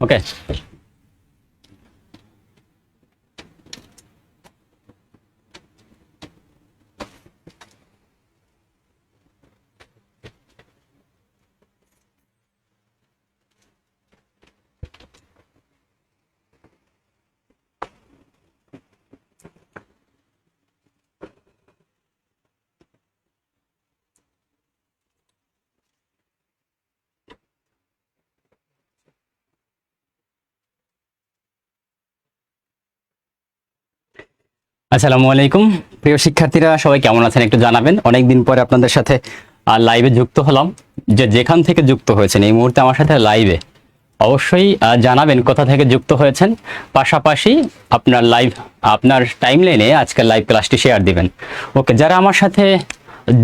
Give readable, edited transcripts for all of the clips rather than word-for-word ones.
ওকে। আসসালামু আলাইকুম প্রিয় শিক্ষার্থীরা, সবাই কেমন আছেন একটু জানাবেন। অনেকদিন পরে আপনাদের সাথে লাইভে যুক্ত হলাম। যেখান থেকে যুক্ত হয়েছেন এই মুহূর্তে আমার সাথে লাইভে, অবশ্যই জানাবেন কোথা থেকে যুক্ত হয়েছেন। পাশাপাশি আপনার আপনার টাইমলাইনে আজকের লাইভ ক্লাসটি শেয়ার দিবেন। ওকে, যারা আমার সাথে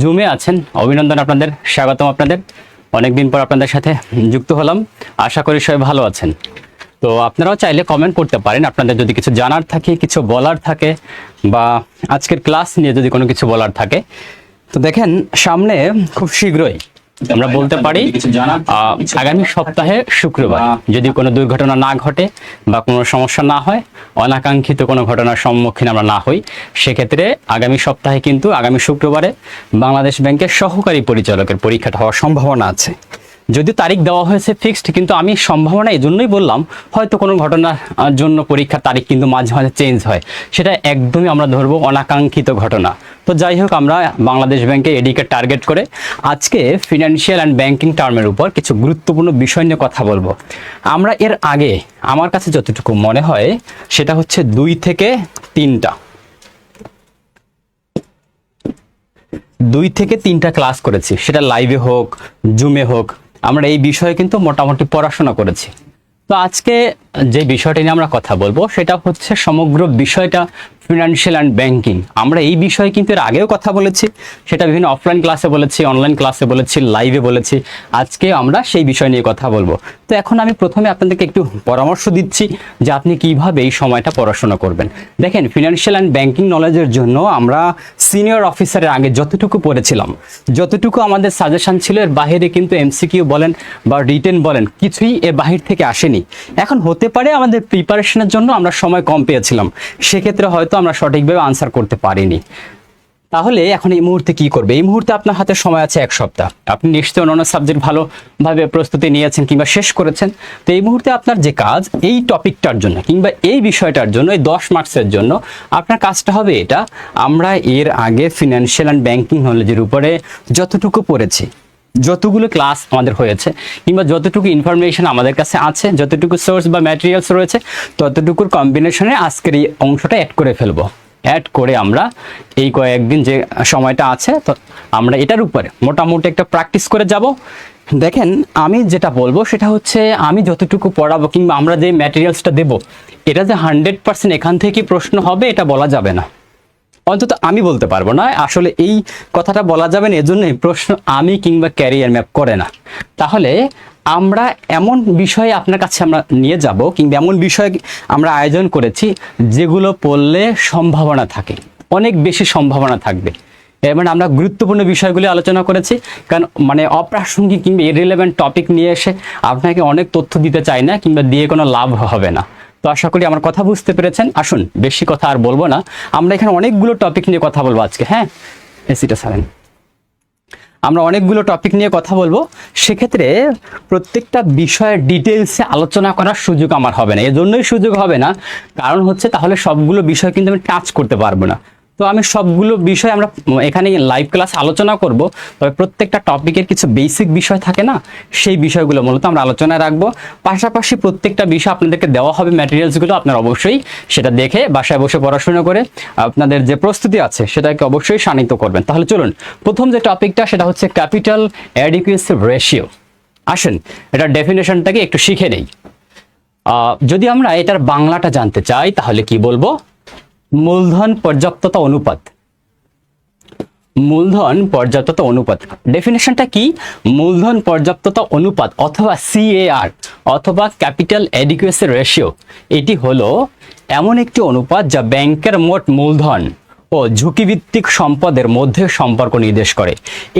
জুমে আছেন অভিনন্দন আপনাদের, স্বাগতম আপনাদের। অনেকদিন পর আপনাদের সাথে যুক্ত হলাম, আশা করি সবাই ভালো আছেন। তো আপনারাও চাইলে কমেন্ট করতে পারেন আপনাদের যদি কিছু জানার থাকে, কিছু বলার থাকে, বা আজকের ক্লাস নিয়ে যদি কোনো কিছু বলার থাকে। তো দেখেন, সামনে খুব শীঘ্রই আমরা বলতে পারি আগামী সপ্তাহে শুক্রবার, যদি কোনো দুর্ঘটনা না ঘটে বা কোনো সমস্যা না হয়, অনাকাঙ্ক্ষিত কোনো ঘটনার সম্মুখীন আমরা না হই, সেক্ষেত্রে আগামী সপ্তাহে কিন্তু আগামী শুক্রবারে বাংলাদেশ ব্যাংকের সহকারী পরিচালকের পরীক্ষাটা হওয়ার সম্ভাবনা আছে। যদি তারিখ দেওয়া হয়েছে ফিক্সড, কিন্তু আমি সম্ভাবনা এই জন্যই বললাম, হয়তো কোনো ঘটনার জন্য পরীক্ষার তারিখ কিন্তু মাঝে মাঝে চেঞ্জ হয়, সেটা একদমই আমরা ধরবো অনাকাঙ্ক্ষিত ঘটনা। তো যাই হোক, আমরা বাংলাদেশ ব্যাংকে এডিকে টার্গেট করে আজকে ফিনান্সিয়াল অ্যান্ড ব্যাংকিং টার্মের উপর কিছু গুরুত্বপূর্ণ বিষয় নিয়ে কথা বলবো। আমরা এর আগে আমার কাছে যতটুকু মনে হয় সেটা হচ্ছে 2 থেকে 3টা ক্লাস করেছি, সেটা লাইভে হোক জুমে হোক, আমরা এই বিষয়ে কিন্তু মোটামুটি পড়াশোনা করেছি। তো আজকে যে বিষয়টা নিয়ে আমরা কথা বলবো সেটা হচ্ছে সমগ্র বিষয়টা ফিনান্সিয়াল অ্যান্ড ব্যাংকিং। আমরা এই বিষয়ে কিন্তু এর আগেও কথা বলেছি, সেটা বিভিন্ন অফলাইন ক্লাসে বলেছি, অনলাইন ক্লাসে বলেছি, লাইভে বলেছি। আজকে আমরা সেই বিষয় নিয়ে কথা বলবো। তো এখন আমি প্রথমে আপনাদেরকে একটু পরামর্শ দিচ্ছি যে আপনি কিভাবে এই সময়টা পড়াশোনা করবেন। দেখেন, ফিনান্সিয়াল অ্যান্ড ব্যাংকিং নলেজের জন্য আমরা সিনিয়র অফিসারের আগে যতটুকু পড়েছিলাম, যতটুকু আমাদের সাজেশন ছিল, এর বাইরে কিন্তু এমসিকিউ বলেন বা রিটেন বলেন, কিছুই এর বাহির থেকে আসেনি। এখন হতে পারে আমাদের প্রিপারেশনের জন্য আমরা সময় কম পেয়েছিলাম, সেক্ষেত্রে হয়তো আমরা সঠিকভাবে আনসার করতে পারিনি। তাহলে এখন এই মুহূর্তে কি করবে? এই মুহূর্তে আপনার হাতে সময় আছে 1 সপ্তাহ। আপনি নিশ্চয়ই অন্যান্য সাবজেক্ট ভালোভাবে প্রস্তুতি নিয়েছেন কিংবা শেষ করেছেন। তো এই মুহূর্তে আপনার যে কাজ, এই টপিকটার জন্য কিংবা এই বিষয়টার জন্য, এই 10 মার্কসের জন্য আপনার কাজটা হবে এটা: আমরা এর আগে ফিনান্সিয়াল অ্যান্ড ব্যাংকিং নলেজের উপরে যতটুকু পড়েছি, যতগুলো ক্লাস আমাদের হয়েছে, কিংবা যতটুকু ইনফরমেশন আমাদের কাছে আছে, যতটুকু সোর্স বা ম্যাটেরিয়ালস রয়েছে, ততটুকুর কম্বিনেশনে আজকের এই অংশটা অ্যাড করে ফেলবো। অ্যাড করে আমরা এই কয়েকদিন যে সময়টা আছে, তো আমরা এটার উপরে মোটামুটি একটা প্র্যাকটিস করে যাব। দেখেন, আমি যেটা বলবো সেটা হচ্ছে, আমি যতটুকু পড়াবো কিংবা আমরা যে ম্যাটেরিয়ালসটা দেবো, এটা যে 100% এখান থেকে প্রশ্ন হবে এটা বলা যাবে না, অন্তত আমি বলতে পারবো না। আসলে এই কথাটা বলা যাবে না, এজন্যই প্রশ্ন আমি কিংবা ক্যারিয়ার ম্যাপ করে না। তাহলে আমরা এমন বিষয়ে আপনার কাছে আমরা নিয়ে যাব, কিংবা এমন বিষয় আমরা আয়োজন করেছি যেগুলো পড়লে সম্ভাবনা থাকে, অনেক বেশি সম্ভাবনা থাকবে। এর মানে আমরা গুরুত্বপূর্ণ বিষয়গুলি আলোচনা করেছি, কারণ মানে অপ্রাসঙ্গিক কিংবা ইররিলেভেন্ট টপিক নিয়ে এসে আপনাকে অনেক তথ্য দিতে চাই না, কিংবা দিয়ে কোনো লাভ হবে না। তো আশা করি আমার কথা বুঝতে পেরেছেন। আসুন, বেশি কথা আর বলবো না, আমরা এখানে অনেকগুলো টপিক নিয়ে কথা বলবো আজকে। হ্যাঁ, এসিটা ছাড়েন। আমরা অনেকগুলো টপিক নিয়ে কথা বলবো, সেক্ষেত্রে প্রত্যেকটা বিষয়ের ডিটেলসে আলোচনা করার সুযোগ আমার হবে না। এজন্যই সুযোগ হবে না, কারণ হচ্ছে তাহলে সবগুলো বিষয় কিন্তু আমি টাচ করতে পারবো না। তো আমি সবগুলো বিষয় আমরা এখানে লাইভ ক্লাস আলোচনা করব, তবে প্রত্যেকটা টপিকের কিছু বেসিক বিষয় থাকে না, সেই বিষয়গুলো মূলত আমরা আলোচনায় রাখবো। পাশাপাশি প্রত্যেকটা বিষয় আপনাদেরকে দেওয়া হবে ম্যাটেরিয়ালসগুলো, আপনারা অবশ্যই সেটা দেখে বাসায় বসে পড়াশোনা করে আপনাদের যে প্রস্তুতি আছে সেটাকে অবশ্যই শানিত করবেন। তাহলে চলুন, প্রথম যে টপিকটা সেটা হচ্ছে ক্যাপিটাল অ্যাডিকুয়েসি রেশিও। আসেন, এটার ডেফিনেশনটাকে একটু শিখে নেই। যদি আমরা এটার বাংলাটা জানতে চাই তাহলে কি বলবো? মূলধন পর্যাপ্ততা অনুপাত। মূলধন পর্যাপ্ততা অনুপাত ডেফিনেশনটা কি? মূলধন পর্যাপ্ততা অনুপাত অথবা CAR অথবা ক্যাপিটাল অ্যাডিকুয়েসি রেশিও, এটি হলো এমন একটি অনুপাত যা ব্যাংকের মোট মূলধন ও ঝুঁকিভিত্তিক সম্পদের মধ্যে সম্পর্ক নির্দেশ করে।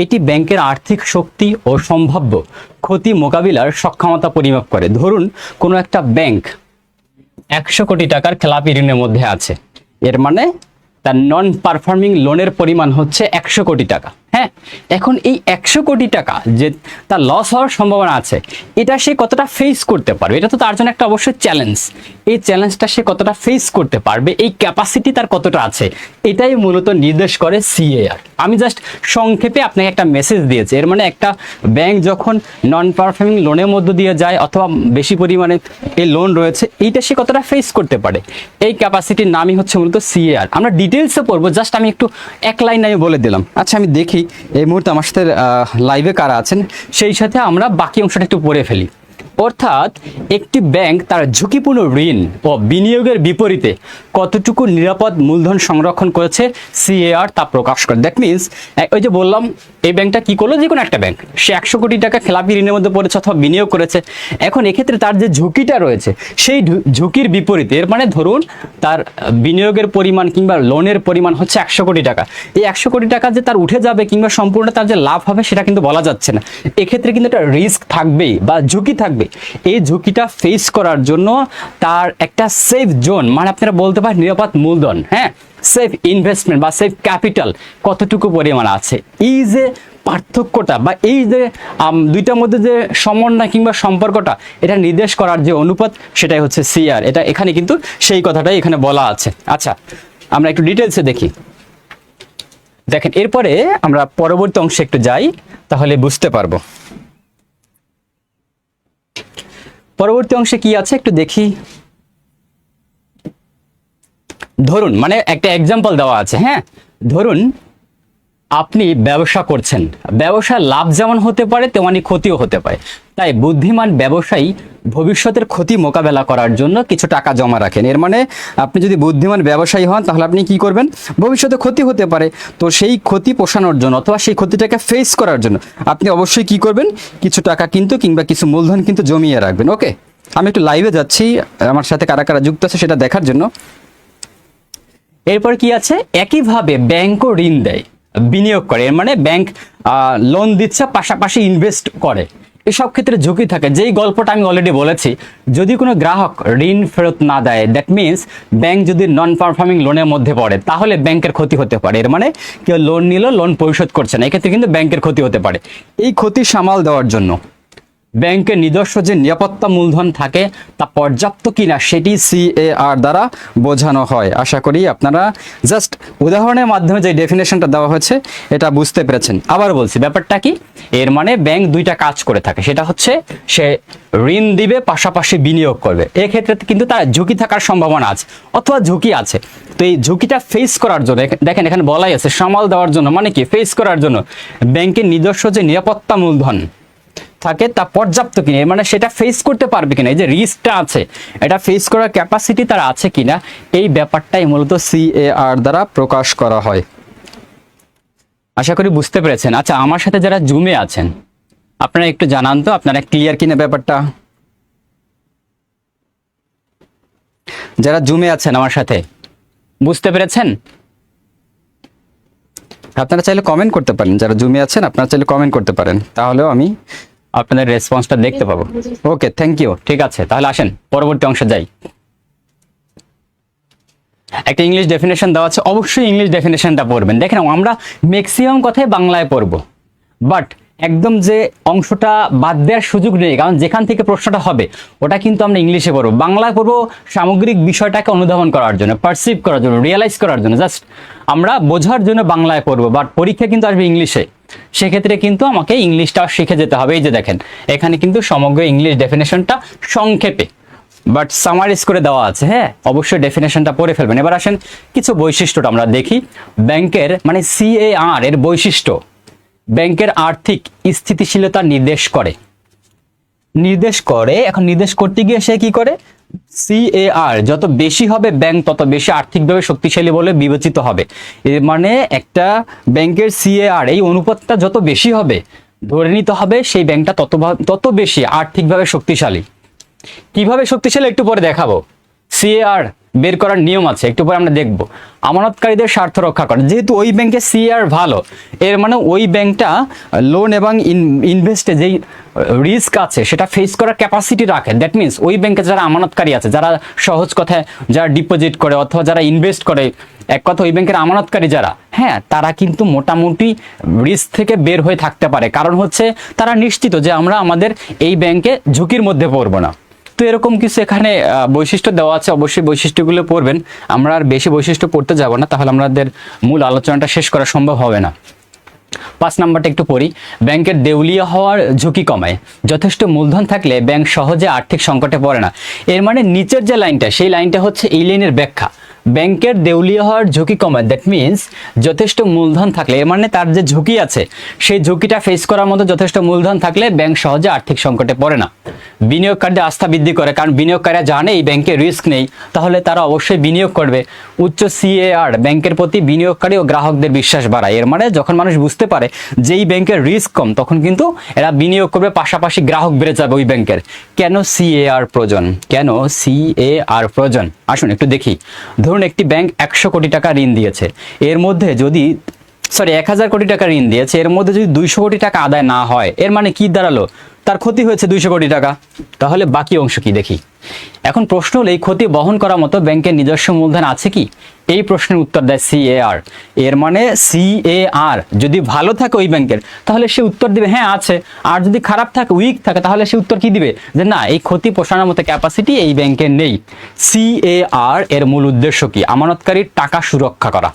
এটি ব্যাংকের আর্থিক শক্তি ও সম্ভাব্য ক্ষতি মোকাবিলার সক্ষমতা পরিমাপ করে। ধরুন কোনো একটা ব্যাংক 100 কোটি টাকার খেলাপি ঋণের মধ্যে আছে, এর মানে তার নন পারফর্মিং লোনের পরিমাণ হচ্ছে 100 কোটি টাকা। হ্যাঁ, এখন এই 100 কোটি টাকা যে তার লস হওয়ার সম্ভাবনা আছে, এটা সে কতটা ফেস করতে পারবে, এটা তো তার জন্য একটা অবশ্যই চ্যালেঞ্জ। এই চ্যালেঞ্জটা সে কতটা ফেস করতে পারবে, এই ক্যাপাসিটি তার কতটা আছে, এটাই মূলত নির্দেশ করে সিএআর। আমি জাস্ট সংক্ষেপে আপনাকে একটা মেসেজ দিয়েছি। এর মানে একটা ব্যাংক যখন নন পারফর্মিং লোনের মধ্য দিয়ে যায় অথবা বেশি পরিমাণে এই লোন রয়েছে, এইটা সে কতটা ফেস করতে পারে, এই ক্যাপাসিটির নামই হচ্ছে মূলত সিএআর। আমরা ডিটেলসে পড়বো, জাস্ট আমি একটু এক লাইন আমি বলে দিলাম। আচ্ছা, আমি দেখি এই মুহূর্তে আমার সাথে লাইভে কারা আছেন, সেই সাথে আমরা বাকি অংশটা একটু পড়ে ফেলি। অর্থাৎ একটি ব্যাংক তার ঝুঁকিপূর্ণ ঋণ ও বিনিয়োগের বিপরীতে কতটুকু নিরাপদ মূলধন সংরক্ষণ করেছে সিএআর তা প্রকাশ করে। দ্যাট মিনস, ওই যে বললাম, এই ব্যাংকটা কি করলো, যে কোনো একটা ব্যাংক সে 100 কোটি টাকা খেলাপি ঋণের মধ্যে পড়েছে অথবা বিনিয়োগ করেছে। এখন এক্ষেত্রে তার যে ঝুঁকিটা রয়েছে, সেই ঝুঁকির বিপরীতে, এর মানে ধরুন তার বিনিয়োগের পরিমাণ কিংবা লোনের পরিমাণ হচ্ছে 100 কোটি টাকা। এই 100 কোটি টাকা যে তার উঠে যাবে কিংবা সম্পূর্ণ তার যে লাভ হবে, সেটা কিন্তু বলা যাচ্ছে না। এক্ষেত্রে কিন্তু একটা রিস্ক থাকবেই বা ঝুঁকি থাকবে। এই ঝুঁকিটা ফেস করার জন্য তার একটা সেফ জোন, মানে আপনারা বলতে পারেন নিরাপদ মূলধন, হ্যাঁ, সেফ ইনভেস্টমেন্ট বা সেফ ক্যাপিটাল কতটুকু পরিমাণ আছে, এই যে পার্থক্যটা বা এই যে দুইটার মধ্যে যে সমন্বয় কিংবা সম্পর্কটা, এটা নির্দেশ করার যে অনুপাত, সেটাই হচ্ছে সিআর। এটা এখানে কিন্তু সেই কথাটাই এখানে বলা আছে। আচ্ছা, আমরা একটু ডিটেলসে দেখি। দেখেন, এরপরে আমরা পরবর্তী অংশে একটু যাই, তাহলে বুঝতে পারবো। পরবর্তী অংশে কি আছে একটু দেখি। ধরুন, মানে একটা এক্সাম্পল দেওয়া আছে। হ্যাঁ, ধরুন আপনি ব্যবসা করছেন, ব্যবসার লাভ যেমন হতে পারে তেমনি ক্ষতিও হতে পারে। তাই বুদ্ধিমান ব্যবসায়ী ভবিষ্যতের ক্ষতি মোকাবেলা করার জন্য কিছু টাকা জমা রাখেন। এর মানে আপনি যদি বুদ্ধিমান ব্যবসায়ী হন, তাহলে আপনি কি করবেন, ভবিষ্যতে ক্ষতি হতে পারে, তো সেই ক্ষতি পোষানোর জন্য অথবা সেই ক্ষতিটাকে ফেস করার জন্য আপনি অবশ্যই কি করবেন, কিছু টাকা কিন্তু কিংবা কিছু মূলধন কিন্তু জমিয়ে রাখবেন। ওকে, আমি একটু লাইভে যাচ্ছি আমার সাথে কারা কারা যুক্ত আছে সেটা দেখার জন্য। এরপর কি আছে, একইভাবে ব্যাংকও ঋণ দেয়, বিনিয়োগ করে। এর মানে ব্যাংক লোন দিচ্ছে, পাশাপাশি ইনভেস্ট করে। এসব ক্ষেত্রে ঝুঁকি থাকে। যেই গল্পটা আমি অলরেডি বলেছি, যদি কোনো গ্রাহক ঋণ ফেরত না দেয়, দ্যাট মিনস ব্যাংক যদি নন পারফর্মিং লোনের মধ্যে পড়ে, তাহলে ব্যাংকের ক্ষতি হতে পারে। এর মানে কেউ লোন নিল, লোন পরিশোধ করছে না, এক্ষেত্রে কিন্তু ব্যাংকের ক্ষতি হতে পারে। এই ক্ষতি সামাল দেওয়ার জন্য ব্যাংকের নিজস্ব যে নিরাপত্তা মূলধন থাকে তা পর্যাপ্ত কিনা, সেটি সিএআর দ্বারা বোঝানো হয়। আশা করি আপনারা জাস্ট উদাহরণের মাধ্যমে যে ডেফিনেশনটা দেওয়া হয়েছে এটা বুঝতে পেরেছেন। আবার বলছি, ব্যাপারটা কি, এর মানে ব্যাংক দুইটা কাজ করে থাকে, সেটা হচ্ছে সে ঋণ দিবে, পাশাপাশি বিনিয়োগ করবে। এক্ষেত্রে কিন্তু তার ঝুঁকি থাকার সম্ভাবনা আছে অথবা ঝুঁকি আছে। তো এই ঝুঁকিটা ফেস করার জন্য, দেখেন এখানে বলাই আছে সামাল দেওয়ার জন্য, মানে কি, ফেস করার জন্য ব্যাংকের নিজস্ব যে নিরাপত্তা মূলধন থাকে তা পর্যাপ্ত কিনা, মানে সেটা ফেস করতে পারবে কিনা, এই যে রিস্কটা আছে এটা ফেস করার ক্যাপাসিটি তার আছে কিনা, এই ব্যাপারটাই মূলত সিএআর দ্বারা প্রকাশ করা হয়। আশা করি বুঝতে পেরেছেন। আচ্ছা, আমার সাথে যারা জুমে আছেন আপনারা একটু জানান তো, আপনারা ক্লিয়ার কিনা ব্যাপারটা। যারা জুমে আছেন আমার সাথে, বুঝতে পেরেছেন? আপনারা চাইলে কমেন্ট করতে পারেন, যারা জুমে আছেন আপনারা চাইলে কমেন্ট করতে পারেন, তাহলেও আমি আপনাদের রেসপন্সটা দেখতে পাবো। ওকে, থ্যাংক ইউ। ঠিক আছে, তাহলে আসেন পরবর্তী অংশে যাই। একটা ইংলিশ ডেফিনেশন দেওয়া আছে, অবশ্যই ইংলিশ ডেফিনেশনটা পড়বেন। দেখেন, আমরা ম্যাক্সিমাম কথাই বাংলায় পড়বো, বাট একদম যে অংশটা বাদ দেওয়ার সুযোগ নেই, কারণ যেখান থেকে প্রশ্নটা হবে ওটা কিন্তু আমরা ইংলিশে পড়বো। বাংলায় পড়বো সামগ্রিক বিষয়টাকে অনুধাবন করার জন্য, পারসিভ করার জন্য, রিয়েলাইজ করার জন্য, জাস্ট আমরা বোঝার জন্য বাংলায় পড়বো, বাট পরীক্ষা কিন্তু আসবে ইংলিশে। সেক্ষেত্রে কিন্তু আমাকে ইংলিশটা শিখে যেতে হবে। এই যে দেখেন, এখানে কিন্তু সমগ্র ইংলিশ ডেফিনেশনটা সংক্ষেপে বাট সামারাইজ করে দেওয়া আছে। হ্যাঁ, অবশ্যই ডেফিনেশনটা পড়ে ফেলবেন। এবার আসেন কিছু বৈশিষ্ট্যটা আমরা দেখি। ব্যাংকের মানে সিএআর এর বৈশিষ্ট্য, ব্যাংকের আর্থিক স্থিতিশীলতা নির্দেশ করে। এখন নির্দেশ করতে গিয়ে সে কি করে, সিএআর যত বেশি হবে ব্যাংক তত বেশি আর্থিকভাবে শক্তিশালী বলে বিবেচিত হবে। এর মানে একটা ব্যাংকের সিএআর এই অনুপাতটা যত বেশি হবে, ধরে নিতে হবে সেই ব্যাংকটা তত বেশি আর্থিকভাবে শক্তিশালী। কিভাবে শক্তিশালী একটু পরে দেখাবো। সিএআর বের করার নিয়ম আছে, একটু পরে আমরা দেখব। আমানতকারীদের স্বার্থ রক্ষা করে, যেহেতু ওই ব্যাংকে সিএআর ভালো, এর মানে ওই ব্যাংকটা লোন এবং ইনভেস্টে যেই রিস্ক আছে সেটা ফেস করার ক্যাপাসিটি রাখে। দ্যাট মিনস ওই ব্যাংকে যারা আমানতকারী আছে, যারা সহজ কথায় যারা ডিপোজিট করে অথবা যারা ইনভেস্ট করে, এক কথা ওই ব্যাংকের আমানতকারী যারা, হ্যাঁ, তারা কিন্তু মোটামুটি রিস্ক থেকে বের হয়ে থাকতে পারে। কারণ হচ্ছে তারা নিশ্চিত যে আমরা আমাদের এই ব্যাংকে ঝুঁকির মধ্যে পড়বো না। তো এরকম কিছু এখানে বৈশিষ্ট্য দেওয়া আছে, অবশ্যই বৈশিষ্ট্যগুলো পড়বেন। আমরা আর বেশি বৈশিষ্ট্য পড়তে যাব না, তাহলে আমাদের মূল আলোচনাটা শেষ করা সম্ভব হবে না। 5 নাম্বারটা একটু পড়ি। ব্যাংকের দেউলিয়া হওয়ার ঝুঁকি কমায়, যথেষ্ট মূলধন থাকলে ব্যাংক সহজে আর্থিক সংকটে পড়ে না। এর মানে নিচের যে লাইনটা, সেই লাইনটা হচ্ছে এই লাইনের ব্যাখ্যা। ব্যাংকের দেউলিয়া হওয়ার ঝুঁকি কমায়, দ্যাট মিনস যথেষ্ট মূলধন থাকলে, এর মানে তার যে ঝুঁকি আছে সেই ঝুঁকিটা ফেস করার মতো যথেষ্ট মূলধন থাকলে ব্যাংক সহজে আর্থিক সংকটে পড়ে না। বিনিয়োগকারীদের আস্থা বৃদ্ধি করে, কারণ বিনিয়োগকারীরা জানে এই ব্যাংকে রিস্ক নেই, তাহলে তারা অবশ্যই বিনিয়োগ করবে। উচ্চ সিএআর ব্যাংকের প্রতি বিনিয়োগকারী ও গ্রাহকদের বিশ্বাস বাড়ায়। এর মানে যখন মানুষ বুঝতে পারে যে এই ব্যাংকের রিস্ক কম, তখন কিন্তু এরা বিনিয়োগ করবে, পাশাপাশি গ্রাহক বেড়ে যাবে ওই ব্যাংকের। কেন সিএআর প্রয়োজন? কেন সিএআর প্রয়োজন? আসুন একটু দেখি। ধরুন একটি ব্যাংক 100 কোটি টাকা ঋণ দিয়েছে, এর মধ্যে যদি 1000 কোটি টাকা ঋণ দিয়েছে, এর মধ্যে যদি 200 কোটি টাকা আদায় না হয়, এর মানে কি দাঁড়ালো? তার ক্ষতি হয়েছে 200 কোটি টাকা। তাহলে বাকি অংশ কি দেখি। এখন প্রশ্ন হলো, এই ক্ষতি বহন করার মতো ব্যাংকের নিজস্ব মূলধন আছে কি? এই প্রশ্নের উত্তর দেয় সিএআর। এর মানে সিএআর যদি ভালো থাকে ওই ব্যাংকের, তাহলে সে উত্তর দিবে হ্যাঁ আছে। আর যদি খারাপ থাকে, উইক থাকে, তাহলে সে উত্তর কি দিবে? যে না, এই ক্ষতি পোষানোর মতো ক্যাপাসিটি এই ব্যাংকের নেই। সিএআর এর মূল উদ্দেশ্য কি? আমানতকারীর টাকা সুরক্ষা করা,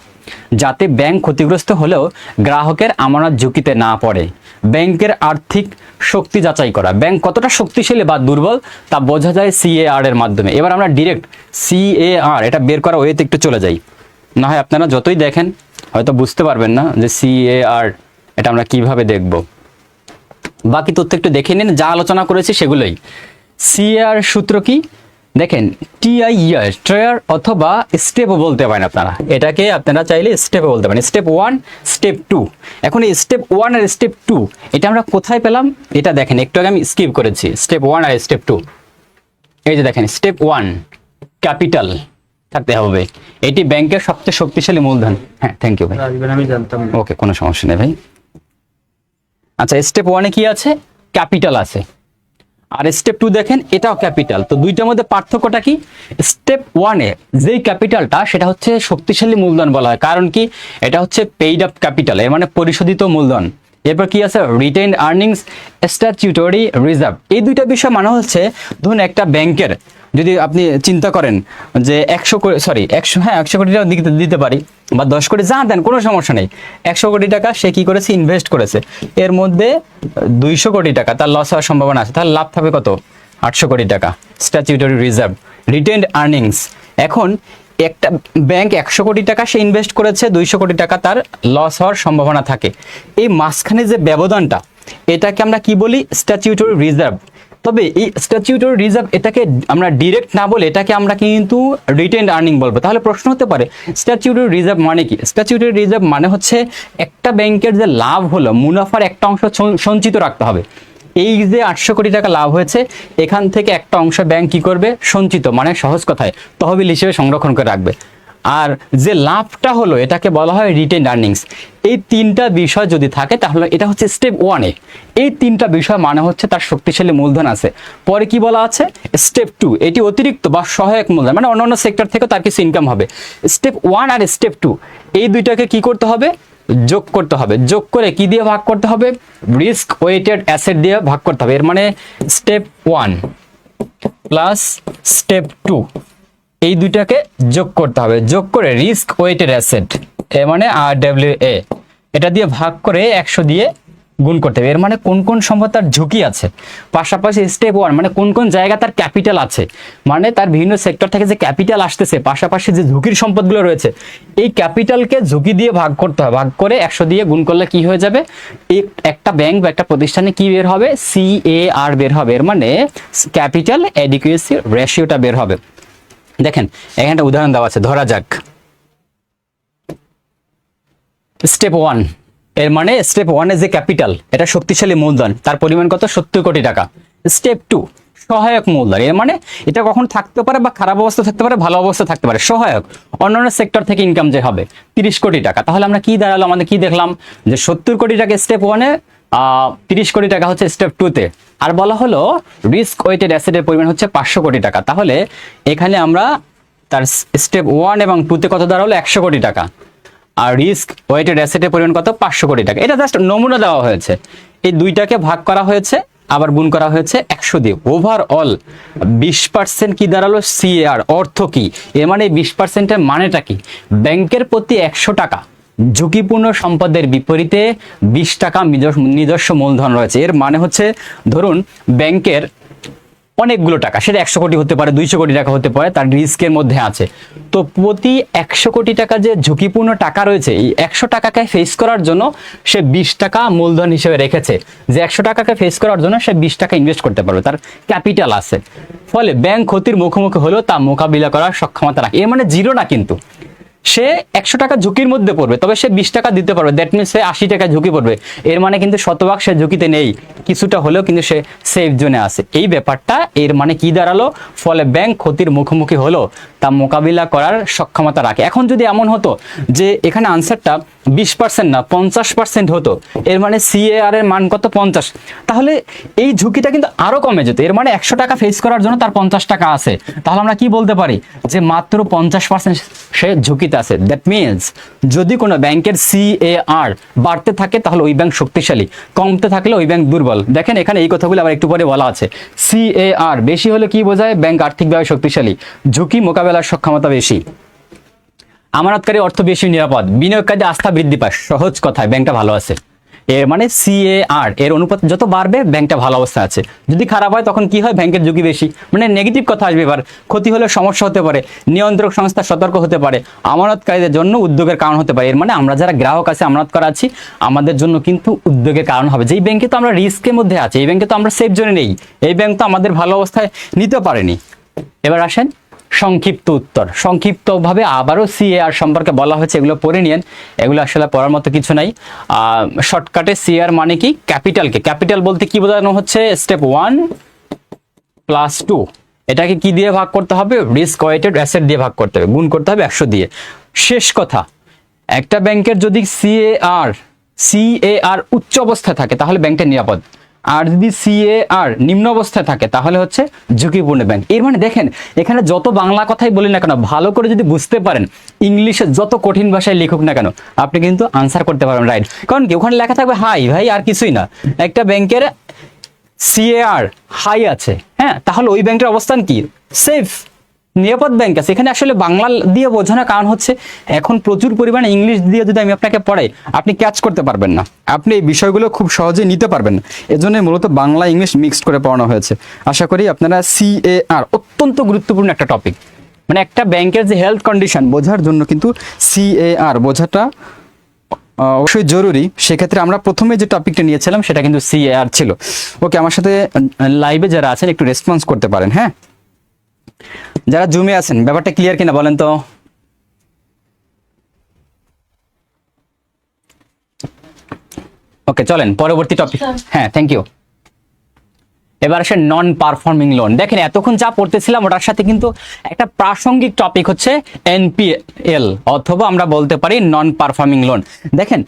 যাতে ব্যাংক ক্ষতিগ্রস্ত হলেও গ্রাহকের আমানত ঝুঁকিতে না পড়ে। ব্যাংকের আর্থিক শক্তি যাচাই করা, ব্যাংক কতটা শক্তিশালী বা দুর্বল তা বোঝা যায় সিএআর এর মাধ্যমে। এবার আমরা ডিরেক্ট সিএআর এটা বের করা ওয়েতে একটু চলে যাই, না হয় আপনারা যতই দেখেন হয়তো বুঝতে পারবেন না যে সিএআর এটা আমরা কিভাবে দেখব। বাকি তথ্য একটু দেখে নিন, যা আলোচনা করেছি সেগুলোই। সিএআর সূত্র কি দেখেন, টিআইআর ট্রেয়ার অথবা স্টেপও বলতে পারেন আপনারা, এটাকে আপনারা চাইলে স্টেপও বলতে পারেন। Step 1, step 2। এখন এই স্টেপ 1 আর স্টেপ 2 এটা আমরা কোথায় পেলাম? এটা দেখেন, একটু আগে আমি স্কিপ করেছি স্টেপ 1 আর স্টেপ 2। এই যে দেখেন, স্টেপ 1 ক্যাপিটাল থাকতে হবে, এটি ব্যাংকের সবচেয়ে শক্তিশালী মূলধন। হ্যাঁ, থ্যাংক ইউ ভাই, আমি জানতাম না। ওকে, কোনো সমস্যা নেই ভাই। আচ্ছা, স্টেপ 1 এ কি আছে? ক্যাপিটাল আছে। আর স্টেপ 2 দেখেন, এটাও ক্যাপিটাল। তো দুইটার মধ্যে পার্থক্যটা কি? স্টেপ 1 এ যেই ক্যাপিটালটা সেটা হচ্ছে শক্তিশালী মূলধন বলা হয়, কারণ কি এটা হচ্ছে পেইড আপ ক্যাপিটাল, এর মানে পরিশোধিত মূলধন। এরপর কি আছে? Retained earnings, statutory reserve. এই দুইটা বিষয় মানে হচ্ছে, ধরুন একটা ব্যাংকের যদি আপনি চিন্তা করেন যে 100 কোটি টাকা দিতে পারি বা 10 কোটি, যা দেন কোনো সমস্যা নেই। 100 কোটি টাকা সে কি করেছে? ইনভেস্ট করেছে। এর মধ্যে 200 কোটি টাকা তার লস হওয়ার সম্ভাবনা আছে, তাহলে লাভ থাকবে কত? 800 কোটি টাকা। Statutory reserve, retained earnings. এখন একটা ব্যাংক 100 কোটি টাকা সে ইনভেস্ট করেছে, 200 কোটি টাকা তার লস হওয়ার সম্ভাবনা থাকে। এই মাঝখানে যে ব্যবধানটা, এটাকে আমরা কি বলি? Statutory reserve. তবে এই স্ট্যাটিউটরি রিজার্ভ এটাকে আমরা ডিরেক্ট না বলে এটাকে আমরা কিন্তু রিটেইনড আর্নিং বলবো। তাহলে প্রশ্ন হতে পারে, স্ট্যাটিউটরি রিজার্ভ মানে কি? স্ট্যাটিউটরি রিজার্ভ মানে হচ্ছে একটা ব্যাংকের যে লাভ হলো, মুনাফার একটা অংশ সঞ্চিত রাখতে হবে। এই যে 800 কোটি টাকা লাভ হয়েছে, এখান থেকে একটা অংশ ব্যাংক কি করবে? সঞ্চিত, মানে সহজ কথায় তহবিল হিসেবে সংরক্ষণ করে রাখবে। আর যে লাভটা হলো এটাকে বলা হয় রিটেইনড আর্নিংস। এই তিনটা বিষয় যদি থাকে তাহলে এটা হচ্ছে স্টেপ 1 এ। এই তিনটা বিষয় মানে হচ্ছে তার শক্তিশালী মূলধন আছে। পরে কি বলা আছে? স্টেপ 2, এটি অতিরিক্ত বা সহায়ক মূলধন, মানে অন্যান্য সেক্টর থেকে তার কিছু ইনকাম হবে। স্টেপ 1 আর স্টেপ 2 এই দুইটাকে কি করতে হবে? যোগ করতে হবে। যোগ করে কি দিয়ে ভাগ করতে হবে? রিস্ক ওয়েটেড অ্যাসেট দিয়ে ভাগ করতে হবে। এর মানে স্টেপ 1 প্লাস স্টেপ 2 এই দুইটাকে যোগ করতে হবে। যোগ করে রিস্ক ওয়েটেড অ্যাসেট, এর মানে RWA, এটা দিয়ে ভাগ করে 100 দিয়ে গুণ করতে হবে। এর মানে কোন কোন সম্পদ তার ঝুঁকি আছে, পাশাপাশি স্টেপ 1 মানে কোন কোন জায়গা তার ক্যাপিটাল আছে, মানে তার বিভিন্ন সেক্টর থেকে যে ক্যাপিটাল আসতেছে, পাশাপাশি যে ঝুঁকির সম্পদগুলো রয়েছে, এই ক্যাপিটালকে ঝুঁকি দিয়ে ভাগ করতে হবে। ভাগ করে 100 দিয়ে গুণ করলে কি হয়ে যাবে? একটা ব্যাংক বা একটা প্রতিষ্ঠানে কি বের হবে? CAR বের হবে। এর মানে ক্যাপিটাল অ্যাডিকুয়েসি রেশিওটা বের হবে। দেখেন এখানে একটা উদাহরণ দেওয়া আছে, ধরা যাক স্টেপ 1, এর মানে স্টেপ 1 এর যে ক্যাপিটাল এটা শক্তিশালী মূলধন, তার পরিমাণ কত? 70 কোটি টাকা। স্টেপ 2 সহায়ক মূলধন। এর মানে এটা কখন থাকতে পারে বা খারাপ অবস্থা থাকতে পারে, ভালো অবস্থা থাকতে পারে, সহায়ক। অন্যান্য সেক্টর থেকে ইনকাম যে হবে 30 কোটি টাকা, তাহলে আমরা কি দাঁড়ালো, আমাদের কি দেখলাম যে 70 কোটি টাকা স্টেপ 1-এ, 30 কোটি টাকা হচ্ছে স্টেপ 2-তে। আর বলা হলো রিস্ক ওয়েটেড অ্যাসেটের পরিমাণ হচ্ছে 500 কোটি টাকা। তাহলে এখানে আমরা তার স্টেপ 1 এবং 2-তে কত দাঁড়ালো, 100 কোটি টাকা। আর রিস্ক ওয়েটেড অ্যাসেটের পরিমাণ কত, 500 কোটি টাকা। এটা জাস্ট নমুনা দেওয়া হয়েছে, এই দুইটাকে ভাগ করা হয়েছে, আবার গুণ করা হয়েছে 100 দিয়ে। ওভারঅল 20% কি দাঁড়ালো, সিএআর। অর্থ কি, এর মানে 20%-এর মানেটা কি, ব্যাংকের প্রতি 100 টাকা ঝুঁকিপূর্ণ সম্পদের বিপরীতে 20 টাকা নিজস্ব মূলধন রয়েছে। এর মানে হচ্ছে ধরুন ব্যাংকের অনেকগুলো টাকা, সেটা 100 কোটি হতে পারে, 200 কোটি টাকা হতে পারে, তার রিস্কের মধ্যে আছে। তো প্রতি 100 কোটি টাকা যে ঝুঁকিপূর্ণ টাকা রয়েছে, এই 100 টাকাকে ফেস করার জন্য সে 20 টাকা মূলধন হিসেবে রেখেছে, যে 100 টাকাকে ফেস করার জন্য সে 20 টাকা ইনভেস্ট করতে পারবে, তার ক্যাপিটাল আছে। ফলে ব্যাংক ক্ষতির মুখোমুখি হলেও তা মোকাবিলা করার সক্ষমতা রাখে। এর মানে জিরো না, কিন্তু সে 100 টাকা ঝুঁকির মধ্যে পড়বে, তবে সে 20 টাকা দিতে পারবে, দ্যাট মিনস সে 80 টাকা ঝুঁকি পড়বে। এর মানে কিন্তু শতভাগ সে ঝুঁকিতে নেই, কিছুটা হলেও কিন্তু সে সেফ জোনে আছে। এই ব্যাপারটা এর মানে কি দাঁড়ালো, ফলে ব্যাংক ক্ষতির মুখোমুখি হলো তা মোকাবিলা করার সক্ষমতা রাখে। এখন যদি এমন হতো যে এখানে আনসারটা 20% না 50% হতো, এর মানে সিএআর এর মান কত, 50, তাহলে এই ঝুঁকিটা কিন্তু আরো কমে যেত। এর মানে 100 টাকা ফেস করার জন্য তার 50 টাকা আছে, তাহলে আমরা কি বলতে পারি যে মাত্র 50% সে ঝুঁকিতে আছে। দ্যাট মিনস যদি কোনো ব্যাংকের সিএআর বাড়তে থাকে তাহলে ওই ব্যাংক শক্তিশালী, কমতে থাকলে ওই ব্যাংক দুর্বল। দেখেন এখানে এই কথাগুলো আবার একটু পরে বলা আছে। সিএআর বেশি হলে কি বোঝায়, ব্যাংক আর্থিকভাবে শক্তিশালী, ঝুঁকি মোকাবেলার সক্ষমতা বেশি, আমানতকারী অর্থ বেশি নিরাপদ, বিনিয়োগকারী আস্থা বৃদ্ধি পায়। সহজ কথায় ব্যাংকটা ভালো আছে। এর মানে সিএআর এর অনুপাত যত বাড়বে ব্যাংকটা ভালো অবস্থা আছে। যদি খারাপ হয় তখন কি হয়, ব্যাংকের ঝুঁকি বেশি, মানে নেগেটিভ কথা আসবে। এবার ক্ষতি হলে সমস্যা হতে পারে, নিয়ন্ত্রক সংস্থা সতর্ক হতে পারে, আমানতকারীদের জন্য উদ্যোগের কারণ হতে পারে। এর মানে আমরা যারা গ্রাহক আছে, আমানত করা আছি, আমাদের জন্য কিন্তু উদ্যোগের কারণ হবে। যেই ব্যাংকে তো আমরা রিস্কের মধ্যে আছি, এই ব্যাংকে তো আমরা সেফ জোনে নেই, এই ব্যাংক তো আমাদের ভালো অবস্থায় নিতে পারেনি। এবার আসেন সংক্ষিপ্ত উত্তর। সংক্ষিপ্তভাবে আবারও সিএআর সম্পর্কে বলা হয়েছে, এগুলো পড়ে নিয়েন, এগুলো আসলে পড়ার মতো কিছু নাই। শর্টকাটে সিএআর মানে কি, ক্যাপিটালকে, ক্যাপিটাল বলতে কি বোঝানো হচ্ছে, স্টেপ 1 + 2, এটাকে কি দিয়ে ভাগ করতে হবে, রিস্ক ওয়েটেড অ্যাসেট দিয়ে ভাগ করতে হবে, গুণ করতে হবে 100 দিয়ে। শেষ কথা, একটা ব্যাংকের যদি সিএআর উচ্চ অবস্থায় থাকে তাহলে ব্যাংকটা নিরাপদ, আর যদি সিএআর নিম্ন অবস্থায় থাকে তাহলে হচ্ছে ঝুঁকিপূর্ণ ব্যাংক। এর মানে দেখেন এখানে যত বাংলা কথাই বলি না কেন, ভালো করে যদি বুঝতে পারেন, ইংলিশে যত কঠিন ভাষায় লিখুক না কেন, আপনি কিন্তু আনসার করতে পারবেন রাইট। কারণ কি, ওখানে লেখা থাকবে হাই, ভাই আর কিছুই না। একটা ব্যাংকের সিএআর হাই আছে, হ্যাঁ, তাহলে ওই ব্যাংকের অবস্থান কি, সেফ, নিরাপদ ব্যাংক আছে। এখানে আসলে বাংলা দিয়ে বোঝানোর কারণ হচ্ছে এখন প্রচুর পরিমাণে ইংলিশ দিয়ে যদি আমি আপনাকে পড়াই, আপনি ক্যাচ করতে পারবেন না, আপনি এই বিষয়গুলো খুব সহজে নিতে পারবেন না। এজন্য মূলত বাংলা ইংলিশ মিক্সড করে পড়ানো হয়েছে। আশা করি আপনারা সিএআর অত্যন্ত গুরুত্বপূর্ণ একটা টপিক, মানে একটা ব্যাংকের যে হেলথ কন্ডিশন বোঝার জন্য কিন্তু সিএআর বোঝাটা অবশ্যই জরুরি। সেক্ষেত্রে আমরা প্রথমে যে টপিকটা নিয়েছিলাম সেটা কিন্তু সিএআর ছিল। ওকে, আমার সাথে লাইভে যারা আছেন একটু রেসপন্স করতে পারেন, হ্যাঁ, যারা জুমে আছেন ব্যাপারটা ক্লিয়ার কিনা বলেন তো। ওকে, চলেন পরবর্তী টপিক। হ্যাঁ, থ্যাংক ইউ। এবার আসে নন পারফর্মিং লোন। দেখেন এতক্ষণ যা পড়তেছিলাম ওটার সাথে কিন্তু একটা প্রাসঙ্গিক টপিক হচ্ছে এনপিএল, অথবা আমরা বলতে পারি নন পারফর্মিং লোন। দেখেন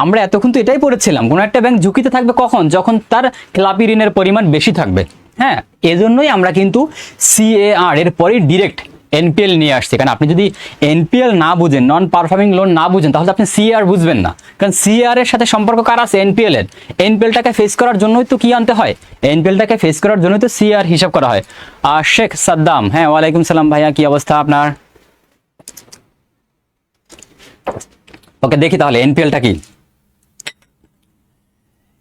আমরা এতক্ষণ তো এটাই পড়েছিলাম, কোনো একটা ব্যাংক ঝুঁকিতে থাকবে কখন, যখন তার খেলাপি ঋণের পরিমাণ বেশি থাকবে। হ্যাঁ, এজন্যই আমরা কিন্তু সিএআর এর পরে ডিরেক্ট এনপিএল নিয়ে আসছি। কারণ আপনি যদি এনপিএল না বুঝেন, নন পারফর্মিং লোন না বুঝেন, তাহলে আপনি সিআর বুঝবেন না। কারণ সিআর এর সাথে সম্পর্ক কার আছে, এনপিএল এর। এনপিএলটাকে ফেস করার জন্যই তো কি আনতে হয়, এনপিএলটাকে ফেস করার জন্যই তো সিআর হিসাব করা হয়। শেখ সাদ্দাম, হ্যাঁ ওয়ালাইকুম সালাম ভাইয়া, কি অবস্থা আপনার? ওকে, দেখি তাহলে এনপিএলটা কি।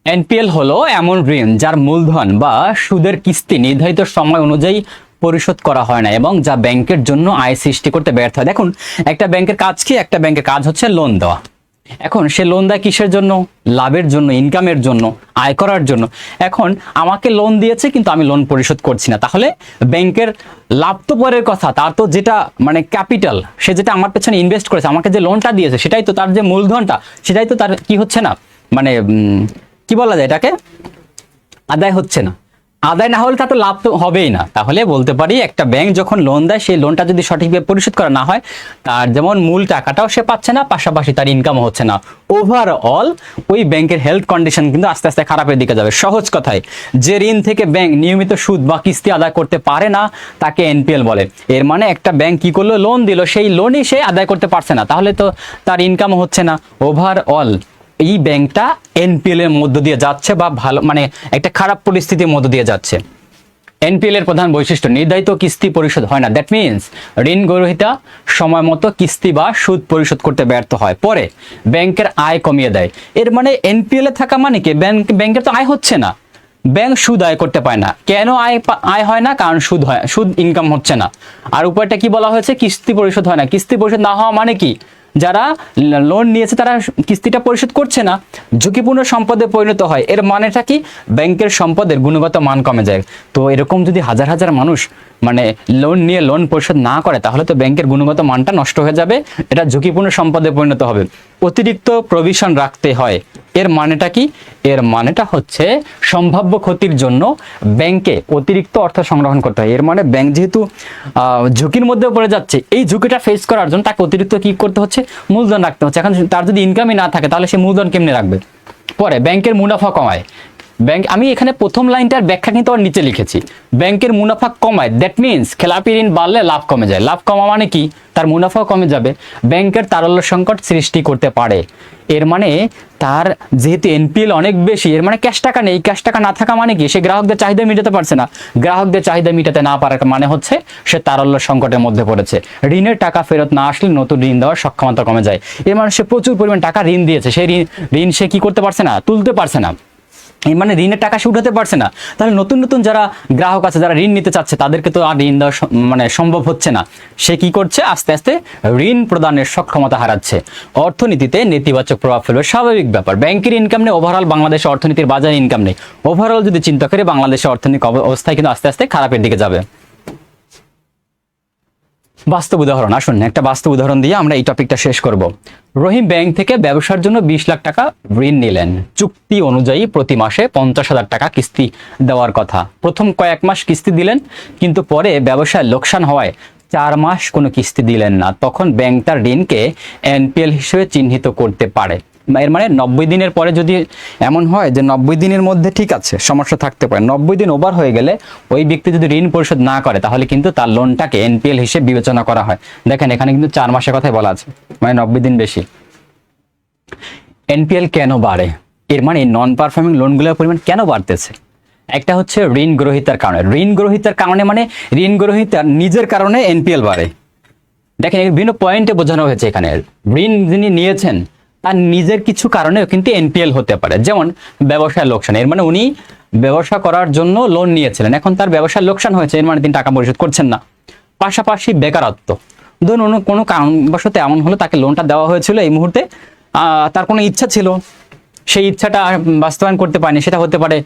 এনপিএল হলো এমন ঋণ যার মূলধন বা সুদের কিস্তি নির্ধারিত সময় অনুযায়ী পরিশোধ করা হয় না এবং যা ব্যাংকের জন্য আয় সৃষ্টি করতে ব্যর্থ হয়। দেখুন একটা ব্যাংকের কাজ কি, একটা ব্যাংকের কাজ হচ্ছে লোন দেওয়া। এখন সে লোন দেয় কিসের জন্য, লাভের জন্য, ইনকামের জন্য, আয় করার জন্য। এখন আমাকে লোন দিয়েছে কিন্তু আমি লোন পরিশোধ করছি না, তাহলে ব্যাংকের লাভ তো পরের কথা, তার তো যেটা মানে ক্যাপিটাল, সে যেটা আমার পেছনে ইনভেস্ট করেছে, আমাকে যে লোনটা দিয়েছে সেটাই তো তার যে মূলধনটা, সেটাই তো তার কি হচ্ছে না, মানে কি বলা যায় এটাকে, আদায় হচ্ছে না। আদায় না হলে তা তো লাভ তো হবেই না। তাহলে বলতে পারি একটা ব্যাংক যখন লোন দেয় সেই লোনটা যদি সঠিকভাবে পরিশোধ করা না হয়, তার যেমন মূল টাকাটাও সে পাচ্ছে না, পাশাপাশি তার ইনকামও হচ্ছে না। ওভারঅল ওই ব্যাংকের হেলথ কন্ডিশন কিন্তু আস্তে আস্তে খারাপের দিকে যাবে। সহজ কথায়, যে ঋণ থেকে ব্যাংক নিয়মিত সুদ বা কিস্তি আদায় করতে পারে না তাকে এনপিএল বলে। এর মানে একটা ব্যাংক কি করলো, লোন দিল, সেই লোনই সে আদায় করতে পারছে না, তাহলে তো তার ইনকামও হচ্ছে না। ওভারঅল এই ব্যাংকটা এনপিএল এর মধ্য দিয়ে যাচ্ছে, বা ভালো মানে একটা খারাপ পরিস্থিতির মধ্য দিয়ে যাচ্ছে। এনপিএল এর প্রধান বৈশিষ্ট্য, নির্ধারিত কিস্তি পরিশোধ হয় না। দ্যাট মিনস ঋণ গ্রহীতা সময় মতো কিস্তি বা সুদ পরিশোধ করতে ব্যর্থ হয়, পরে ব্যাংকের আয় কমিয়ে দেয়। এর মানে এনপিএল এ থাকা মানে কি, ব্যাংকের তো আয় হচ্ছে না, ব্যাংক সুদ আয় করতে পারে না। কেন আয় হয় না? কারণ সুদ ইনকাম হচ্ছে না। আর উপায়টা কি বলা হয়েছে, কিস্তি পরিশোধ হয় না। কিস্তি পরিশোধ না হওয়া মানে কি, যারা লোন নিয়েছে তারা কিস্তিটা পরিশোধ করছে না, ঝুঁকিপূর্ণ সম্পদে পরিণত হয়। এর মানেটা কি, ব্যাংকের সম্পদের গুণগত মান কমে যায়। তো এরকম যদি হাজার হাজার মানুষ মানে লোন নিয়ে লোন পরিশোধ না করে, তাহলে তো ব্যাংকের গুণগত মানটা নষ্ট হয়ে যাবে, এটা ঝুঁকিপূর্ণ সম্পদে পরিণত হবে। অতিরিক্ত প্রভিশন রাখতে হয়। এর মানেটা কি, এর মানেটা হচ্ছে সম্ভাব্য ক্ষতির জন্য ব্যাংকে অতিরিক্ত অর্থ সংরক্ষণ করতে হয়। এর মানে ব্যাংক যেহেতু ঝুঁকির মধ্যে পড়ে যাচ্ছে, এই ঝুঁকিটা ফেস করার জন্য তাকে অতিরিক্ত কি করতে হচ্ছে, মূলধন রাখতে হচ্ছে। এখন তার যদি ইনকামই না থাকে, তাহলে সে মূলধন কেমনে রাখবে? পরে ব্যাংকের মুনাফা কমায়। ব্যাংক, আমি এখানে প্রথম লাইনটার ব্যাখ্যা কিন্তু আর নিচে লিখেছি, ব্যাংকের মুনাফা কমায়। দ্যাট মিনস খেলাপি ঋণ বাড়লে লাভ কমে যায়। লাভ কমা মানে কি, তার মুনাফাও কমে যাবে, ব্যাংকের তারল্য সংকট সৃষ্টি করতে পারে। এর মানে তার যেহেতু এনপিএল অনেক বেশি, এর মানে ক্যাশ টাকা নেই। ক্যাশ টাকা না থাকা মানে কি, সে গ্রাহকদের চাহিদা মেটাতে পারছে না। গ্রাহকদের চাহিদা মেটাতে না পারার মানে হচ্ছে সে তারল্য সংকটের মধ্যে পড়েছে। ঋণের টাকা ফেরত না আসলে নতুন ঋণ দেওয়ার সক্ষমতা কমে যায়। এর মানে সে প্রচুর পরিমাণ টাকা ঋণ দিয়েছে, সেই ঋণ সে কি করতে পারছে না, তুলতে পারছে না। এই মানে ঋণের টাকা সে উঠাতে পারছে না। তাহলে নতুন নতুন যারা গ্রাহক আছে, যারা ঋণ নিতে চাচ্ছে, তাদেরকে তো আর ঋণ দেওয়া মানে সম্ভব হচ্ছে না। সে কি করছে, আস্তে আস্তে ঋণ প্রদানের সক্ষমতা হারাচ্ছে। অর্থনীতিতে নেতিবাচক প্রভাব ফেলবে, স্বাভাবিক ব্যাপার। ব্যাংকের ইনকাম নেই, ওভারঅল বাংলাদেশের অর্থনীতির বাজারে ইনকাম নেই। ওভারঅল যদি চিন্তা করে, বাংলাদেশের অর্থনৈতিক অবস্থায় কিন্তু আস্তে আস্তে খারাপের দিকে যাবে। বাস্তব উদাহরণ, আসুন একটা বাস্তব উদাহরণ দিয়ে আমরা এই টপিকটা শেষ করব। রহিম ব্যাংক থেকে ব্যবসার জন্য 20 লাখ টাকা ঋণ নিলেন। চুক্তি অনুযায়ী প্রতি মাসে 50,000 টাকা কিস্তি দেওয়ার কথা। প্রথম কয়েক মাস কিস্তি দিলেন, কিন্তু পরে ব্যবসায় লোকসান হওয়ায় 4 মাস কোনো কিস্তি দিলেন না। তখন ব্যাংক তার ঋণকে এনপিএল হিসেবে চিহ্নিত করতে পারে। এর মানে 90 দিনের পরে যদি এমন হয় যে 90 দিনের মধ্যে ঠিক আছে, সমস্যা থাকতে পারে, 90 দিন ওভার হয়ে গেলে ওই ব্যক্তি যদি ঋণ পরিশোধ না করে, তাহলে কিন্তু তার লোনটাকে এনপিএল হিসেবে বিবেচনা করা হয়। দেখেন এখানে কিন্তু 4 মাসের কথাই বলা আছে, মানে 90 দিন বেশি। এনপিএল কেন বাড়ে, এর মানে নন পারফর্মিং লোনগুলোর পরিমাণ কেন বাড়তেছে? একটা হচ্ছে ঋণ গ্রহীতার কারণে। ঋণ গ্রহীতার কারণে মানে ঋণ গ্রহীতার নিজের কারণে এনপিএল বাড়ে। দেখেন বিভিন্ন পয়েন্টে বোঝানো হয়েছে এখানে, ঋণ যিনি নিয়েছেন তার নিজের কিছু কারণেও কিন্তু এনপিএল হতে পারে। যেমন ব্যবসায় লোকসান, এর মানে উনি ব্যবসা করার জন্য লোন নিয়েছিলেন, এখন তার ব্যবসায় লোকসান হয়েছে, এর মানে তিনি টাকা পরিশোধ করছেন না। পাশাপাশি বেকারত্ব, ধরুন কোনো কারণবশত এমন হলো তাকে লোনটা দেওয়া হয়েছিল, এই মুহূর্তে তার কোনো ইচ্ছা ছিল, সেই ইচ্ছাটা বাস্তবায়ন করতে পারেনি। সেটা হতে পারে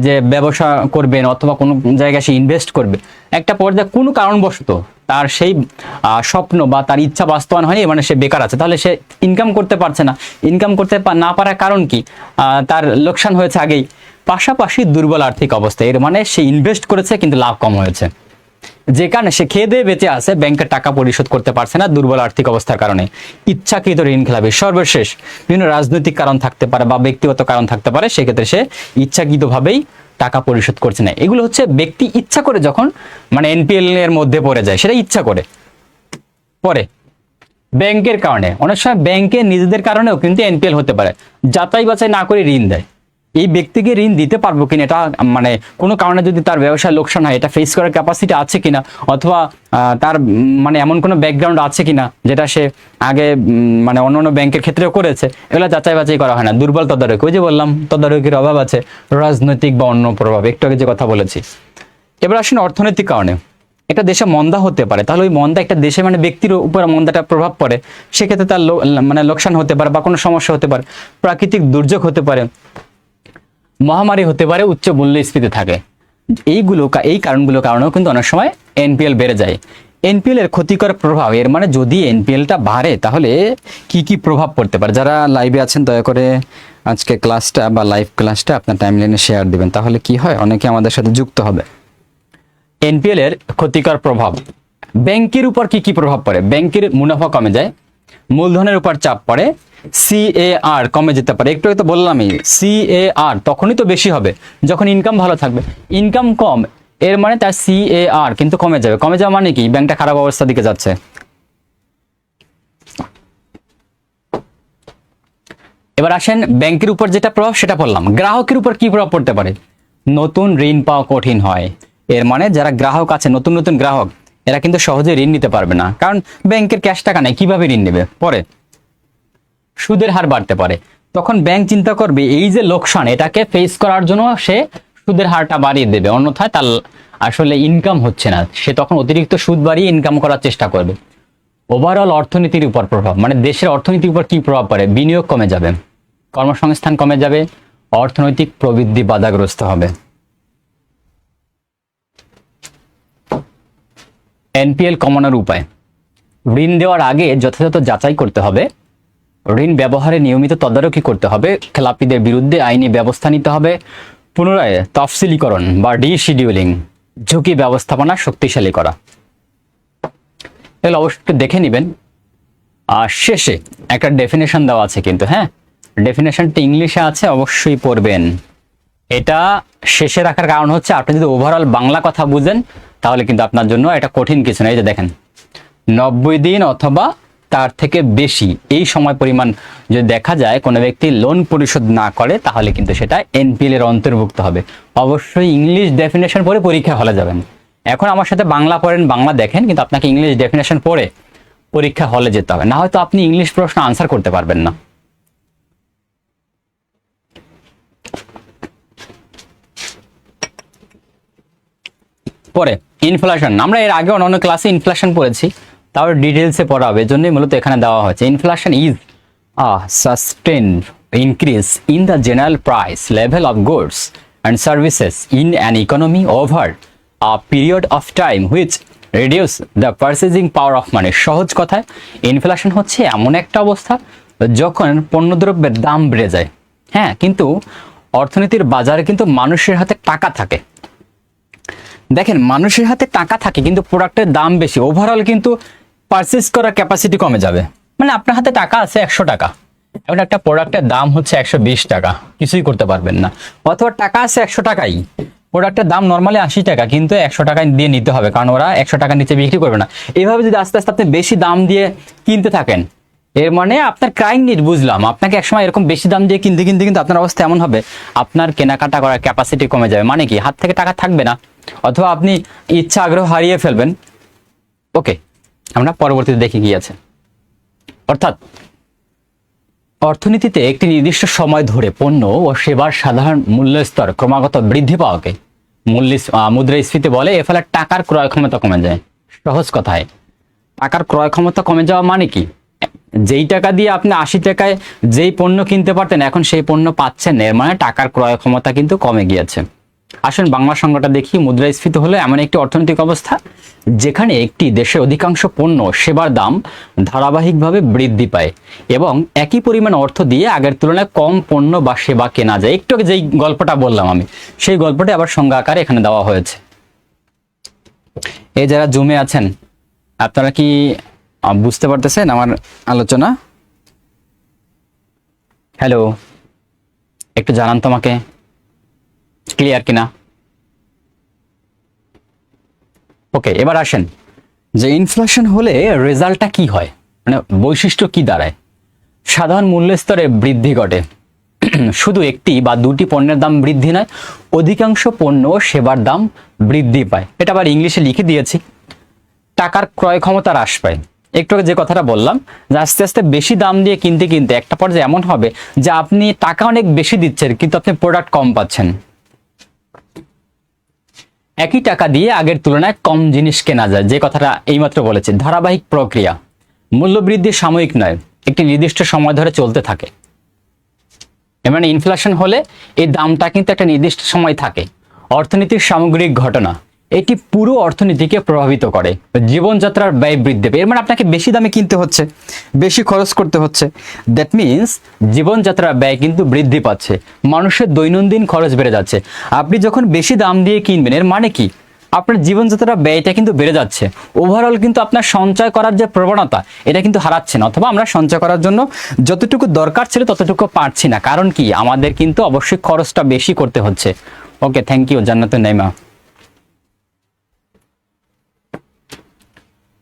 যে ব্যবসা করবেন অথবা কোনো জায়গায় সে ইনভেস্ট করবে, একটা পর্যায়ে কোনো কারণবশত তার সেই স্বপ্ন বা তার ইচ্ছা বাস্তবায়ন হয়নি, মানে সে বেকার আছে, তাহলে সে ইনকাম করতে পারছে না। ইনকাম করতে না পারার কারণ কি, তার লোকসান হয়েছে আগেই। পাশাপাশি দুর্বল আর্থিক অবস্থা, এর মানে সে ইনভেস্ট করেছে কিন্তু লাভ কম হয়েছে, যে কারণে সে খেয়ে দিয়ে বেঁচে আছে, ব্যাংকের টাকা পরিশোধ করতে পারছে না দুর্বল আর্থিক অবস্থার কারণে। ইচ্ছাকৃত ঋণ খেলাপি, সর্বশেষ বিভিন্ন রাজনৈতিক কারণ থাকতে পারে বা ব্যক্তিগত কারণ থাকতে পারে, সেক্ষেত্রে সে ইচ্ছাকৃতভাবেই টাকা পরিশোধ করছে না। এগুলো হচ্ছে ব্যক্তি ইচ্ছা করে যখন মানে এনপিএল এর মধ্যে পড়ে যায়, সেটা ইচ্ছা করে। পরে ব্যাংকের কারণে, অনেক সময় ব্যাংকের নিজেদের কারণেও কিন্তু এনপিএল হতে পারে, যাচাই বাছাই না করে ঋণ দেয়। এই ব্যক্তিকে ঋণ দিতে পারবো কিনা, এটা মানে কোনো কারণে যদি তার ব্যবসায় লোকসান হয়, এটা ফেস করার ক্যাপাসিটি আছে কিনা, অথবা তার মানে এমন কোনো ব্যাকগ্রাউন্ড আছে কিনা যেটা সে আগে মানে অন্য ব্যাংকের ক্ষেত্রেও করেছে, এগুলো যাচাই বাছাই করা হয় না। দুর্বল তদারকি, ওই যে বললাম তদারকির অভাব আছে, রাজনৈতিক বা অন্য প্রভাব, একটু আগে যে কথা বলেছি। এবার আসুন অর্থনৈতিক কারণে। একটা দেশে মন্দা হতে পারে, তাহলে ওই মন্দা একটা দেশে মানে ব্যক্তির উপরে মন্দাটা প্রভাব পড়ে, সেক্ষেত্রে তার মানে লোকসান হতে পারে বা কোনো সমস্যা হতে পারে। প্রাকৃতিক দুর্যোগ হতে পারে, মহামারী হতে পারে, উচ্চ মূল্যস্ফীতি থাকে। এই কারণগুলোর কারণেও কিন্তু অনেক সময় এনপিএল বেড়ে যায়। এনপিএল এর ক্ষতিকর প্রভাব, এর মানে যদি এনপিএলটা বাড়ে তাহলে কি কি প্রভাব পড়তে পারে? যারা লাইভে আছেন দয়া করে আজকে ক্লাসটা বা লাইভ ক্লাসটা আপনার টাইমলাইনে শেয়ার দিবেন, তাহলে কি হয় অনেকে আমাদের সাথে যুক্ত হবে। এনপিএল এর ক্ষতিকর প্রভাব, ব্যাংকের উপর কি কি প্রভাব পড়ে? ব্যাংকের মুনাফা কমে যায়, মূলধনের উপর চাপ পড়ে, সিএআর কমে যেতে পারে। একটু তো বললামই, সিএআর তখনই তো বেশি হবে যখন ইনকাম ভালো থাকবে। ইনকাম কম, এর মানে তার সিএআর কিন্তু কমে যাবে। কমে যাওয়া মানে কি? ব্যাংকটা খারাপ অবস্থার দিকে যাচ্ছে। এবার আসেন ব্যাংকের উপর যেটা প্রভাব সেটা বললাম। গ্রাহকের উপর কি প্রভাব পড়তে পারে? নতুন ঋণ পাওয়া কঠিন হয়। এর মানে যারা গ্রাহক আছে, নতুন নতুন গ্রাহক, এরা কিন্তু সহজে ঋণ নিতে পারবে না, কারণ ব্যাংকের ক্যাশ টাকা নেই, কিভাবে ঋণ নেবে? পরে সুদের হার বাড়তে পারে, তখন ব্যাংক চিন্তা করবে এই যে লোকসান, এটাকে ফেস করার জন্য সে সুদের হারটা বাড়িয়ে দেবে, অন্যথায় তার আসলে ইনকাম হচ্ছে না, সে তখন অতিরিক্ত সুদ বাড়িয়ে ইনকাম করার চেষ্টা করবে। ওভারঅল অর্থনীতির উপর প্রভাব, মানে দেশের অর্থনীতির উপর কি প্রভাব পড়ে? বিনিয়োগ কমে যাবে, কর্মসংস্থান কমে যাবে, অর্থনৈতিক প্রবৃদ্ধি বাধাগ্রস্ত হবে। এনপিএল কমানোর উপায়, ঋণ দেওয়ার আগে যথাযথ যাচাই করতে হবে, ঋণ ব্যবহারে নিয়মিত তদারকি করতে হবে, খেলাপিদের বিরুদ্ধে আইনি ব্যবস্থা নিতে হবে, পুনরায় তফসিলীকরণ বা ডিশিডিউলিং, ঝুঁকি ব্যবস্থাপনা শক্তিশালী করা। এগুলো অবশ্যই একটু দেখে নেবেন। আর শেষে একটা ডেফিনেশন দেওয়া আছে কিন্তু, হ্যাঁ, ডেফিনেশনটা ইংলিশে আছে, অবশ্যই পড়বেন। এটা শেষে রাখার কারণ হচ্ছে আপনি যদি ওভারঅল বাংলা কথা বুঝেন তাহলে কিন্তু আপনার জন্য এটা কঠিন কিছু না। এই যে দেখেন, 90 দিন অথবা তার থেকে বেশি এই সময় পরিমাণ যদি দেখা যায় কোনো ব্যক্তি লোন পরিশোধ না করে তাহলে কিন্তু সেটা এনপিএল এর অন্তর্ভুক্ত হবে। অবশ্যই ইংলিশ ডেফিনেশন পড়ে পরীক্ষা হলে যাবেন। এখন আমার সাথে বাংলা পড়েন, বাংলা দেখেন, কিন্তু আপনাকে ইংলিশ ডেফিনেশন পড়ে পরীক্ষা হলে যেতে হবে, না হয়তো আপনি ইংলিশ প্রশ্ন আনসার করতে পারবেন না। পরে ইনফ্লেশন, আমরা এর আগে অন্যান্য ক্লাসে ইনফ্লেশন পড়েছি, তাও ডিটেলসে পড়া হবে, এজন্যই মূলত এখানে দেওয়া হয়েছে। Inflation is a sustained increase in the general price level of goods and services in an economy over a period of time which reduce the purchasing power of money. সহজ কথায় ইনফ্লেশন হচ্ছে এমন একটা অবস্থা যখন পণ্যদ্রব্যের দাম বেড়ে যায়, হ্যাঁ, কিন্তু অর্থনীতির বাজারে কিন্তু মানুষের হাতে টাকা থাকে। দেখেন, মানুষের হাতে টাকা থাকে কিন্তু প্রোডাক্টের দাম বেশি, ওভারঅল কিন্তু পারচেজ করার ক্যাপাসিটি কমে যাবে। মানে আপনার হাতে টাকা আছে 100 টাকা, এখন একটা প্রোডাক্টের দাম হচ্ছে 120 টাকা, কিছুই করতে পারবেন না। অথবা টাকা আছে 100 টাকাই, প্রোডাক্টের দাম নর্মালি 80 টাকা, কিন্তু 100 টাকা দিয়ে নিতে হবে, কারণ ওরা 100 টাকার নিচে বিক্রি করবে না। এইভাবে যদি আস্তে আস্তে আপনি বেশি দাম দিয়ে কিনতে থাকেন, এর মানে আপনার ক্রাইম নিড, বুঝলাম, আপনাকে একসময় এরকম বেশি দাম দিয়ে কিনতে কিনতে কিন্তু আপনার অবস্থা এমন হবে আপনার কেনাকাটা করার ক্যাপাসিটি কমে যাবে। মানে কি, হাত থেকে টাকা থাকবে না, অথবা আপনি ইচ্ছা আগ্রহ হারিয়ে ফেলবেন। ওকে, আমরা পরবর্তীতে দেখি কি আছে। অর্থাৎ অর্থনীতিতে একটি নির্দিষ্ট সময় ধরে পণ্য ও সেবার সাধারণ মূল্যস্তর ক্রমাগত বৃদ্ধি পাওয়াকে মুদ্রাস্ফীতি বলে। এর ফলে টাকার ক্রয় ক্ষমতা কমে যায়। সহজ কথায় টাকার ক্রয় ক্ষমতা কমে যাওয়া মানে কি, যেই টাকা দিয়ে আপনি 80 টাকায় যেই পণ্য কিনতে পারতেন এখন সেই পণ্য পাচ্ছেন, এর মানে টাকার ক্রয় ক্ষমতা কিন্তু কমে গিয়েছে। আসুন বাংলা সংজ্ঞাটা দেখি। মুদ্রাস্ফীতি হলো এমন একটি অর্থনৈতিক অবস্থা যেখানে একটি দেশের অধিকাংশ পণ্য সেবার দাম ধারাবাহিকভাবে বৃদ্ধি পায় এবং একই পরিমাণ অর্থ দিয়ে আগের তুলনায় কম পণ্য বা সেবা কেনা যায়। একটু যেই গল্পটা বললাম আমি, সেই গল্পটা আবার সংজ্ঞা আকারে এখানে দেওয়া হয়েছে। এই যারা জুমে আছেন আপনারা কি বুঝতে পারতেছেন আমার আলোচনা? হ্যালো, একটু জানান তোমাকে ক্লিয়ার কিনা। ওকে, এবার আসেন যে ইনফ্লেশন হলে রেজাল্টটা কি হয়, মানে বৈশিষ্ট্য কি দাঁড়ায়। সাধারণ মূল্যস্তরে বৃদ্ধি ঘটে, শুধু একটি বা দুটি পণ্যের দাম বৃদ্ধি নয়, অধিকাংশ পণ্য ও সেবার দাম বৃদ্ধি পায়। এটা আবার ইংলিশে লিখে দিয়েছি। টাকার ক্রয় ক্ষমতা হ্রাস পায়। একটু আগে যে কথাটা বললাম যে আস্তে আস্তে বেশি দাম দিয়ে কিনতে কিনতে একটা পর্যায়ে এমন হবে যে আপনি টাকা অনেক বেশি দিচ্ছেন কিন্তু আপনি প্রোডাক্ট কম পাচ্ছেন। একই টাকা দিয়ে আগের তুলনায় কম জিনিস কেনা যায়, যে কথাটা এইমাত্র বলেছি। ধারাবাহিক প্রক্রিয়া, মূল্যবৃদ্ধি সাময়িক নয়, একটি নির্দিষ্ট সময় ধরে চলতে থাকে। মানে ইনফ্লেশন হলে এই দামটা কিন্তু একটা নির্দিষ্ট সময় থাকে। অর্থনীতির সামগ্রিক ঘটনা, এটি পুরো অর্থনীতিকে প্রভাবিত করে। জীবনযাত্রার ব্যয় বৃদ্ধি পায়, এর মানে আপনাকে বেশি দামে কিনতে হচ্ছে, বেশি খরচ করতে হচ্ছে। দ্যাট মিনস জীবনযাত্রার ব্যয় কিন্তু বৃদ্ধি পাচ্ছে, মানুষের দৈনন্দিন খরচ বেড়ে যাচ্ছে। আপনি যখন বেশি দাম দিয়ে কিনবেন এর মানে কি, আপনার জীবনযাত্রার ব্যয়টা কিন্তু বেড়ে যাচ্ছে। ওভারঅল কিন্তু আপনার সঞ্চয় করার যে প্রবণতা এটা কিন্তু হারাচ্ছেন, অথবা আমরা সঞ্চয় করার জন্য যতটুকু দরকার ছিল ততটুকু পারছি না। কারণ কি, আমাদের কিন্তু অবশ্যই খরচটা বেশি করতে হচ্ছে। ওকে, থ্যাংক ইউ জান্নাতুন নাইমা।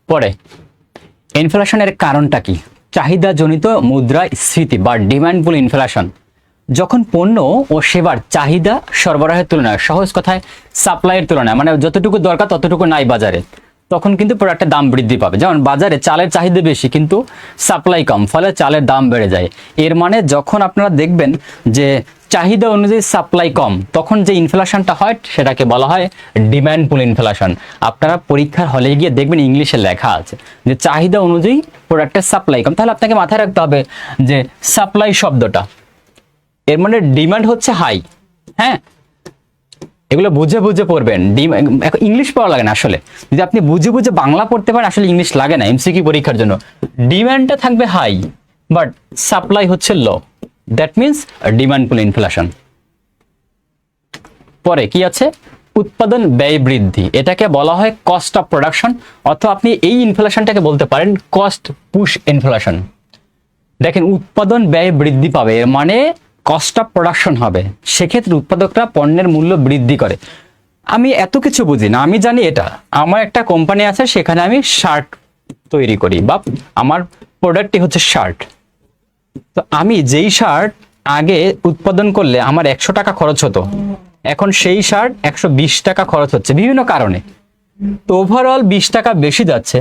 পরে ইনফ্লেশনের কারণটা কি? চাহিদাজনিত মুদ্রাস্ফীতি বা ডিমান্ড পুল ইনফ্লেশন। যখন পণ্য ও সেবার চাহিদা সরবরাহের তুলনায়, সহজ কথায় সাপ্লাইয়ের তুলনায়, মানে যতটুকু দরকার ততটুকু নাই বাজারে, তখন কিন্তু প্রোডাক্টের দাম বৃদ্ধি পাবে। যেমন বাজারে চালের চাহিদা বেশি কিন্তু সাপ্লাই কম, ফলে চালের দাম বেড়ে যায়। এর মানে যখন আপনারা দেখবেন যে চাহিদা অনুযায়ী সাপ্লাই কম, তখন যে ইনফ্লেশনটা হয় সেটাকে বলা হয় ডিমান্ড পুল ইনফ্লেশন। আপনারা পরীক্ষার হলে গিয়ে দেখবেন ইংলিশে লেখা আছে যে চাহিদা অনুযায়ী প্রোডাক্টের সাপ্লাই কম, তাহলে আপনাকে মাথায় রাখতে হবে যে সাপ্লাই শব্দটা, এর মানে ডিমান্ড হচ্ছে হাই। হ্যাঁ, এগুলো বুঝে বুঝে পড়বেন। ইংলিশ পড়া লাগে না আসলে, যদি আপনি বুঝে বুঝে বাংলা পড়তে পারেন আসলে ইংলিশ লাগে না এমসিকিউ পরীক্ষার জন্য। ডিমান্ডটা থাকবে হাই বাট সাপ্লাই হচ্ছে low, that means demand pull inflation. পরে কি আছে? উৎপাদন ব্যয় বৃদ্ধি, এটাকে বলা হয় কস্ট অফ প্রোডাকশন, অথবা আপনি এই ইনফ্লেশনটাকে বলতে পারেন কস্ট পুশ ইনফ্লেশন। দেখেন, উৎপাদন ব্যয় বৃদ্ধি পাবে এর মানে কস্ট অফ প্রোডাকশন হবে, সেক্ষেত্রে উৎপাদকরা পণ্যের মূল্য বৃদ্ধি করে। আমি এত কিছু বুঝি না, আমি জানি এটা আমার একটা কোম্পানি আছে, সেখানে আমি শার্ট তৈরি করি বা আমার প্রোডাক্টটি হচ্ছে শার্ট। তো আমি যেই শার্ট আগে উৎপাদন করলে আমার 100 টাকা খরচ হতো, এখন সেই শার্ট 120 টাকা খরচ হচ্ছে বিভিন্ন কারণে। তো ওভারঅল 20 টাকা বেশি যাচ্ছে।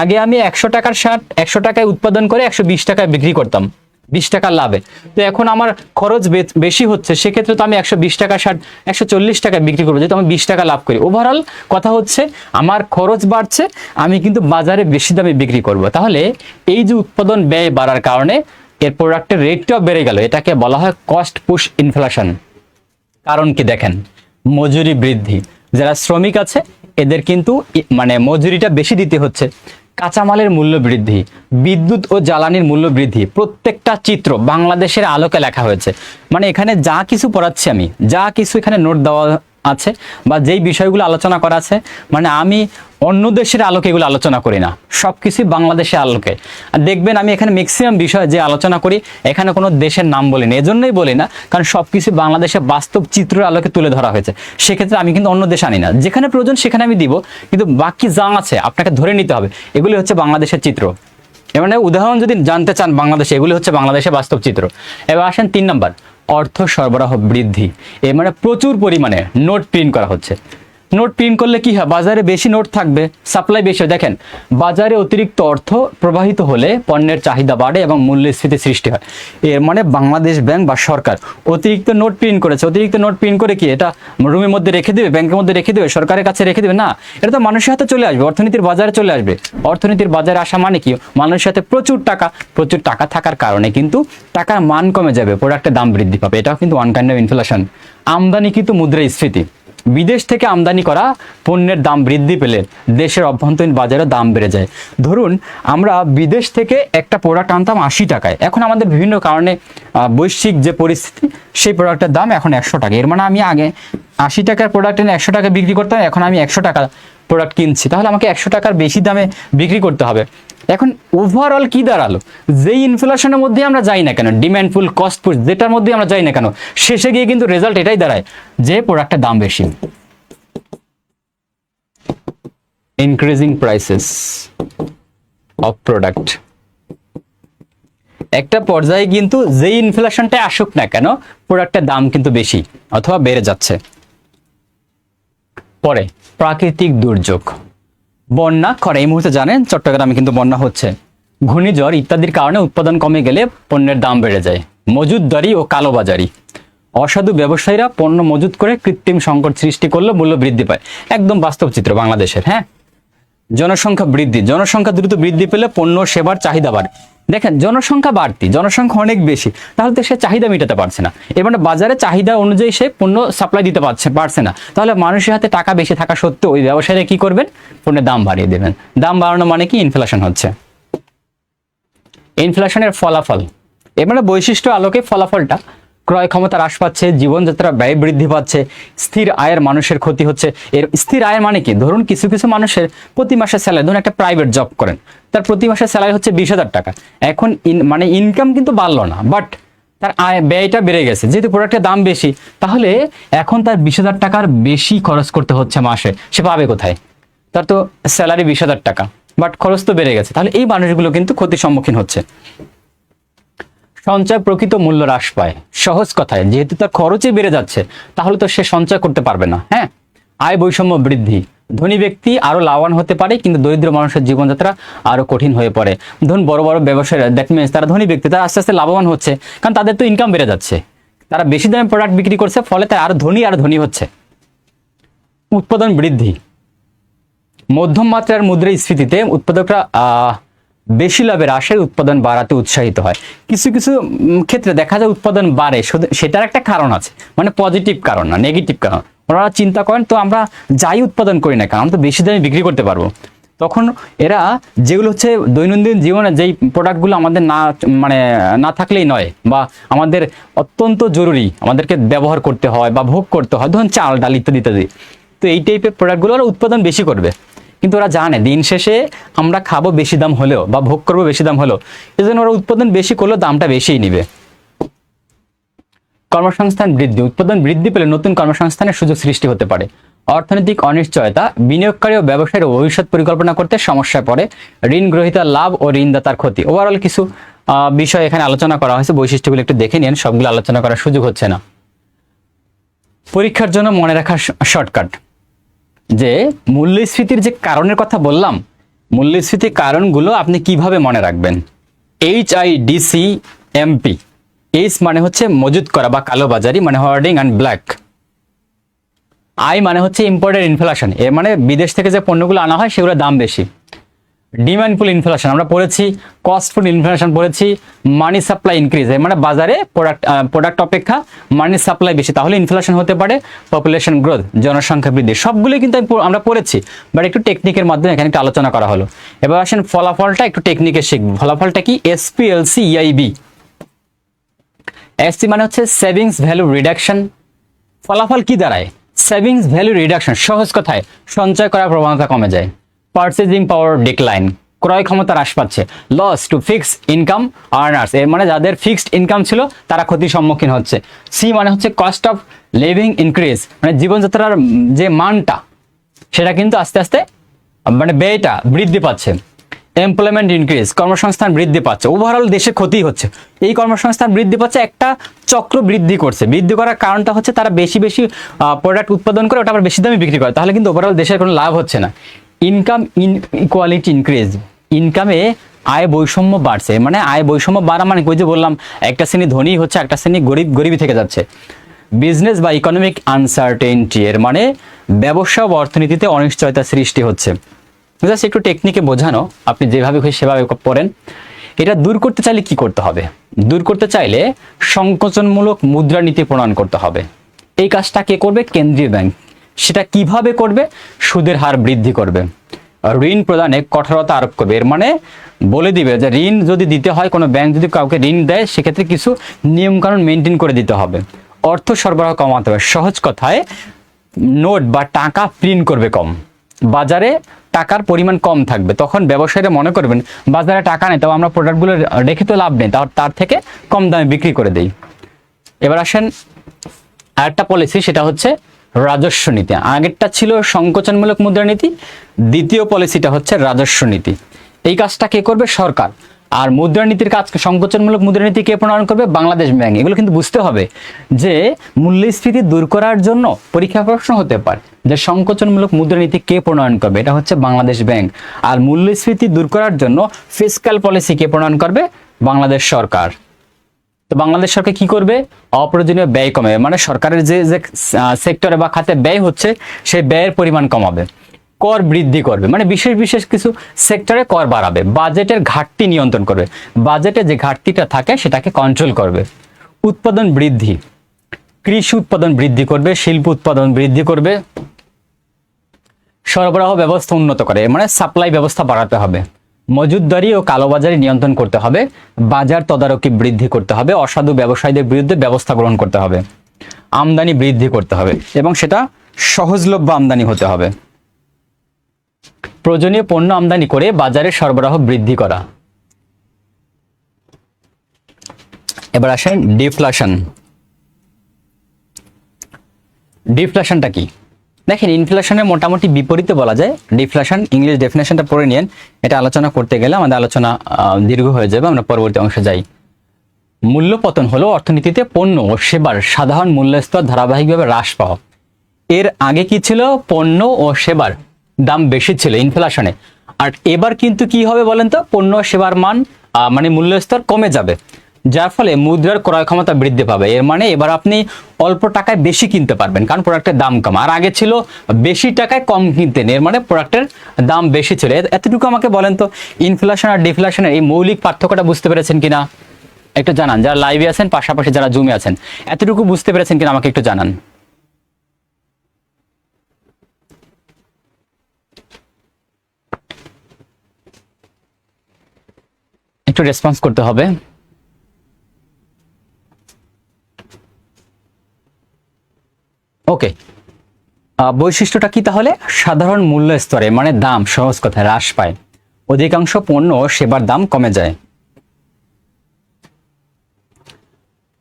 আগে আমি 100 টাকার শার্ট 100 টাকায় উৎপাদন করে 120 টাকায় বিক্রি করতাম 20 টাকা লাভে। তো এখন আমার খরচ বেশি হচ্ছে, সেক্ষেত্রে তো আমি 120 টাকা শার্ট 140 টাকায় বিক্রি করবো, যেহেতু আমি 20 টাকা লাভ করি। ওভারঅল কথা হচ্ছে আমার খরচ বাড়ছে, আমি কিন্তু বাজারে বেশি দামে বিক্রি করব। তাহলে এই যে উৎপাদন ব্যয় বাড়ার কারণে এর প্রোডাক্টের রেটটাও বেড়ে গেল, এটাকে বলা হয় কস্ট পুশ ইনফ্লেশন। কারণ কি দেখেন, মজুরি বৃদ্ধি, যারা শ্রমিক আছে এদের কিন্তু মানে মজুরিটা বেশি দিতে হচ্ছে। কাঁচামালের মূল্য বৃদ্ধি, বিদ্যুৎ ও জ্বালানির মূল্য বৃদ্ধি। প্রত্যেকটা চিত্র বাংলাদেশের আলোকে লেখা হয়েছে, মানে এখানে যা কিছু পড়াচ্ছি আমি, যা কিছু এখানে নোট দেওয়া আছে বা যেই বিষয়গুলো আলোচনা করা আছে, মানে আমি অন্য দেশের আলোকে এগুলো আলোচনা করি না, সবকিছু বাংলাদেশের আলোকে। আর দেখবেন আমি এখানে ম্যাক্সিমাম বিষয় যে আলোচনা করি এখানে কোনো দেশের নাম বলি না, এজন্যই বলি না কারণ সবকিছু বাংলাদেশের বাস্তব চিত্রের আলোকে তুলে ধরা হয়েছে। সেক্ষেত্রে আমি কিন্তু অন্য দেশ আনি না, যেখানে প্রয়োজন সেখানে আমি দিব, কিন্তু বাকি যা আছে আপনাকে ধরে নিতে হবে এগুলি হচ্ছে বাংলাদেশের চিত্র। এবার উদাহরণ যদি জানতে চান বাংলাদেশে, এগুলি হচ্ছে বাংলাদেশের বাস্তব চিত্র। এবার আসেন 3 নম্বর, অর্থ সরবরাহ বৃদ্ধি। এর মানে প্রচুর পরিমাণে নোট প্রিন্ট করা হচ্ছে। নোট প্রিন্ট করলে কি হয়, বাজারে বেশি নোট থাকবে, সাপ্লাই বেশি হয়। দেখেন, বাজারে অতিরিক্ত অর্থ প্রবাহিত হলে পণ্যের চাহিদা বাড়ে এবং মূল্যস্ফীতি সৃষ্টি হয়। এর মানে বাংলাদেশ ব্যাংক বা সরকার অতিরিক্ত নোট প্রিন্ট করেছে। অতিরিক্ত নোট প্রিন্ট করে কি এটা রুমের মধ্যে রেখে দেবে, ব্যাংকের মধ্যে রেখে দেবে, সরকারের কাছে রেখে দেবে? না, এটা তো মানুষের হাতে চলে আসবে, অর্থনীতির বাজারে চলে আসবে। অর্থনীতির বাজারে আসা মানে কি, মানুষের হাতে প্রচুর টাকা থাকার কারণে কিন্তু টাকার মান কমে যাবে, প্রোডাক্টের দাম বৃদ্ধি পাবে। এটাও কিন্তু ওয়ান কাইন্ড অফ ইনফ্লেশন। আমদানিকৃত মুদ্রাস্ফীতি, বিদেশ থেকে আমদানি করা পণ্যের দাম বৃদ্ধি পেলে দেশের অভ্যন্তরীণ বাজারে দাম বেড়ে যায়। ধরুন আমরা বিদেশ থেকে একটা প্রোডাক্ট আনতাম 80 টাকায়, এখন আমাদের বিভিন্ন কারণে বৈশ্বিক যে পরিস্থিতি, সেই প্রোডাক্টের দাম এখন 100 টাকা। এর মানে আমি আগে 80 টাকার প্রোডাক্ট এনে 100 টাকা বিক্রি করতাম, এখন আমি 100 টাকা প্রোডাক্ট কিনছি, তাহলে আমাকে 100 টাকার বেশি দামে বিক্রি করতে হবে। এখন ওভারঅল কি দাঁড়ালো, যেই ইনফ্লেশনের মধ্যে আমরা যাই না কেন, ডিমান্ড পুল কস্ট পুশ যেটার মধ্যে আমরা যাই না কেন, শেষে গিয়ে কিন্তু রেজাল্ট এটাই দাঁড়ায় যে প্রোডাক্টের দাম বেশি। ইনক্রিজিং প্রাইসেস অফ প্রোডাক্ট, একটা পর্যায়ে কিন্তু যেই ইনফ্লেশনটা আসুক না কেন প্রোডাক্টের দাম কিন্তু বেশি অথবা বেড়ে যাচ্ছে। পরে প্রাকৃতিক দুর্যোগ, বন্যা, খরা। এই মুহূর্তে জানেন চট্টগ্রামে কিন্তু বন্যা হচ্ছে। ঘূর্ণিঝড় ইত্যাদির কারণে উৎপাদন কমে গেলে পণ্যের দাম বেড়ে যায়। মজুতদারি ও কালোবাজারি, অসাধু ব্যবসায়ীরা পণ্য মজুত করে কৃত্রিম সংকট সৃষ্টি করলে মূল্য বৃদ্ধি পায়। একদম বাস্তব চিত্র বাংলাদেশের। হ্যাঁ, জনসংখ্যা বৃদ্ধি, জনসংখ্যা দ্রুত বৃদ্ধি পেলে পণ্য সেবার চাহিদা বাড়ে। দেখেন জনসংখ্যা বাড়তি, জনসংখ্যা অনেক বেশি, তাহলে তো সে চাহিদা মেটাতে পারছে না, এবার বাজারে চাহিদা অনুযায়ী সে পণ্য সাপ্লাই দিতে পারছে না, তাহলে মানুষের হাতে টাকা বেশি থাকা সত্ত্বেও ওই ব্যবসায়ীরা কি করবেন, পণ্যের দাম বাড়িয়ে দেবেন। দাম বাড়ানো মানে কি, ইনফ্লেশন হচ্ছে। ইনফ্লেশনের ফলাফল, এবারে বৈশিষ্ট্য আলোকে ফলাফলটা, ক্রয় ক্ষমতা হ্রাস পাচ্ছে, জীবনযাত্রা ব্যয় বৃদ্ধি পাচ্ছে, স্থির আয়ের মানুষের ক্ষতি হচ্ছে। এর স্থির আয়ের মানে কি, ধরুন কিছু কিছু মানুষের প্রতি মাসে স্যালারি, ধরুন একটা প্রাইভেট জব করেন, তার প্রতি মাসে স্যালারি হচ্ছে 20,000 টাকা, এখন মানে ইনকাম কিন্তু বাড়লো না, বাট তার আয় ব্যয়টা বেড়ে গেছে, যেহেতু প্রোডাক্টের দাম বেশি, তাহলে এখন তার 20,000 টাকার বেশি খরচ করতে হচ্ছে মাসে, সে পাবে কোথায়, তার তো স্যালারি 20,000 টাকা, বাট খরচ তো বেড়ে গেছে, তাহলে এই মানুষগুলো কিন্তু ক্ষতির সম্মুখীন হচ্ছে। সঞ্চয় প্রকৃত মূল্য হ্রাস পায়, সহজ কথায় যেহেতু তার খরচই বেড়ে যাচ্ছে, তাহলে তো সে সঞ্চয় করতে পারবে না। হ্যাঁ, আয় বৈষম্য বৃদ্ধি, ধনী ব্যক্তি আরো লাভবান হতে পারে, কিন্তু দরিদ্র মানুষের জীবনযাত্রা আরো কঠিন হয়ে পড়ে। ধরুন বড় বড় ব্যবসায়ীরা, দ্যাট মিনস তারা ধনী ব্যক্তি, তারা আস্তে আস্তে লাভবান হচ্ছে, কারণ তাদের তো ইনকাম বেড়ে যাচ্ছে, তারা বেশি দামে প্রোডাক্ট বিক্রি করছে, ফলে তারা আরো ধনী হচ্ছে। উৎপাদন বৃদ্ধি, মধ্যম মাত্রার মুদ্রাস্ফীতিতে উৎপাদকরা বেশি লাভের আশায় উৎপাদন বাড়াতে উৎসাহিত হয়। কিছু কিছু ক্ষেত্রে দেখা যায় উৎপাদন বাড়ে, সেটার একটা কারণ আছে, মানে পজিটিভ কারণ না, নেগেটিভ কারণ। ওনারা চিন্তা করেন তো আমরা যাই উৎপাদন করি না কারণ তো বেশি দামে বিক্রি করতে পারবো, তখন এরা যেগুলো হচ্ছে দৈনন্দিন জীবনে যেই প্রোডাক্টগুলো আমাদের মানে না থাকলেই নয়, বা আমাদের অত্যন্ত জরুরি আমাদেরকে ব্যবহার করতে হয় বা ভোগ করতে হয়, ধরুন চাল ডাল ইত্যাদি ইত্যাদি, তো এই টাইপের প্রোডাক্টগুলো ওরা উৎপাদন বেশি করবে, কিন্তু ওরা জানে দিন শেষে আমরা খাবো বেশি দাম হলেও বা ভোগ করবো বেশি দাম হলেও, এই জন্য ওরা উৎপাদন বেশি করলেও দামটা বেশিই নিবে। কর্মসংস্থান বৃদ্ধি, উৎপাদন বৃদ্ধি পেলে নতুন কর্মসংস্থানের সুযোগ সৃষ্টি হতে পারে। অর্থনৈতিক অনিশ্চয়তা, বিনিয়োগকারী ও ব্যবসায়ীর ভবিষ্যৎ পরিকল্পনা করতে সমস্যায় পড়ে। ঋণ গ্রহীতার লাভ ও ঋণদাতার ক্ষতি। ওভারঅল কিছু বিষয় এখানে আলোচনা করা হয়েছে, বৈশিষ্ট্যগুলো একটু দেখে নিন, সবগুলো আলোচনা করার সুযোগ হচ্ছে না। পরীক্ষার জন্য মনে রাখার শর্টকাট, যে মূল্যস্ফীতির যে কারণের কথা বললাম, মূল্যস্ফীতির কারণগুলো আপনি কিভাবে মনে রাখবেন। HIDCMP, এইচ মানে হচ্ছে মজুত করা বা কালোবাজারি, মানে হোর্ডিং অ্যান্ড ব্ল্যাক। আই মানে হচ্ছে ইম্পোর্টেড ইনফ্লেশন, এর মানে বিদেশ থেকে যে পণ্যগুলো আনা হয় সেগুলোর দাম বেশি। ডিমান্ডফুল ইনফ্লেশন আমরা পড়েছি, কস্টফুল ইনফ্লেশন পড়েছি, মানি সাপ্লাই ইনক্রিজ, মানে বাজারে প্রোডাক্ট অপেক্ষা মানি সাপ্লাই বেশি, তাহলে ইনফ্লেশন হতে পারে। পপুলেশন গ্রোথ, জনসংখ্যা বৃদ্ধি, সবগুলোই কিন্তু আমরা পড়েছি, বাট একটু টেকনিকের মাধ্যমে এখানে একটু আলোচনা করা হলো। এবার আসেন ফলাফলটা একটু টেকনিকে শিখব। ফলাফলটা কি, SPLC EIB। SC মানে হচ্ছে সেভিংস ভ্যালু রিডাকশন। ফলাফল কি দাঁড়ায়, সেভিংস ভ্যালু রিডাকশন, সহজ কথায় সঞ্চয় করার প্রবণতা কমে যায়। পারচেজিং পাওয়ার ডিক্লাইন, ক্রয় ক্ষমতা হ্রাস পাচ্ছে। Loss to fixed income earners, এর মানে যাদের ফিক্সড ইনকাম ছিল তারা ক্ষতির সম্মুখীন হচ্ছে। সি মানে হচ্ছে কস্ট অফ লিভিং ইনক্রিজ, মানে জীবনযাত্রার যে মানটা সেটা কিন্তু আস্তে আস্তে মানে ব্যয়টা বৃদ্ধি পাচ্ছে। এমপ্লয়মেন্ট ইনক্রিজ, কর্মসংস্থান বৃদ্ধি পাচ্ছে। ওভারঅল দেশে ক্ষতি হচ্ছে, এই কর্মসংস্থান বৃদ্ধি পাচ্ছে, একটা চক্র বৃদ্ধি করছে। বৃদ্ধি করার কারণটা হচ্ছে তারা বেশি বেশি প্রোডাক্ট উৎপাদন করে ওটা আবার বেশি দামে বিক্রি করে, তাহলে কিন্তু ওভারঅল দেশের কোনো লাভ হচ্ছে না। ইনকাম ইনইকুয়ালিটি ইনক্রিজ, ইনকামে আয় বৈষম্য বাড়ছে, মানে আয় বৈষম্য বাড়া মানে ওই যে বললাম একটা শ্রেণী ধনী হচ্ছে, একটা শ্রেণী গরিবই থেকে যাচ্ছে। বিজনেস বা ইকোনমিক আনসার্টেনটি, এর মানে ব্যবসা বা অর্থনীতিতে অনিশ্চয়তা সৃষ্টি হচ্ছে। জাস্ট একটু টেকনিকে বোঝানো, আপনি যেভাবে খুশি সেভাবে পড়েন। এটা দূর করতে চাইলে কি করতে হবে, দূর করতে চাইলে সংকোচনমূলক মুদ্রানীতি প্রণয়ন করতে হবে। এই কাজটা কে করবে, কেন্দ্রীয় ব্যাংক। সেটা কিভাবে করবে, সুদের হার বৃদ্ধি করবে, ঋণ প্রদানে কঠোরতা আরোপ করবে। এর মানে বলে দিবে যে ঋণ যদি দিতে হয়, কোনো ব্যাংক যদি কাউকে ঋণ দেয় সেক্ষেত্রে কিছু নিয়মকানুন মেনটেন করে দিতে হবে। অর্থ সরবরাহ কমাতে হবে, সহজ কথায় নোট বা টাকা প্রিন্ট করবে কম, বাজারে টাকার পরিমাণ কম থাকবে, তখন ব্যবসায়ীরা মনে করবেন বাজারে টাকা নেই, তবে আমরা প্রোডাক্টগুলো রেখে তো লাভ নেই, তার থেকে কম দামে বিক্রি করে দেই। এবার আসেন আরেকটা পলিসি, সেটা হচ্ছে রাজস্ব নীতি। আগেরটা ছিল সংকোচনমূলক মুদ্রানীতি, দ্বিতীয় পলিসিটা হচ্ছে রাজস্ব নীতি। এই কাজটা কে করবে, সরকার। আর মুদ্রানীতির কাজ, সংকোচনমূলক মুদ্রানীতি কে প্রণয়ন করবে, বাংলাদেশ ব্যাংক। এগুলো কিন্তু বুঝতে হবে যে মূল্যস্ফীতি দূর করার জন্য পরীক্ষা প্রশ্ন হতে পারে যে সংকোচনমূলক মুদ্রানীতি কে প্রণয়ন করবে, এটা হচ্ছে বাংলাদেশ ব্যাংক। আর মূল্যস্ফীতি দূর করার জন্য ফিসক্যাল পলিসি কে প্রণয়ন করবে, বাংলাদেশ সরকার। তো বাংলাদেশ সরকার কি করবে, অপ্রয়োজনীয় ব্যয় কমাবে, মানে সরকারের যে সেক্টরে বা খাতে ব্যয় হচ্ছে সেই ব্যয়ের পরিমাণ কমাবে। কর বৃদ্ধি করবে, মানে বিশেষ বিশেষ কিছু সেক্টরে কর বাড়াবে, বাজেটের ঘাটতি নিয়ন্ত্রণ করবে, বাজেটে যে ঘাটতিটা থাকে সেটাকে কন্ট্রোল করবে। উৎপাদন বৃদ্ধি, কৃষি উৎপাদন বৃদ্ধি করবে, শিল্প উৎপাদন বৃদ্ধি করবে, সরবরাহ ব্যবস্থা উন্নত করে, মানে সাপ্লাই ব্যবস্থা বাড়াতে হবে, মজুতদারি ও কালোবাজারি নিয়ন্ত্রণ করতে হবে, বাজার তদারকি বৃদ্ধি করতে হবে, অসাধু ব্যবসায়ীদের বিরুদ্ধে ব্যবস্থা গ্রহণ করতে হবে, আমদানি বৃদ্ধি করতে হবে এবং সেটা সহজলভ্য আমদানি হতে হবে, প্রয়োজনীয় পণ্য আমদানি করে বাজারে সরবরাহ বৃদ্ধি করা। এবার আসেন ডিফ্লেশন। ডিফ্লেশনটা কি? দেখেন, ইনফ্লেশনের মোটামুটি বিপরীতে বলা যায় ডিফ্লেশন। ইংলিশ ডেফিনেশনটা পড়ে নিন, এটা আলোচনা করতে গেলে আমাদের আলোচনা দীর্ঘ হয়ে যাবে, আমরা পরবর্তী অংশে যাই। মূল্যপতন হলো অর্থনীতিতে পণ্য ও সেবার সাধারণ মূল্যস্তর ধারাবাহিকভাবে হ্রাস পাওয়া। এর আগে কি ছিল? পণ্য ও সেবার দাম বেশি ছিল ইনফ্লেশনে, আর এবার কিন্তু কি হবে বলেন তো? পণ্য ও সেবার মান মানে মূল্যস্তর কমে যাবে, যার ফলে মুদ্রার ক্রয় ক্ষমতা বৃদ্ধি পাবে। এর মানে এবার আপনি অল্প টাকায় বেশি কিনতে পারবেন, কারণ প্রোডাক্টের দাম কম। আর আগে ছিল বেশি টাকায় কম কিনতেন, এর মানে প্রোডাক্টের দাম বেশি ছিল। এতটুকু আমাকে বলেন তো, ইনফ্লেশন আর ডিফ্লেশনের এই মৌলিক পার্থক্যটা বুঝতে পেরেছেন কিনা একটু জানান। যারা লাইভে আছেন, পাশাপাশি যারা জুমে আছেন, এতটুকু বুঝতে পেরেছেন কিনা আমাকে একটু জানান। একটু রেসপন্স করতে হবে। ওকে, বৈশিষ্ট্যটা কি তাহলে? সাধারণ মূল্য স্তরে মানে দাম সহজ কথায় হ্রাস পায়, অধিকাংশ পণ্য ও সেবার দাম কমে যায়,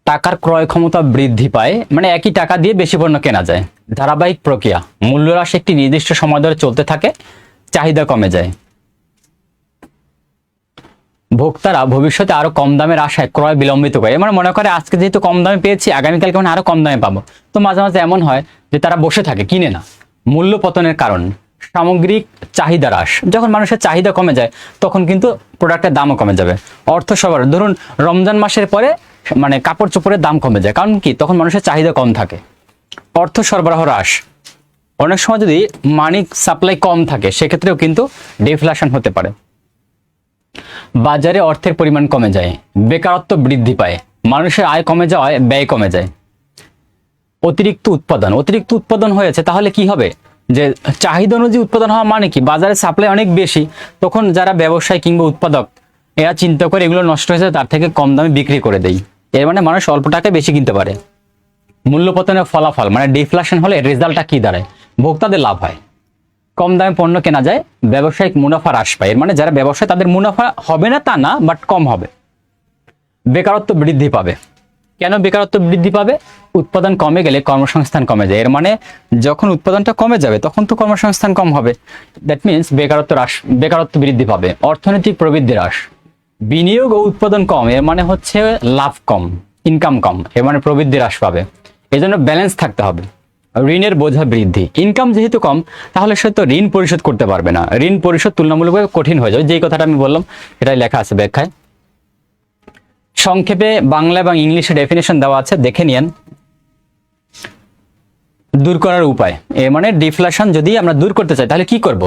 টাকার ক্রয় ক্ষমতা বৃদ্ধি পায়, মানে একই টাকা দিয়ে বেশি পণ্য কেনা যায়, ধারাবাহিক প্রক্রিয়া, মূল্য হ্রাস একটি নির্দিষ্ট সময় ধরে চলতে থাকে, চাহিদা কমে যায়, ভোক্তারা ভবিষ্যতে আরো কম দামের আশায় ক্রয় বিলম্বিত করে। মানে মনে করে আজকে যেহেতু কম দামে পেয়েছি, আগামীকালকে মানে আরো কম দামে পাবো। তো মাঝে মাঝে এমন হয় যে তারা বসে থাকে, কিনে না। মূল্য পতনের কারণ সামগ্রিক চাহিদা হ্রাস, যখন মানুষের চাহিদা কমে যায় তখন কিন্তু প্রোডাক্টের দামও কমে যাবে। অর্থ সরবরাহ, ধরুন রমজান মাসের পরে মানে কাপড় চোপড়ের দাম কমে যায়, কারণ কি? তখন মানুষের চাহিদা কম থাকে। অর্থ সরবরাহ হ্রাস, অনেক সময় যদি মানি সাপ্লাই কম থাকে সেক্ষেত্রেও কিন্তু ডিফ্লেশন হতে পারে। বাজারে অর্থের পরিমাণ কমে যায়, বেকারত্ব বৃদ্ধি পায়, মানুষের আয় কমে যাওয়ায় ব্যয় কমে যায়। অতিরিক্ত উৎপাদন, অতিরিক্ত উৎপাদন হয়েছে তাহলে কি হবে? যে চাহিদা অনুযায়ী উৎপাদন হওয়া মানে কি? বাজারে সাপ্লাই অনেক বেশি, তখন যারা ব্যবসায়ী কিংবা উৎপাদক এরা চিন্তা করে এগুলো নষ্ট হয়েছে তার থেকে কম দামে বিক্রি করে দেয়। এর মানে মানুষ অল্প টাকায় বেশি কিনতে পারে। মূল্যপতনের ফলাফল মানে ডিফ্লেশন হলে রেজাল্টটা কি দাঁড়ায়? ভোক্তাদের লাভ হয়, কম দামে পণ্য কেনা যায়, ব্যবসায়িক মুনাফা হ্রাস পায়। এর মানে যারা ব্যবসায় তাদের মুনাফা হবে না তা না, বাট কম হবে। বেকারত্ব বৃদ্ধি পাবে। কেন বেকারত্ব বৃদ্ধি পাবে? উৎপাদন কমে গেলে কর্মসংস্থান কমে যায়। এর মানে যখন উৎপাদনটা কমে যাবে তখন তো কর্মসংস্থান কম হবে, দ্যাট মিনস বেকারত্ব বৃদ্ধি পাবে। অর্থনৈতিক প্রবৃদ্ধি হ্রাস, বিনিয়োগ ও উৎপাদন কম, এর মানে হচ্ছে লাভ কম, ইনকাম কম, এর মানে প্রবৃদ্ধি হ্রাস পাবে। এই জন্য ব্যালেন্স থাকতে হবে। ঋণের বোঝা বৃদ্ধি, ইনকাম যেহেতু কম তাহলে সে তো ঋণ পরিশোধ করতে পারবে না, ঋণ পরিশোধ তুলনামূলকভাবে কঠিন হয়ে যাবে। যেই কথাটা আমি বললাম এটাই লেখা আছে ব্যাখ্যায়। সংক্ষেপে বাংলা এবং ইংলিশে ডেফিনেশন দেওয়া আছে, দেখে নিন। দূর করার উপায়, এর মানে ডিফ্লেশন যদি আমরা দূর করতে চাই তাহলে কি করব?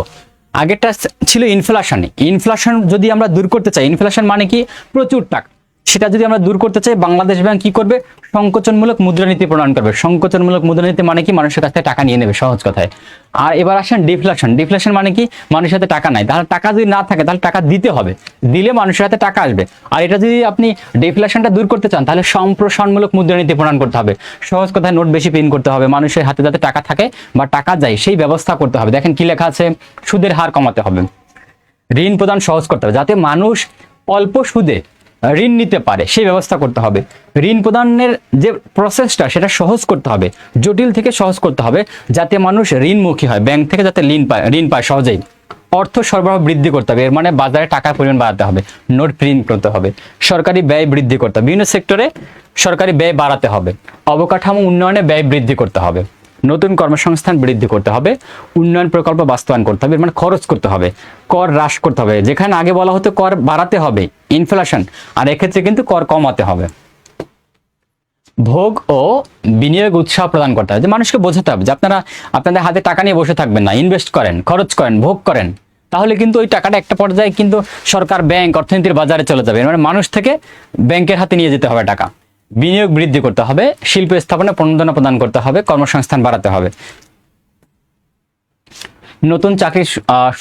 আগেরটা ছিল ইনফ্লেশন। ইনফ্লেশন যদি আমরা দূর করতে চাই, ইনফ্লেশন মানে কি? প্রচুর টাকা। সেটা যদি আমরা দূর করতে চাই, বাংলাদেশ ব্যাংক কি করবে? সংকোচনমূলক মুদ্রানীতি প্রণয়ন করবে। সংকোচনমূলক মুদ্রানীতি মানে কি? মানুষের কাছ থেকে টাকা নিয়ে নেবে, সহজ কথায়। আর এবার আসেন ডিফ্লেশন। ডিফ্লেশন মানে কি? মানুষের হাতে টাকা নাই, তাহলে টাকা যদি না থাকে তাহলে টাকা দিতে হবে, দিলে মানুষের হাতে টাকা আসবে। আর এটা যদি আপনি ডিফ্লেশনটা দূর করতে চান তাহলে সম্প্রসারণমূলক মুদ্রানীতি প্রণয়ন করতে হবে। সহজ কথায় নোট বেশি প্রিন্ট করতে হবে, মানুষের হাতে যাতে টাকা থাকে বা টাকা যায় সেই ব্যবস্থা করতে হবে। দেখেন কি লেখা আছে, সুদের হার কমাতে হবে, ঋণ প্রদান সহজ করতে হবে, যাতে মানুষ অল্প সুদে ঋণ নিতে পারে সেই ব্যবস্থা করতে হবে। ঋণ প্রদানের যে প্রসেসটা সেটা সহজ করতে হবে, জটিল থেকে সহজ করতে হবে, যাতে মানুষ ঋণমুখী হয়, ব্যাংক থেকে যাতে ঋণ পায় সহজেই। অর্থ সরবরাহ বৃদ্ধি করতে হবে, এর মানে বাজারে টাকার পরিমাণ বাড়াতে হবে, নোট প্রিন্ট করতে হবে। সরকারি ব্যয় বৃদ্ধি করতে হবে, বিভিন্ন সেক্টরে সরকারি ব্যয় বাড়াতে হবে। অবকাঠামো উন্নয়নে ব্যয় বৃদ্ধি করতে হবে, নতুন কর্মসংস্থান বৃদ্ধি করতে হবে, উন্নয়ন প্রকল্প বাস্তবায়ন করতে হবে, মানে খরচ করতে হবে, কর হ্রাস করতে হবে। যেখানে আগে বলা হতো কর বাড়াতে হবে, ইনফ্লেশন, আর এক্ষেত্রে কিন্তু কর কমাতে হবে। ভোগ ও বিনিয়োগ উৎসাহ প্রদান করতে হবে, যে মানুষকে বোঝাতে হবে যে আপনারা আপনাদের হাতে টাকা নিয়ে বসে থাকবেন না, ইনভেস্ট করেন, খরচ করেন, ভোগ করেন, তাহলে কিন্তু ওই টাকাটা একটা পর্যায়ে কিন্তু সরকার, ব্যাংক, অর্থনীতির বাজারে চলে যাবে। মানে মানুষ থেকে ব্যাংকের হাতে নিয়ে যেতে হবে টাকা। বিনিয়োগ বৃদ্ধি করতে হবে, শিল্প স্থাপনে প্রণোদনা প্রদান করতে হবে, কর্মসংস্থান বাড়াতে হবে, নতুন চাকরির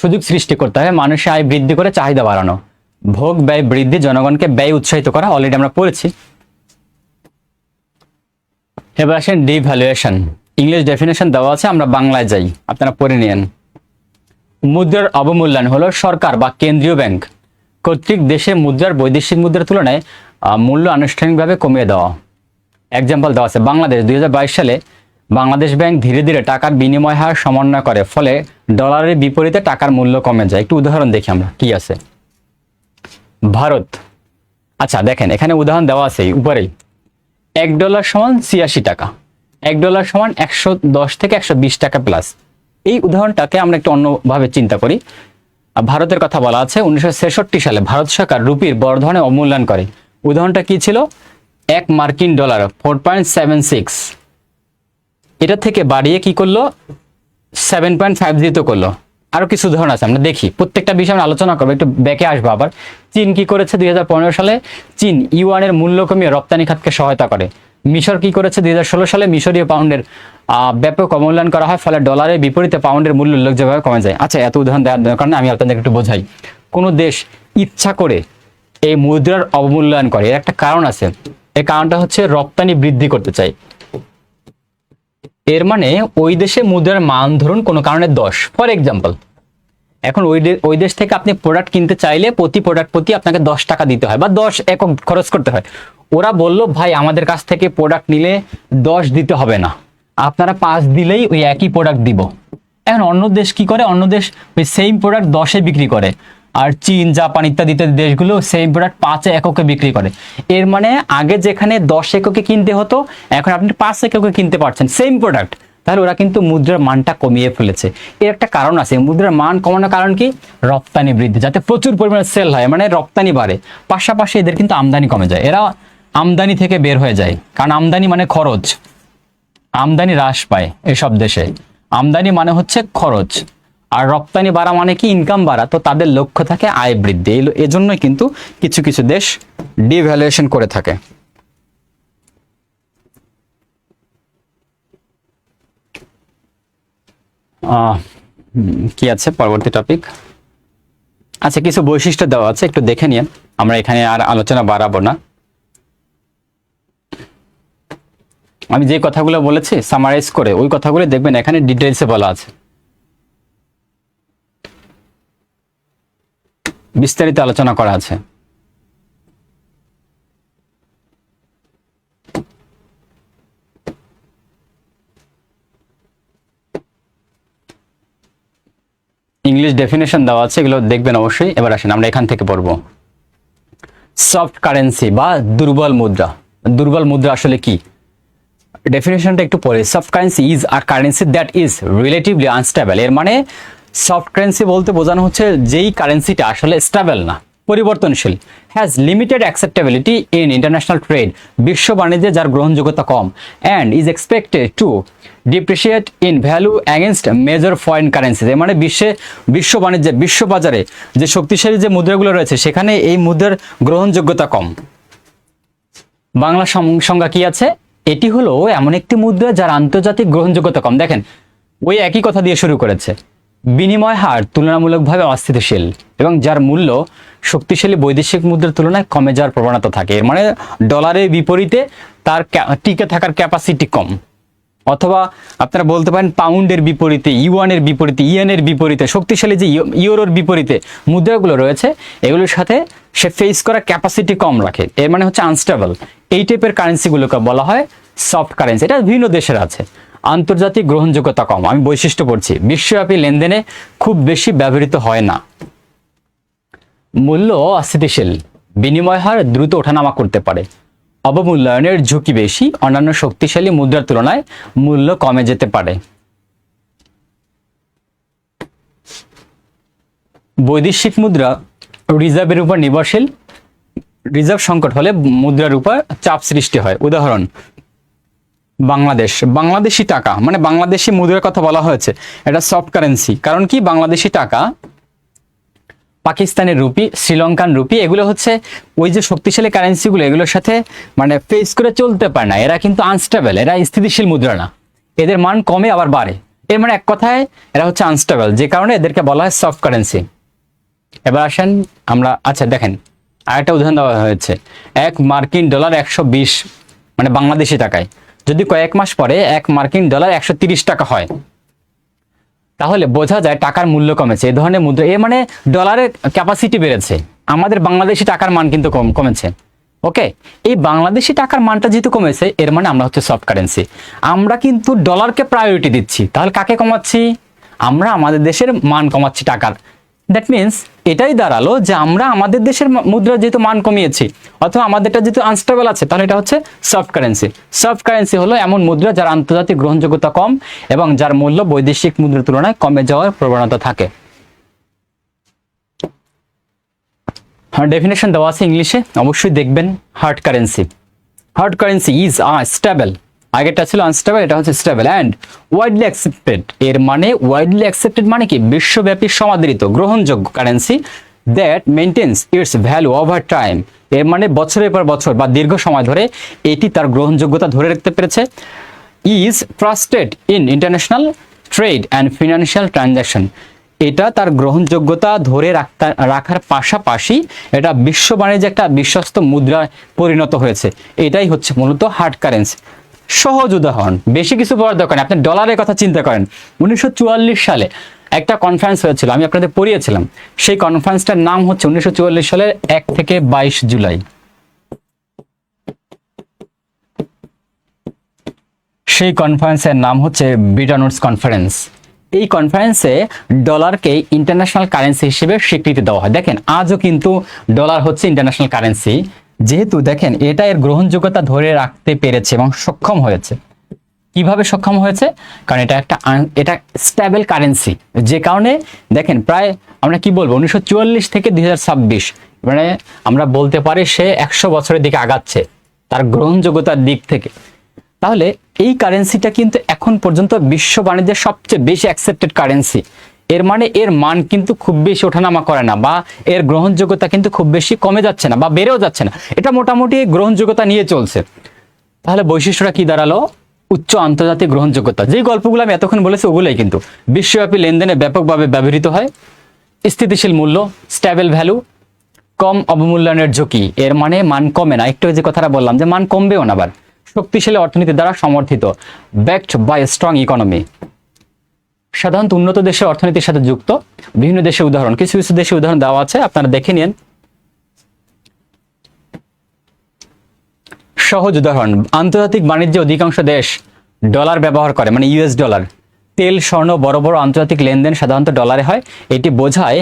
সুযোগ সৃষ্টি করতে হবে, মানুষের আয় বৃদ্ধি করে চাহিদা বাড়ানো, ভোগ ব্যয় বৃদ্ধি, জনগণকে ব্যয় উৎসাহিত করা, অলরেডি আমরা পড়েছি। এবার আসেন ডিভ্যালুয়েশন। ইংলিশ ডেফিনেশন দেওয়া আছে, আমরা বাংলায় যাই, আপনারা পড়ে নিন। মুদ্রার অবমূল্যায়ন হলো সরকার বা কেন্দ্রীয় ব্যাংক কর্তৃক দেশে মুদ্রার বৈদেশিক মুদ্রার তুলনায় মূল্য আনুষ্ঠানিকভাবে কমিয়ে দেওয়া। এক্সাম্পল দেওয়া আছে, বাংলাদেশ 2022 সালে বাংলাদেশ ব্যাংক ধীরে ধীরে টাকার বিনিময় হার সমন্বয় করে, ফলে ডলারের বিপরীতে টাকার মূল্য কমে যায়। একটু উদাহরণ দেখি আমরা কি আছে। ভারত, আচ্ছা দেখেন এখানে উদাহরণ দেওয়া আছে উপরেই, $1 সমান 86 টাকা, $1 সমান 110 থেকে 120 টাকা প্লাস। এই উদাহরণটাকে আমরা একটু অন্যভাবে চিন্তা করি। ভারতের কথা বলা আছে, 1966 সালে ভারত সরকার রুপির বড় ধরনের অবমূল্যায়ন করে। উদাহরণটা কি ছিল? $1 মার্কিন 4.76, এটা থেকে বাড়িয়ে কি করলো 7.50 করলো। আরো কিছু উদাহরণ আছে, আমরা দেখি, প্রত্যেকটা বিষয় আমরা আলোচনা করবো। একটু ব্যাকে আসবো আবার। চীন কি করেছে? 2015 সালে চীন ইউয়ানের মূল্য কমিয়ে রপ্তানি খাতকে সহায়তা করে। মিশর কি করেছে? 2016 সালে মিশরীয় পাউন্ডের ব্যাপক অবমূল্যায়ন করা হয়, ফলে ডলারের বিপরীতে পাউন্ডের মূল্য উল্লেখযোগ্যভাবে কমে যায়। আচ্ছা, এত উদাহরণ দেওয়ার কারণে আমি আপনাদের একটু বোঝাই। কোনো দেশ ইচ্ছা করে এই মুদ্রার অবমূল্যায়ন করে, এর একটা কারণ আছে। এই কারণটা হচ্ছে রপ্তানি বৃদ্ধি করতে চাই। এর মানে ওই দেশে মুদ্রার মান ধরুন কোনো কারণে 10, ফর এক্সাম্পল। এখন ওই দেশ থেকে আপনি প্রোডাক্ট কিনতে চাইলে প্রতি প্রোডাক্ট প্রতি আপনাকে 10 টাকা দিতে হয় বা 10 একক খরচ করতে হয়। ওরা বলল ভাই আমাদের কাছ থেকে প্রোডাক্ট নিলে 10 দিতে হবে না, আপনারা 5 দিলেই ওই একই প্রোডাক্ট দিব। এখন অন্য দেশ কি করে? অন্য দেশ ওই সেম প্রোডাক্ট 10-এ বিক্রি করে, আর চীন, জাপান ইত্যাদি ইত্যাদি দেশগুলো সেম প্রোডাক্ট 5 এককে বিক্রি করে। এর মানে আগে যেখানে 10 এককে কিনতে হতো, এখন আপনি 5 এককে কিনতে পারছেন সেম প্রোডাক্ট। তাহলে ওরা কিন্তু মুদ্রার মানটা কমিয়ে ফেলেছে। এর একটা কারণ আছে। মুদ্রার মান কমানোর কারণ কি? রপ্তানি বৃদ্ধি, যাতে প্রচুর পরিমাণে সেল হয়, মানে রপ্তানি বাড়ে। পাশাপাশি এদের কিন্তু আমদানি কমে যায়, এরা আমদানি থেকে বের হয়ে যায়, কারণ আমদানি মানে খরচ, আমদানি হ্রাস পায় এসব দেশে। আমদানি মানে হচ্ছে খরচ, আর রপ্তানি বাড়া মানে কি? ইনকাম বাড়া। তো তাদের লক্ষ্য থাকে আয় বৃদ্ধি। এজন্যই কিন্তু কিছু কিছু দেশ ডিভ্যালুয়েশন করে থাকে। কি আছে পরবর্তী টপিক? আচ্ছা, কিছু বৈশিষ্ট্য দেওয়া আছে, একটু দেখে নিন। আমরা এখানে আর আলোচনা বাড়াবো না। আমি যে কথাগুলো বলেছি সামারাইজ করে ওই কথাগুলো দেখবেন, এখানে ডিটেইলসে বলা আছে, বিস্তারিত আলোচনা করা আছে। ইংলিশ ডেফিনেশন দেওয়া আছে, এগুলো দেখবেন অবশ্যই। এবার আসেন আমরা এখান থেকে পড়বো। সফট কারেন্সি বা দুর্বল মুদ্রা। দুর্বল মুদ্রা আসলে কি? ডেফিনেশনটা একটু পড়ে। Soft currency is a currency that is relatively unstable. এর মানে সফট কারেন্সি বলতে বোঝানো হচ্ছে যেই কারেন্সিটা আসলে স্টেবল না, পরিবর্তনশীল, has limited acceptability in international trade, বিশ্ব বাণিজ্যে যার গ্রহণযোগ্যতা কম, and is expected to depreciate in value against major foreign currencies. মানে বিশ্ব বাণিজ্যে, বিশ্ব বাজারে যে শক্তিশালী যে মুদ্রাগুলো রয়েছে সেখানে এই মুদ্রার গ্রহণযোগ্যতা কম। বাংলা সংজ্ঞা কি আছে? এটি হলো এমন একটি মুদ্রা যার আন্তর্জাতিক গ্রহণযোগ্যতা কম। দেখেন ওই একই কথা দিয়ে শুরু করেছে। বিনিময় হার তুলনামূলকভাবে অস্থিতিশীল এবং যার মূল্য শক্তিশালী বৈদেশিক মুদ্রার তুলনায় কমে যাওয়ার প্রবণতা থাকে। এর মানে ডলারের বিপরীতে তার টিকে থাকার ক্যাপাসিটি কম। অথবা আপনারা বলতে পারেন পাউন্ডের বিপরীতে, ইউয়ানের বিপরীতে, ইয়েনের বিপরীতে, শক্তিশালী যে ইউরোর বিপরীতে মুদ্রাগুলো রয়েছে এগুলোর সাথে সে ফেস করার ক্যাপাসিটি কম রাখে। এর মানে হচ্ছে আনস্টেবল। এই টাইপের কারেন্সিগুলোকে বলা হয় সফট কারেন্সি। এটা বিভিন্ন দেশের আছে। আন্তর্জাতিক গ্রহণযোগ্যতা কম, আমি বৈশিষ্ট্য পড়ছি, বিশ্বব্যাপী লেনদেনে খুব বেশি ব্যবহৃত হয় না। মূল্য অস্থিতিশীল, বিনিময় হার দ্রুত ওঠানামা করতে পারে, অবমূল্যায়নের ঝুঁকি বেশি, অন্যান্য শক্তিশালী মুদ্রার তুলনায় মূল্য কমে যেতে পারে। বৈদেশিক মুদ্রা রিজার্ভের উপর নির্ভরশীল, রিজার্ভ সংকট হলে মুদ্রার উপর চাপ সৃষ্টি হয়। উদাহরণ বাংলাদেশি টাকা মানে বাংলাদেশি মুদ্রার কথা বলা হয়েছে, এটা সফট কারেন্সি। কারণ কি, বাংলাদেশি টাকা, পাকিস্তানের রুপি, শ্রীলঙ্কান রুপি, এগুলো হচ্ছে ওই যে শক্তিশালী কারেন্সিগুলো, এগুলোর সাথে মানে ফেস করে চলতে পারে না, এরা কিন্তু আনস্টেবল, এরা স্থিতিশীল মুদ্রা না, এদের মান কমে আবার বাড়ে, এর মানে এক কথায় এরা হচ্ছে আনস্টেবল, যে কারণে এদেরকে বলা হয় সফট কারেন্সি। এবার আসেন আমরা, আচ্ছা দেখেন আরেকটা উদাহরণ দেওয়া হয়েছে, 1 মার্কিন ডলার 120 মানে বাংলাদেশি টাকায় যদি কয়েক মাস পরে 1 মার্কিন ডলার 130 টাকা হয়, তাহলে বোঝা যায় টাকার মূল্য কমেছে। এই ধরনের মুদ্রা, এ মানে ডলারের ক্যাপাসিটি বেড়েছে, আমাদের বাংলাদেশি টাকার মান কিন্তু কমেছে। ওকে, এই বাংলাদেশি টাকার মানটা যেহেতু কমেছে, এর মানে আমরা হচ্ছে সফট কারেন্সি। আমরা কিন্তু ডলারকে প্রায়োরিটি দিচ্ছি, তাহলে কাকে কমাচ্ছি? আমরা আমাদের দেশের মান কমাচ্ছি টাকার। দ্যাট মিনস এটাই দাঁড়ালো যে আমরা আমাদের দেশের মুদ্রার যেহেতু মান কমিয়েছি, অথবা আমাদেরটা যেহেতু আনস্টেবল আছে, তাহলে এটা হচ্ছে সফট কারেন্সি। সফট কারেন্সি হলো এমন মুদ্রা যার আন্তর্জাতিক গ্রহণযোগ্যতা কম এবং যার মূল্য বৈদেশিক মুদ্রার তুলনায় কমে যাওয়ার প্রবণতা থাকে। ডেফিনেশন দেওয়া আছে ইংলিশে, অবশ্যই দেখবেন। Hard currency, hard currency is stable, আগেরটা ছিল আনস্টেবল, এটা হচ্ছে স্টেবল অ্যান্ড ওয়াইডলি অ্যাকসেপ্টেড। এর মানে ওয়াইডলি অ্যাকসেপ্টেড মানে কি, বিশ্বব্যাপী সমাদৃত গ্রহণযোগ্য currency that maintains its value over time. এর মানে বছরের পর বছর বা দীর্ঘ সময় ধরে এটি তার গ্রহণযোগ্যতা ধরে রাখতে পেরেছে। Is trusted in international trade and financial transaction, এটা তার গ্রহণযোগ্যতা ধরে রাখার পাশাপাশি এটা বিশ্ব বাণিজ্যে একটা বিশ্বস্ত মুদ্রায় পরিণত হয়েছে। এটাই হচ্ছে মূলত হার্ড কারেন্সি। সহজ উদাহরণ, বেশি কিছু বলার দরকার নেই, আপনি ডলারের কথা চিন্তা করেন। 1944 সালে একটা কনফারেন্স হয়েছিল, আমি আপনাদের পড়িয়েছিলাম। সেই কনফারেন্সটার নাম হচ্ছে 1944 সালের 1 থেকে 22 জুলাই। সেই কনফারেন্সের নাম হচ্ছে ব্রিটন উডস কনফারেন্স। এই কনফারেন্সে ডলারকে ইন্টারন্যাশনাল কারেন্সি হিসেবে স্বীকৃতি দেওয়া হয়। দেখেন আজও কিন্তু ডলার হচ্ছে ইন্টারন্যাশনাল কারেন্সি, যেহেতু দেখেন এটা এর গ্রহণযোগ্যতা ধরে রাখতে পেরেছে এবং সক্ষম হয়েছে। কিভাবে সক্ষম হয়েছে? কারণ এটা স্টেবল কারেন্সি, যে কারণে দেখেন প্রায় আমরা কি বলবো 1944 থেকে 2026 মানে আমরা বলতে পারি সে 100 বছরের দিকে আগাচ্ছে তার গ্রহণযোগ্যতার দিক থেকে। তাহলে এই কারেন্সিটা কিন্তু এখন পর্যন্ত বিশ্ব বাণিজ্যের সবচেয়ে বেশি অ্যাকসেপ্টেড কারেন্সি। এর মানে এর মান কিন্তু খুব বেশি ওঠানামা করে না, বা এর গ্রহণযোগ্যতা কিন্তু খুব বেশি কমে যাচ্ছে না বা বেড়েও যাচ্ছে না, এটা মোটামুটি গ্রহণযোগ্যতা নিয়ে চলছে। তাহলে বৈশিষ্ট্যটা কি দাঁড়ালো? উচ্চ আন্তর্জাতিক গ্রহণযোগ্যতা। যেই গল্পগুলো আমি এতক্ষণ বলেছি ওগুলোই কিন্তু বিশ্বব্যাপী লেনদেনে ব্যাপকভাবে ব্যবহৃত হয়। স্থিতিশীল মূল্য, স্টেবল ভ্যালু, কম অবমূল্যায়নের ঝুঁকি। এর মানে মান কমে না, একটু যে কথাটা বললাম যে মান কমবেও না, আবার শক্তিশালী অর্থনীতি দ্বারা সমর্থিত, ব্যাকড বাই স্ট্রং ইকোনমি। সাধারণত উন্নত দেশের অর্থনীতির সাথে যুক্ত। বিভিন্ন দেশের উদাহরণ, কিছু কিছু দেশের উদাহরণ দেওয়া আছে, আপনারা দেখে নিন। সহজ উদাহরণ, আন্তর্জাতিক বাণিজ্যে অধিকাংশ দেশ ডলার ব্যবহার করে, মানে ইউএস ডলার। তেল, স্বর্ণ, বড় বড় আন্তর্জাতিক লেনদেন সাধারণত ডলারে হয়। এটি বোঝায়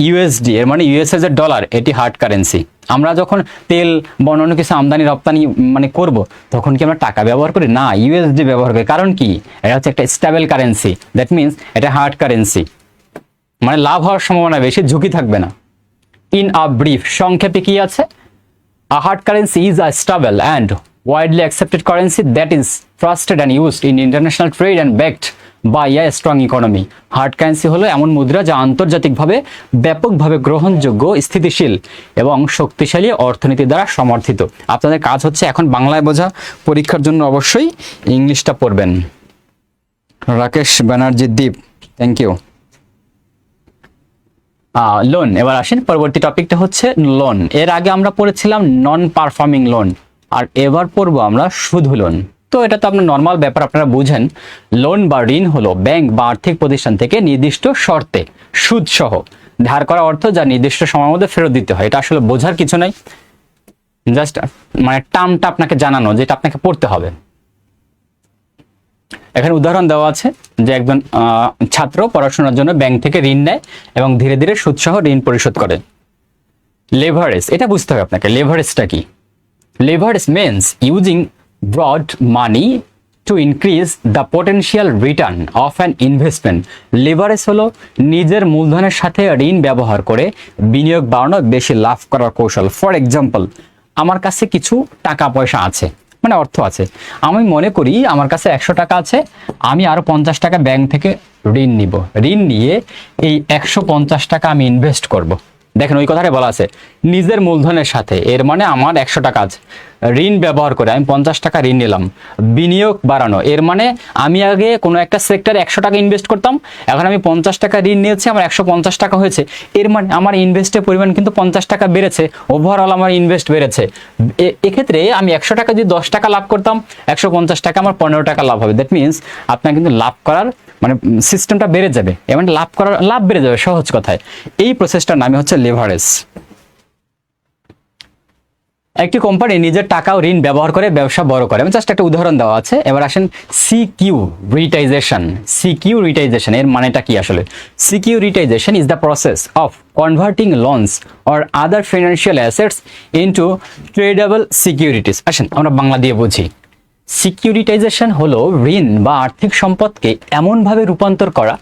ইউএসডি, এর মানে ইউএস এর ডলার, এটি হার্ড কারেন্সি। আমরা যখন তেল বা অন্য কিছু আমদানি রপ্তানি মানে করব, তখন কি আমরা টাকা ব্যবহার করি? না, ইউএসডি ব্যবহার করি। কারণ কি? এটা হচ্ছে একটা স্টেবল কারেন্সি, দ্যাট মিনস এটা হার্ড কারেন্সি, মানে লাভ হওয়ার সম্ভাবনা বেশি, ঝুঁকি থাকবে না। ইন আ ব্রিফ, সংক্ষেপে কি আছে? A hard currency is a stable and widely accepted currency that is trusted and used in international trade and backed by a strong economy. Hard currency হলো এমন মুদ্রা যা আন্তর্জাতিকভাবে ব্যাপকভাবে গ্রহণযোগ্য, স্থিতিশীল এবং শক্তিশালী অর্থনীতি দ্বারা সমর্থিত। আপনাদের কাজ হচ্ছে এখন বাংলায় বোঝা, পরীক্ষার জন্য অবশ্যই ইংলিশটা পড়বেন। রাকেশ ব্যানার্জি দীপ, থ্যাংক ইউ। লোন। এবার আসেন, পরবর্তী টপিকটা হচ্ছে লোন। এর আগে আমরা পড়েছিলাম নন পারফর্মিং লোন, আর এবার পড়বো আমরা শুধু লোন। তো এটা তো আপনার নর্মাল ব্যাপার, আপনারা বুঝেন। লোন বা ঋণ হলো ব্যাংক বা আর্থিক প্রতিষ্ঠান থেকে নির্দিষ্ট শর্তে সুদ সহ ধার করা অর্থ যা নির্দিষ্ট সময়ের মধ্যে ফেরত দিতে হয়। এটা আসলে বোঝার কিছু নাই, জাস্ট মানে টার্মটা আপনাকে জানানো, যেটা আপনাকে পড়তে হবে। এখানে উদাহরণ দেওয়া আছে যে একজন ছাত্র পড়াশোনার জন্য ব্যাংক থেকে ঋণ নেয় এবং ধীরে ধীরে সুদসহ ঋণ পরিশোধ করে। লেভারেজ, এটা বুঝতে হবে আপনাকে। লেভারেজটা কি? Leverage means using borrowed money to increase the potential return of an investment. Leverage হলো নিজের মূলধনের সাথে ঋণ ব্যবহার করে বিনিয়োগ বাড়ানো, বেশি লাভ করার কৌশল। ফর এক্সাম্পল, আমার কাছে কিছু টাকা পয়সা আছে, মানে অর্থ আছে। আমি মনে করি আমার কাছে 100 টাকা আছে, আমি আরো 50 টাকা ব্যাংক থেকে ঋণ নিব, ঋণ নিয়ে এই 150 টাকা আমি ইনভেস্ট করব। দেখেন ওই কথাটা বলা আছে নিজের মূলধনের সাথে, এর মানে আমার 100 টাকা আছে, ঋণ ব্যবহার করে আমি 50 টাকা ঋণ নিলাম। বিনিয়োগ বাড়ানো, এর মানে আমি আগে কোনো একটা সেক্টরে 100 টাকা ইনভেস্ট করতাম, এখন আমি 50 টাকা ঋণ নিয়েছি, আমার 150 টাকা হয়েছে, এর মানে আমার ইনভেস্টের পরিমাণ কিন্তু 50 টাকা বেড়েছে, ওভারঅল আমার ইনভেস্ট বেড়েছে। এক্ষেত্রে আমি 100 টাকা যদি 10 টাকা লাভ করতাম, 150 টাকা আমার 15 টাকা লাভ হবে। দ্যাট মিনস আপনার কিন্তু লাভ করার মানে সিস্টেমটা বেড়ে যাবে, এমন লাভ বেড়ে যাবে সহজ কথায়। এই প্রসেসটার নামে হচ্ছে লেভারেজ। একটি কোম্পানি নিজের টাকা ও ঋণ ব্যবহার করে ব্যবসা বড় করে। আমি জাস্ট একটা উদাহরণ দেওয়া আছে। এবার আসেন সিকিউরিটাইজেশন। সিকিউরিটাইজেশন এর মানেটা কি আসলে? Securitization is the process of converting loans or other financial assets into tradable securities. আসেন আমরা বাংলা দিয়ে বুঝি। সিকিউরিটাইজেশন হলো ঋণ বা আর্থিক সম্পদকে এমনভাবে রূপান্তর করা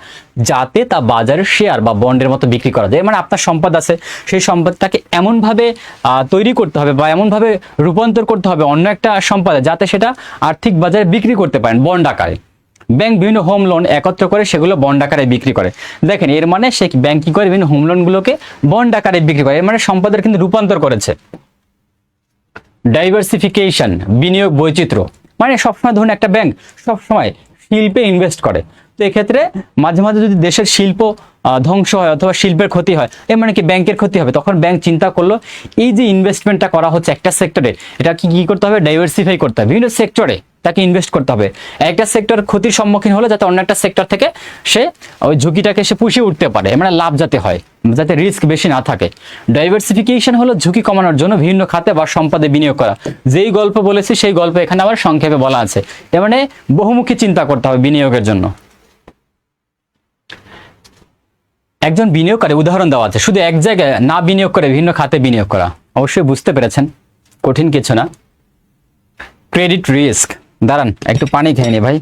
যাতে তা বাজারের শেয়ার বা বন্ডের মতো বিক্রি করা যায়। মানে আপনার সম্পদ আছে, সেই সম্পদটাকে এমনভাবে তৈরি করতে হবে বা এমনভাবে রূপান্তর করতে হবে অন্য একটা সম্পদে, যাতে সেটা আর্থিক বাজারে বিক্রি করতে পারেন বন্ড আকারে। ব্যাংক বিভিন্ন হোম লোন একত্র করে সেগুলো বন্ড আকারে বিক্রি করে। দেখেন এর মানে সে ব্যাংক কি করে বিভিন্ন হোম লোনগুলোকে বন্ড আকারে বিক্রি করে, এর মানে সম্পদের কিন্তু রূপান্তর করেছে। ডাইভার্সিফিকেশন, বিনিয়োগ বৈচিত্র্য, মানে সবসময় ধরুন একটা ব্যাংক সবসময় শিল্পে ইনভেস্ট করে, তো এক্ষেত্রে মাঝে মাঝে যদি দেশের শিল্প ধ্বংস হয় অথবা শিল্পের ক্ষতি হয়, এর মানে কি ব্যাংকের ক্ষতি হবে, তখন ব্যাংক চিন্তা করলো এই যে ইনভেস্টমেন্টটা করা হচ্ছে একটা সেক্টরে, এটা কি করতে হবে, ডাইভার্সিফাই করতে হবে, বিভিন্ন সেক্টরে তাকে ইনভেস্ট করতে হবে। একটা সেক্টর ক্ষতির সম্মুখীন হলে যাতে অন্য একটা সেক্টর থেকে সে ওই ঝুঁকিটাকে সে পুষিয়ে উঠতে পারে, মানে লাভ যাতে হয়, যাতে রিস্ক বেশি না থাকে। ডাইভার্সিফিকেশন হলো ঝুঁকি কমানোর জন্য বিভিন্ন খাতে বা সম্পদে বিনিয়োগ করা। যেই গল্প বলেছি সেই গল্প এখানে আবার সংক্ষেপে বলা আছে। এর মানে বহুমুখী চিন্তা করতে হবে বিনিয়োগের জন্য। একজন বিনিয়োগকারী উদাহরণ দেওয়া আছে, শুধু এক জায়গায় না বিনিয়োগ করে বিভিন্ন খাতে বিনিয়োগ করা। অবশ্যই বুঝতে পেরেছেন, কঠিন কিছু না। ক্রেডিট রিস্ক, দাঁড়ান একটু পানি খেয়ে নি ভাই।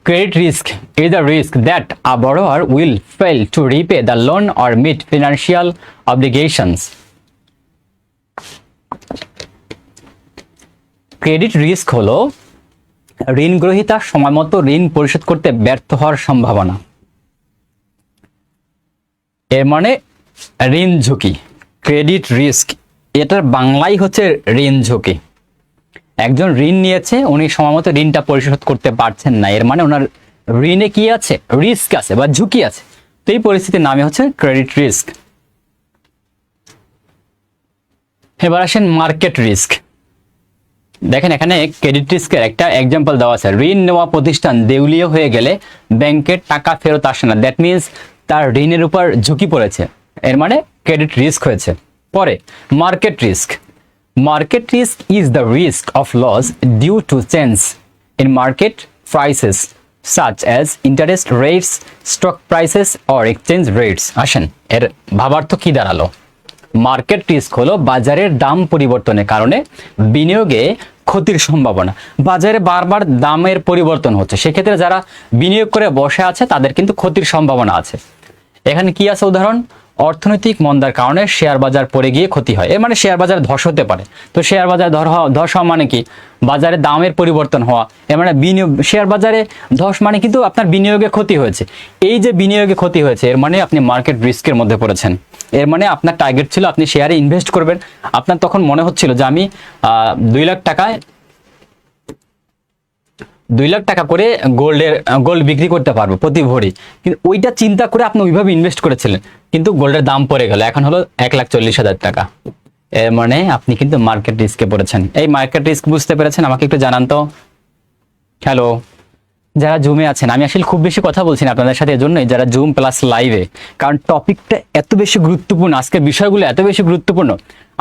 Credit risk is the risk that a borrower will fail to repay the loan or meet financial obligations. Credit risk হলো ঋণ গ্রহীতা সময়মতো ঋণ পরিশোধ করতে ব্যর্থ হওয়ার সম্ভাবনা। এর মানে ঋণ ঝুঁকি। ক্রেডিট রিস্ক এটার বাংলাই হচ্ছে ঋণ ঝুঁকি। একজন ঋণ নিয়েছে, উনি সময়মতো ঋণটা পরিশোধ করতে পারছেন না, এর মানে ওনার ঋণে কি আছে, রিস্ক আছে বা ঝুঁকি আছে। তো এই পরিস্থিতির নামে হচ্ছে ক্রেডিট রিস্ক। এবার আসেন মার্কেট রিস্ক। দেখেন এখানে ক্রেডিট রিস্কের একটা এক্সাম্পল দেওয়া আছে। ঋণ নেওয়া প্রতিষ্ঠান দেউলিয়া হয়ে গেলে ব্যাংকের টাকা ফেরত আসে না, দ্যাট মিনস তার ঋণের উপর ঝুঁকি পড়েছে, এর মানে ক্রেডিট রিস্ক হয়েছে। পরে market risk. Market risk is the risk of loss due to change in market prices such as interest rates, stock prices or exchange rates. আসেন এর ভাবার্থ কি দাঁড়ালো? মার্কেট রিস্ক হলো বাজারের দাম পরিবর্তনের কারণে বিনিয়োগে ক্ষতির সম্ভাবনা। বাজারে বারবার দামের পরিবর্তন হচ্ছে, সেক্ষেত্রে যারা বিনিয়োগ করে বসে আছে তাদের কিন্তু ক্ষতির সম্ভাবনা আছে। এখানে কি আছে উদাহরণ? অর্থনৈতিক মন্দার কারণে শেয়ার বাজার পড়ে গিয়ে ক্ষতি হয়, এর মানে শেয়ার বাজার ধস হতে পারে। তো শেয়ার বাজার ধস হওয়া মানে কি, বাজারে দামের পরিবর্তন হওয়া, এর মানে বিনিয়োগ, শেয়ার বাজারে ধস মানে কিন্তু আপনার বিনিয়োগে ক্ষতি হয়েছে। এই যে বিনিয়োগে ক্ষতি হয়েছে, এর মানে আপনি মার্কেট রিস্কের মধ্যে পড়েছেন। এর মানে আপনার টার্গেট ছিল আপনি শেয়ারে ইনভেস্ট করবেন, আপনার তখন মনে হচ্ছিল যে আমি 2 লাখ টাকা করে গোল্ড বিক্রি করতে পারবো প্রতি ভরি, কিন্তু ওইটা চিন্তা করে আপনি ওইভাবে ইনভেস্ট করেছিলেন, কিন্তু গোল্ডের দাম পড়ে গেল, এখন হলো 1,40,000 টাকা। এর মানে আপনি কিন্তু মার্কেট রিস্কে পড়েছেন। এই মার্কেট রিস্ক বুঝতে পেরেছেন? আমাকে একটু জানান তো। হ্যালো, যারা জুমে আছেন, আমি আসলে খুব বেশি কথা বলছি না আপনাদের সাথে এজন্যই, যারা জুম প্লাস লাইভে, কারণ টপিকটা এত বেশি গুরুত্বপূর্ণ, আজকের বিষয়গুলো এত বেশি গুরুত্বপূর্ণ।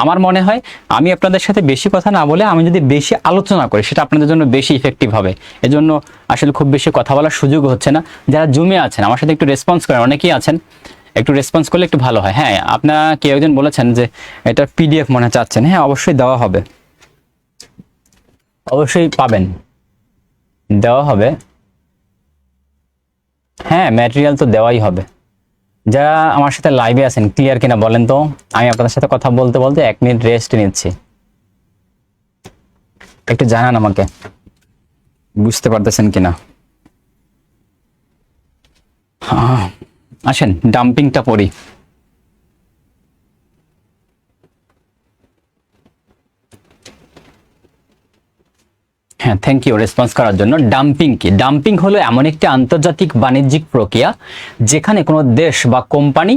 আমার মনে হয় আমি আপনাদের সাথে বেশি কথা না বলে আমি যদি বেশি আলোচনা করি সেটা আপনাদের জন্য বেশি ইফেক্টিভ হবে। এজন্য আসলে খুব বেশি কথা বলার সুযোগ হচ্ছে না। যারা জুমে আছেন আমার সাথে একটু রেসপন্স করেন, অনেকেই আছেন, একটু রেসপন্স করলে একটু ভালো হয়। হ্যাঁ, আপনারা কেউ একজন বলেছেন যে এটা পিডিএফ মনে চাচ্ছেন, হ্যাঁ অবশ্যই দেওয়া হবে, অবশ্যই পাবেন, দেওয়া হবে। হ্যাঁ ম্যাটেরিয়াল তো দেওয়াই হবে, যারা আমার সাথে লাইভে আছেন ক্লিয়ার কিনা বলেন তো, আমি আপনাদের সাথে কথা বলতে বলতে 1 মিনিট রেস্ট নিচ্ছি, একটু জানান আমাকে বুঝতে পারতেছেন কিনা। আসেন ডাম্পিংটা পড়ি। হ্যাঁ, থ্যাংক ইউ রেসপন্স করার জন্য। ডাম্পিং কি? ডাম্পিং হলো এমন একটি আন্তর্জাতিক বাণিজ্যিক প্রক্রিয়া যেখানে কোনো দেশ বা কোম্পানি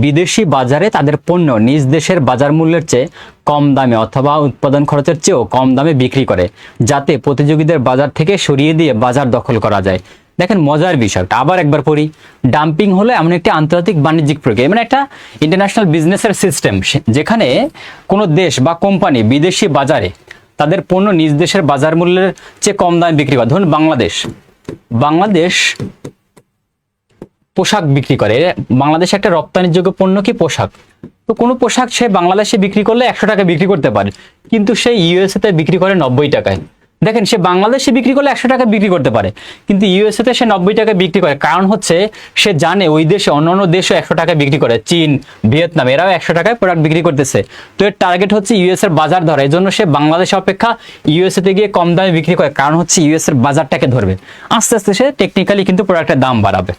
বিদেশি বাজারে তাদের পণ্য নিজ দেশের বাজার মূল্যের চেয়ে কম দামে অথবা উৎপাদন খরচের চেয়েও কম দামে বিক্রি করে, যাতে প্রতিযোগীদের বাজার থেকে সরিয়ে দিয়ে বাজার দখল করা যায়। দেখেন মজার বিষয়টা আবার একবার পড়ি। ডাম্পিং হলো এমন একটি আন্তর্জাতিক বাণিজ্যিক প্রক্রিয়া, মানে একটা ইন্টারন্যাশনাল বিজনেসের সিস্টেম, যেখানে কোনো দেশ বা কোম্পানি বিদেশি বাজারে তাদের পণ্য নিজ দেশের বাজার মূল্যের চেয়ে কম দামে বিক্রি করে। ধরুন বাংলাদেশ পোশাক বিক্রি করে। বাংলাদেশ একটা রপ্তানিযোগ্য পণ্য কি? পোশাক। তো কোনো পোশাক সে বাংলাদেশে বিক্রি করলে 100 টাকা বিক্রি করতে পারে, কিন্তু সে ইউএসএ তে বিক্রি করে 90 টাকায়। দেখেন, সে বাংলাদেশে বিক্রি করলে 100 টাকা বিক্রি করতে পারে, কিন্তু ইউএসএ তে সে 90 টাকা বিক্রি করে। কারণ হচ্ছে সে জানে ওই দেশে অন্যান্য দেশও 100 টাকা বিক্রি করে, চীন, ভিয়েতনাম, এরাও 100 টাকায় প্রোডাক্ট বিক্রি করতেছে। তো এর টার্গেট হচ্ছে ইউএস এর বাজার ধরা। এই জন্য সে বাংলাদেশ অপেক্ষা ইউএসএ তে গিয়ে কম দামে বিক্রি করে, কারণ হচ্ছে ইউএস এর বাজারটাকে ধরবে। আস্তে আস্তে সে টেকনিক্যালি কিন্তু প্রোডাক্টের দাম বাড়াবে।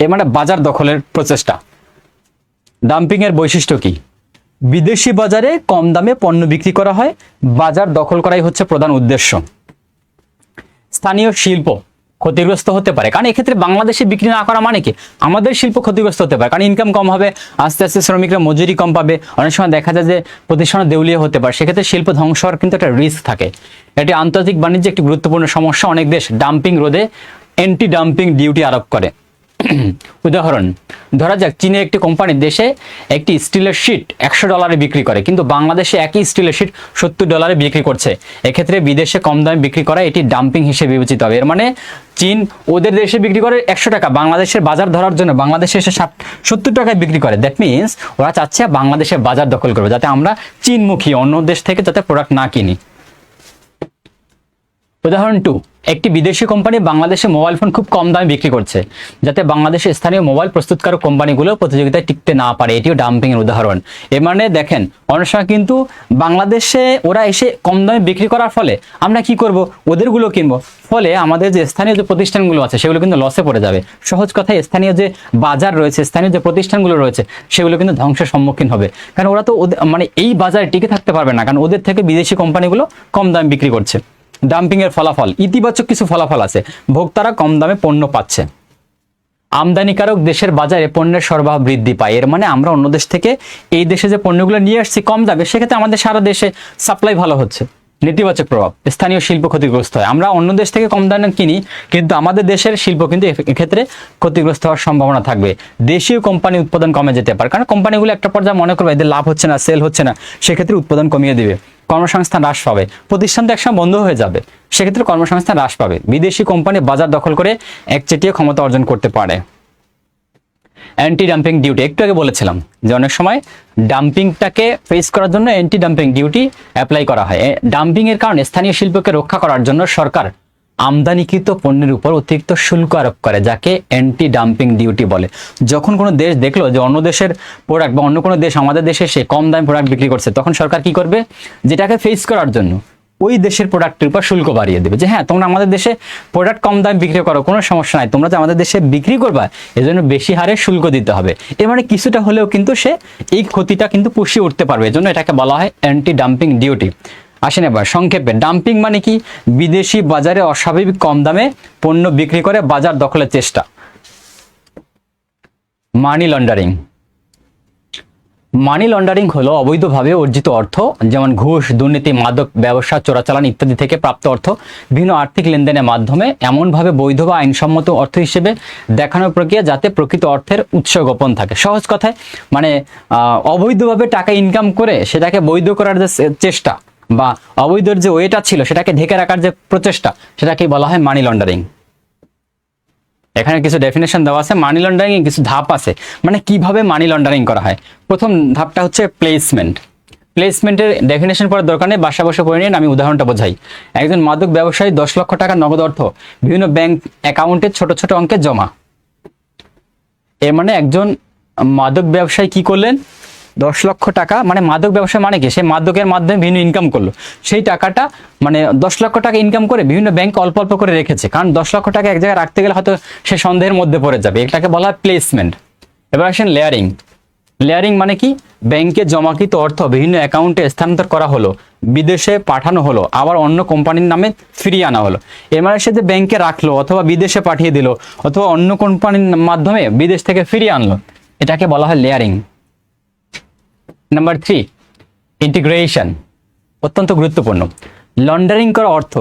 এর মানে বাজার দখলের প্রচেষ্টা। ডাম্পিং এর বৈশিষ্ট্য কি? বিদেশি বাজারে কম দামে পণ্য বিক্রি করা হয়, বাজার দখল করাই হচ্ছে প্রধান উদ্দেশ্য। স্থানীয় শিল্প ক্ষতিগ্রস্ত হতে পারে, কারণ এক্ষেত্রে বাংলাদেশে বিক্রি না করা মানে কি আমাদের শিল্প ক্ষতিগ্রস্ত হতে পারে, কারণ ইনকাম কম হবে, আস্তে আস্তে শ্রমিকরা মজুরি কম পাবে, অনেক সময় দেখা যায় যে প্রতিষ্ঠান দেউলিয়া হতে পারে, সেক্ষেত্রে শিল্প ধ্বংস হওয়ার কিন্তু একটা রিস্ক থাকে। এটি আন্তর্জাতিক বাণিজ্যে একটি গুরুত্বপূর্ণ সমস্যা। অনেক দেশ ডাম্পিং রোধে অ্যান্টি ডাম্পিং ডিউটি আরোপ করে। উদাহরণ ধরা যাক, চীনের একটি কোম্পানি দেশে একটি স্টিলের শিট $100 বিক্রি করে, কিন্তু বাংলাদেশে একই স্টিলের শিট $70 বিক্রি করছে। এক্ষেত্রে বিদেশে কম দামে বিক্রি করা এটি ডাম্পিং হিসেবে বিবেচিত হবে। এর মানে চীন ওদের দেশে বিক্রি করে 100 টাকা, বাংলাদেশের বাজার ধরার জন্য বাংলাদেশে এসে 70 টাকায় বিক্রি করে। দ্যাট মিনস ওরা চাচ্ছে বাংলাদেশের বাজার দখল করবে, যাতে আমরা চীনমুখী অন্য দেশ থেকে যাতে প্রোডাক্ট না কিনি। উদাহরণ 2, একটি বিদেশি কোম্পানি বাংলাদেশে মোবাইল ফোন খুব কম দামে বিক্রি করছে, যাতে বাংলাদেশের স্থানীয় মোবাইল প্রস্তুতকারক কোম্পানিগুলো প্রতিযোগিতায় টিকতে না পারে। এটিও ডাম্পিং এর উদাহরণ। এর মানে দেখেন, অনেক সময় কিন্তু বাংলাদেশে ওরা এসে কম দামে বিক্রি করার ফলে আমরা কি করব? ওদেরগুলো কিনবো, ফলে আমাদের যে স্থানীয় যে প্রতিষ্ঠানগুলো আছে সেগুলো কিন্তু লসে পড়ে যাবে। সহজ কথায় স্থানীয় যে বাজার রয়েছে, স্থানীয় যে প্রতিষ্ঠানগুলো রয়েছে সেগুলো কিন্তু ধ্বংসের সম্মুখীন হবে, কারণ ওরা তো মানে এই বাজারে টিকে থাকতে পারবে না, কারণ ওদের থেকে বিদেশি কোম্পানিগুলো কম দামে বিক্রি করছে। ডাম্পিং এর ফলাফল, ইতিবাচক কিছু ফলাফল আছে। ভোক্তারা কম দামে পণ্য পাচ্ছে, আমদানিকারক দেশের বাজারে পণ্যের সরবরাহ বৃদ্ধি পায়। এর মানে আমরা অন্য দেশ থেকে এই দেশে যে পণ্যগুলো নিয়ে আসছি কম দামে, সেক্ষেত্রে আমাদের সারা দেশে সাপ্লাই ভালো হচ্ছে। নেতিবাচক প্রভাব, স্থানীয় শিল্প ক্ষতিগ্রস্ত হয়। আমরা অন্য দেশ থেকে কম দামে কিনি, কিন্তু আমাদের দেশের শিল্প কিন্তু এক্ষেত্রে ক্ষতিগ্রস্ত হওয়ার সম্ভাবনা থাকবে। দেশীয় কোম্পানি উৎপাদন কমে যেতে পারে, কারণ কোম্পানিগুলো একটা পর্যায়ে মনে করবে এদের লাভ হচ্ছে না, সেল হচ্ছে না, সেক্ষেত্রে উৎপাদন কমিয়ে দিবে, কর্মসংস্থান হ্রাস পাবে, প্রতিষ্ঠান তো একসময় বন্ধ হয়ে যাবে, সেক্ষেত্রে কর্মসংস্থান হ্রাস পাবে। বিদেশি কোম্পানি বাজার দখল করে একচেটিয়া ক্ষমতা অর্জন করতে পারে। অ্যান্টি ডাম্পিং ডিউটি, একটু আগে বলেছিলাম যে অনেক সময় ডাম্পিংটাকে ফেস করার জন্য অ্যান্টি ডাম্পিং ডিউটি অ্যাপ্লাই করা হয়। ডাম্পিং এর কারণে স্থানীয় শিল্পকে রক্ষা করার জন্য সরকার আমদানিকৃত পণ্যের উপর অতিরিক্ত শুল্ক আরোপ করে, যাকে অ্যান্টি ডাম্পিং ডিউটি বলে। যখন কোনো দেশ দেখলো যে অন্য দেশের প্রোডাক্ট বা অন্য কোনো দেশ আমাদের দেশে এসে কম দামে প্রোডাক্ট বিক্রি করছে, তখন সরকার কি করবে? যেটাকে ফেস করার জন্য ওই দেশের প্রোডাক্টের উপর শুল্ক বাড়িয়ে দেবে, যে হ্যাঁ তোমরা আমাদের দেশে প্রোডাক্ট কম দামে বিক্রি করো, কোনো সমস্যা নাই, তোমরা যে আমাদের দেশে বিক্রি করবা এজন্য বেশি হারে শুল্ক দিতে হবে। এর মানে কিছুটা হলেও কিন্তু সে এই ক্ষতিটা কিন্তু পুষিয়ে উঠতে পারবে, এজন্য এটাকে বলা হয় অ্যান্টি ডাম্পিং ডিউটি। আসেন এবার সংক্ষেপে, ডাম্পিং মানে কি? বিদেশি বাজারে অস্বাভাবিক কম দামে পণ্য বিক্রি করে বাজার দখলের চেষ্টা। মানি লন্ডারিং, মানি লন্ডারিং হলো অবৈধভাবে অর্জিত অর্থ, যেমন ঘুষ, দুর্নীতি, মাদক ব্যবসা, চোরাচালান ইত্যাদি থেকে প্রাপ্ত অর্থ বিভিন্ন আর্থিক লেনদেনের মাধ্যমে এমনভাবে বৈধ বা আইনসম্মত অর্থ হিসেবে দেখানোর প্রক্রিয়া যাতে প্রকৃত অর্থের উৎস গোপন থাকে। সহজ কথায় মানে অবৈধভাবে টাকা ইনকাম করে সেটাকে বৈধ করার যে চেষ্টা বা অবৈধর যে ওয়েটা ছিল সেটাকে ঢেকে রাখার যে প্রচেষ্টা, সেটাকেই বলা হয় মানি লন্ডারিং। এখানে কিছু ডেফিনেশন দেওয়া আছে। মানি লন্ডারিং এর কিছু ধাপ আছে, মানে কিভাবে মানি লন্ডারিং করা হয়। প্রথম ধাপটা হচ্ছে প্লেসমেন্ট। প্লেসমেন্টের ডেফিনেশন পড়ার দরকার নেই, বাসা বসে পড়ে নিন, আমি উদাহরণটা বোঝাই। একজন মাদক ব্যবসায়ী 10 লক্ষ টাকা নগদ অর্থ বিভিন্ন ব্যাংক অ্যাকাউন্টে ছোট ছোট অঙ্কে জমা। এর মানে একজন মাদক ব্যবসায়ী কি করলেন, 10 লক্ষ টাকা, মানে মাদক ব্যবসা মানে কি, সে মাদকের মাধ্যমে বিভিন্ন ইনকাম করলো, সেই টাকাটা মানে 10 লক্ষ টাকা ইনকাম করে বিভিন্ন ব্যাংক অল্প অল্প করে রেখেছে, কারণ 10 লক্ষ টাকা এক জায়গায় রাখতে গেলে হয়তো সে সন্দেহের মধ্যে পড়ে যাবে, এটাকে বলা হয় প্লেসমেন্ট। এবার আসেন লেয়ারিং। লেয়ারিং মানে কি, ব্যাংকে জমাকৃত অর্থ বিভিন্ন অ্যাকাউন্টে স্থানান্তর করা হলো, বিদেশে পাঠানো হলো, আবার অন্য কোম্পানির নামে ফিরিয়ে আনা হলো। এর মানে সে যে ব্যাংকে রাখলো অথবা বিদেশে পাঠিয়ে দিল অথবা অন্য কোম্পানির মাধ্যমে বিদেশ থেকে ফিরিয়ে আনলো, এটাকে বলা হয় লেয়ারিং। নাম্বার 3, ইন্টিগ্রেশন, অত্যন্ত গুরুত্বপূর্ণ। লন্ডারিং করা অর্থ,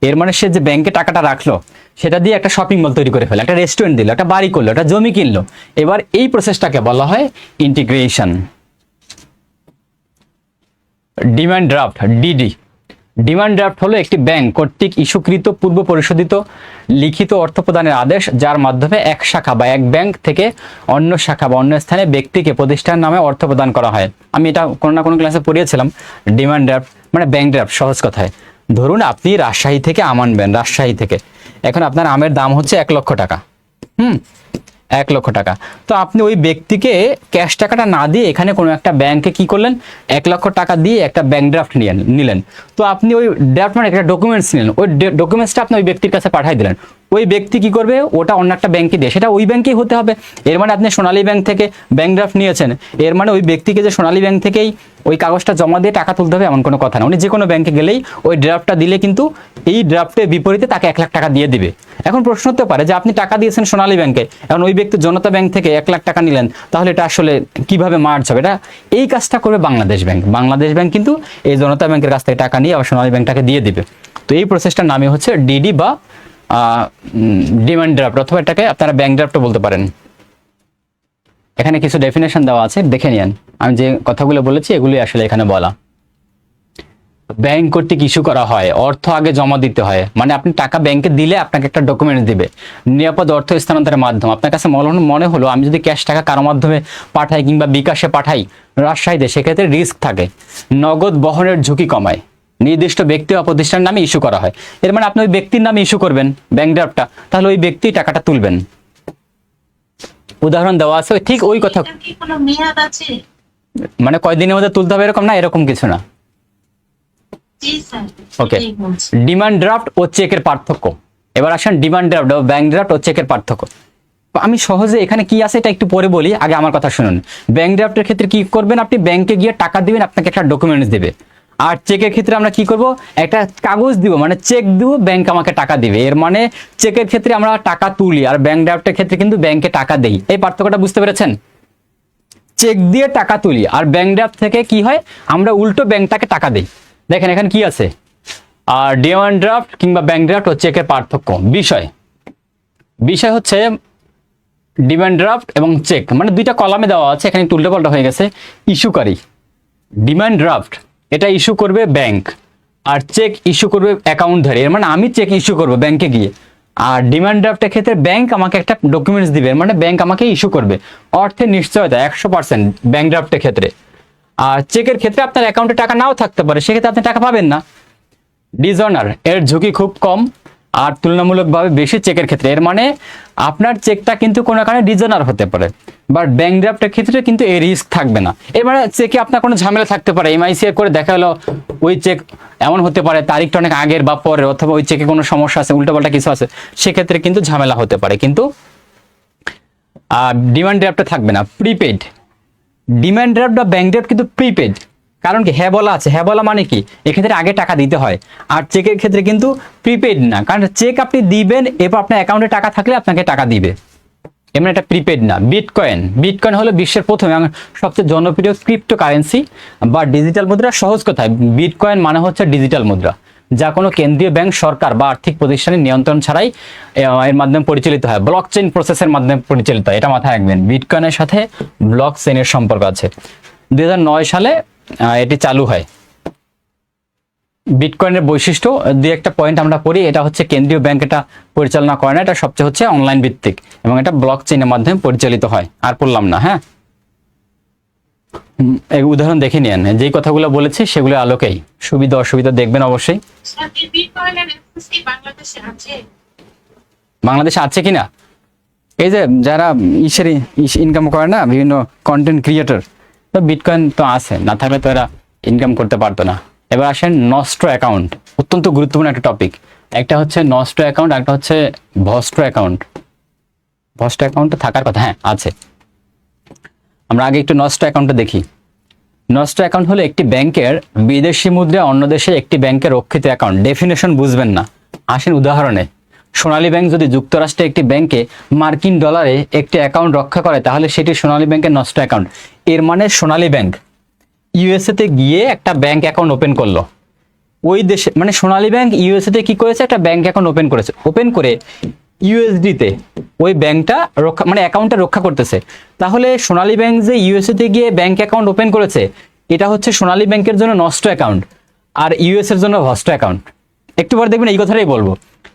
এর মানে সে যে ব্যাংকে টাকাটা রাখলো সেটা দিয়ে একটা শপিং মল তৈরি করে ফেলে, একটা রেস্টুরেন্ট দিল, একটা বাড়ি করলো, একটা জমি কিনলো, এবার এই প্রসেসটাকে বলা হয় integration. Demand draft, DD. Demand draft হলো একটি ব্যাংক কর্তৃক ইস্যুকৃত পূর্ব পরিশোধিত লিখিত অর্থ প্রদানের আদেশ, যার মাধ্যমে এক শাখা বা এক ব্যাংক থেকে অন্য শাখা বা অন্য স্থানে ব্যক্তিকে প্রতিষ্ঠান নামে অর্থ প্রদান করা হয়। আমি এটা কোনো না কোনো ক্লাসে পড়িয়েছিলাম। ডিমান্ড ড্রাফট মানে ব্যাংক ড্রাফট, সহজ কথায়। ধরুন আপনি রাজশাহী থেকে আম আনবেন, রাজশাহী থেকে, এখন আপনার আমের দাম হচ্ছে 1 লক্ষ টাকা। 1 লক্ষ টাকা। তো আপনি ওই ব্যক্তিকে ক্যাশ টাকাটা না দিয়ে এখানে কোনো একটা ব্যাংকে কি করলেন, 1 লক্ষ টাকা দিয়ে একটা ব্যাংক ড্রাফট নিলেন। তো আপনি ওই ড্রাফট মানে একটা ডকুমেন্টস নিলেন, ওই ডকুমেন্টসটা আপনি ওই ব্যক্তির কাছে পাঠিয়ে দিলেন। ওই ব্যক্তি কি করবে, ওটা অন্য একটা ব্যাংকে দিয়ে, সেটা ওই ব্যাংকেই হতে হবে। এর মানে আপনি সোনালী ব্যাংক থেকে ব্যাংক ড্রাফট নিয়েছেন, এর মানে ওই ব্যক্তিকে যে সোনালী ব্যাংক থেকেই ওই কাগজটা জমা দিয়ে টাকা তুলতে হবে এমন কোনো কথা না। উনি যে কোনো ব্যাংকে গেলেই ওই ড্রাফটটা দিলে কিন্তু এই ড্রাফটের বিপরীতে তাকে 1 লাখ টাকা দিয়ে দিবে। এখন প্রশ্ন হতে পারে যে আপনি টাকা দিয়েছেন সোনালী ব্যাংকে, এখন ওই ব্যক্তি জনতা ব্যাংক থেকে 1 লাখ টাকা নিলেন, তাহলে এটা আসলে কিভাবে মার্জ হবে? এটা এই কাজটা করবে বাংলাদেশ ব্যাংক। বাংলাদেশ ব্যাংক কিন্তু এই জনতা ব্যাংকের কাছ থেকে টাকা নিয়ে আবার সোনালী ব্যাংকটাকে দিয়ে দিবে। তো এই প্রসেসটার নামই হচ্ছে ডিডি বা ডিমান্ড ড্রাফট, অথবা এটাকে আপনারা ব্যাংক ড্রাফটও বলতে পারেন। এখানে কিছু ডেফিনেশন দেওয়া আছে, দেখে নিন। আমি যে কথাগুলো বলেছি এগুলি আসলে এখানে বলা। ব্যাংক কর্তৃক ইস্যু করা হয়, অর্থ আগে জমা দিতে হয়, মানে আপনি টাকা ব্যাংকে দিলে আপনাকে একটা ডকুমেন্ট দিবে। নিরাপদ অর্থ স্থানান্তরের মাধ্যম, আপনার কাছে মনে হলো আমি যদি ক্যাশ টাকা কারো মাধ্যমে পাঠাই কিংবা বিকাশে পাঠাই রাজশাহীতে, সেক্ষেত্রে রিস্ক থাকে, নগদ বহনের ঝুঁকি কমায়। নির্দিষ্ট ব্যক্তি বা প্রতিষ্ঠানের নামে ইস্যু করা হয়, এর মানে আপনি ওই ব্যক্তির নামে ইস্যু করবেন ব্যাংক ড্রাফটটা, তাহলে ওই ব্যক্তি টাকাটা তুলবেন। উদাহরণ দেওয়া আছে ঠিক ওই কথা, মানে কয়দিনের মধ্যে তুলতে হবে এরকম না, এরকম কিছু না। ওকে, ডিমান্ড ড্রাফট ও চেকের পার্থক্য। এবার আসেন ডিমান্ড ড্রাফট ও ব্যাংক ড্রাফট ও চেকের পার্থক্য। আমি সহজে এখানে কি আছে এটা একটু পরে বলি, আগে আমার কথা শুনুন। ব্যাংক ড্রাফটের ক্ষেত্রে কি করবেন, আপনি ব্যাংকে গিয়ে টাকা দিবেন, আপনাকে একটা ডকুমেন্টস দেবে। আর চেকের ক্ষেত্রে আমরা কি করব, একটা কাগজ দিব, মানে চেক দিব, ব্যাংক আমাকে টাকা দিবে। এর মানে চেকের ক্ষেত্রে আমরা টাকা তুলি আর ব্যাংক ড্রাফটের ক্ষেত্রে কিন্তু ব্যাংকে টাকা দেই। এই পার্থক্যটা বুঝতে পেরেছেন? চেক দিয়ে টাকা তুলি আর ব্যাংক ড্রাফট থেকে কি হয়, আমরা উল্টো ব্যাংকটাকে টাকা দেই। দেখেন এখানে কি আছে, আর ডিমান্ড ড্রাফট কিংবা ব্যাংক ড্রাফট ও চেকের পার্থক্য। বিষয় হচ্ছে ডিমান্ড ড্রাফট এবং চেক, মানে দুইটা কলামে দেওয়া আছে, এখানে একটু উল্টোপাল্টা হয়ে গেছে। ইস্যুকারী, ডিমান্ড ড্রাফট এটা ইস্যু করবে ব্যাংক, আর চেক ইস্যু করবে অ্যাকাউন্টধারী। এর মানে আমি চেক ইস্যু করবো ব্যাংকে গিয়ে, আর ডিমান্ড ড্রাফটের ক্ষেত্রে ব্যাংক আমাকে একটা ডকুমেন্টস দিবে, মানে ব্যাংক আমাকে ইস্যু করবে। অর্থের নিশ্চয়তা 100% ব্যাংক ড্রাফটের ক্ষেত্রে। আর চেকের ক্ষেত্রে আপনার অ্যাকাউন্টে টাকা নাও থাকতে পারে, সেক্ষেত্রে আপনি টাকা পাবেন না। ডিসঅনার, এর ঝুঁকি খুব কম আর তুলনামূলকভাবে বেশি চেকের ক্ষেত্রে। এর মানে আপনার চেকটা কিন্তু কোনো কারণে ডিসঅনার হতে পারে, বাট ব্যাংক ড্রাফটের ক্ষেত্রে কিন্তু এই রিস্ক থাকবে না। এর মানে চেকে আপনার কোনো ঝামেলা থাকতে পারে, এমআইসিআর করে দেখা হলো ওই চেক এমন হতে পারে তারিখটা অনেক আগের বা পরের, অথবা ওই চেকে কোনো সমস্যা আছে, উল্টোপাল্টা কিছু আছে, সেক্ষেত্রে কিন্তু ঝামেলা হতে পারে। কিন্তু ডিমান্ড ড্রাফটে থাকবে না। প্রিপেড, ডিমান্ড ড্রাফট বা ব্যাংক ড্রাফট কিন্তু প্রিপেড, কারণ কি হ্যাঁ বলা আছে। হ্যাঁ বলা মানে কি, এক্ষেত্রে আগে টাকা দিতে হয়। আর চেকের ক্ষেত্রে কিন্তু প্রিপেড না, কারণ চেক আপনি দিবেন, এরপর আপনার অ্যাকাউন্টে টাকা থাকলে আপনাকে টাকা দিবে। এমন এটা প্রিপেড না। বিটকয়েন হলো বিশ্বের প্রথম এবং সবচেয়ে জনপ্রিয় ক্রিপ্টো কারেন্সি বা ডিজিটাল মুদ্রা। সহজ কথায় বিটকয়েন মানে হচ্ছে ডিজিটাল মুদ্রা, যা কোনো কেন্দ্রীয় ব্যাংক, সরকার বা আর্থিক প্রতিষ্ঠানের নিয়ন্ত্রণ ছাড়াই এর মাধ্যমে পরিচালিত হয়, ব্লক চেইন প্রসেসের মাধ্যমে পরিচালিত হয়। এটা মাথায় রাখবেন, বিটকয়েনের সাথে ব্লক চেইনের সম্পর্ক আছে। 2009 সালে এটি চালু হয়। বিটকয়েনের বৈশিষ্ট্য দুই একটা পয়েন্ট আমরা পড়ি। এটা হচ্ছে কেন্দ্রীয় ব্যাংক এটা পরিচালনা করে না, এটা সবচেয়ে হচ্ছে অনলাইন ভিত্তিক এবং এটা ব্লক চেইনের মাধ্যমে পরিচালিত হয়। আর পড়লাম না, হ্যাঁ, এই উদাহরণ দেখে নিন। যেই কথাগুলো বলেছি সেগুলো আলোকেই সুবিধা অসুবিধা দেখবেন অবশ্যই। বাংলাদেশে আছে কিনা এই যে যারা ইনকাম করে না, বিভিন্ন কন্টেন্ট ক্রিয়েটর, তো বিটকয়েন তো আছে, না থাকলে তো এরা ইনকাম করতে পারতো না। এবার আসেন নষ্ট অ্যাকাউন্ট, অত্যন্ত গুরুত্বপূর্ণ একটা টপিক। একটা হচ্ছে নষ্ট অ্যাকাউন্ট, একটা হচ্ছে ভস্ট অ্যাকাউন্ট। ভস্ট অ্যাকাউন্ট থাকার কথা, হ্যাঁ আছে। আমরা আগে একটু নষ্ট অ্যাকাউন্টটা দেখি। নষ্ট অ্যাকাউন্ট হলো একটি ব্যাংকের বিদেশি মুদ্রা অন্য দেশে একটি ব্যাংকের রক্ষিত অ্যাকাউন্ট। ডেফিনেশন বুঝবেন না, আসেন উদাহরণে। সোনালী ব্যাংক যদি যুক্তরাষ্ট্রে একটি ব্যাংকে মার্কিন ডলারে একটি অ্যাকাউন্ট রক্ষা করে, তাহলে সেটি সোনালী ব্যাংকের নষ্ট অ্যাকাউন্ট। এর মানে সোনালী ব্যাংক ইউএসএ তে গিয়ে একটা ব্যাংক অ্যাকাউন্ট ওপেন করলো ওই দেশে, মানে সোনালী ব্যাংক ইউএসএ তে কি করেছে, একটা ব্যাংক অ্যাকাউন্ট ওপেন করেছে, ওপেন করে ইউএসডি তে ওই ব্যাংকটা রক্ষা, মানে অ্যাকাউন্টটা রক্ষা করতেছে। তাহলে সোনালী ব্যাংক যে ইউএসএ তে গিয়ে ব্যাংক অ্যাকাউন্ট ওপেন করেছে, এটা হচ্ছে সোনালী ব্যাংকের জন্য নষ্ট অ্যাকাউন্ট, আর ইউএস এর জন্য ভস্ট অ্যাকাউন্ট। একটু পরে দেখবেন এই কথাটাই বলবো।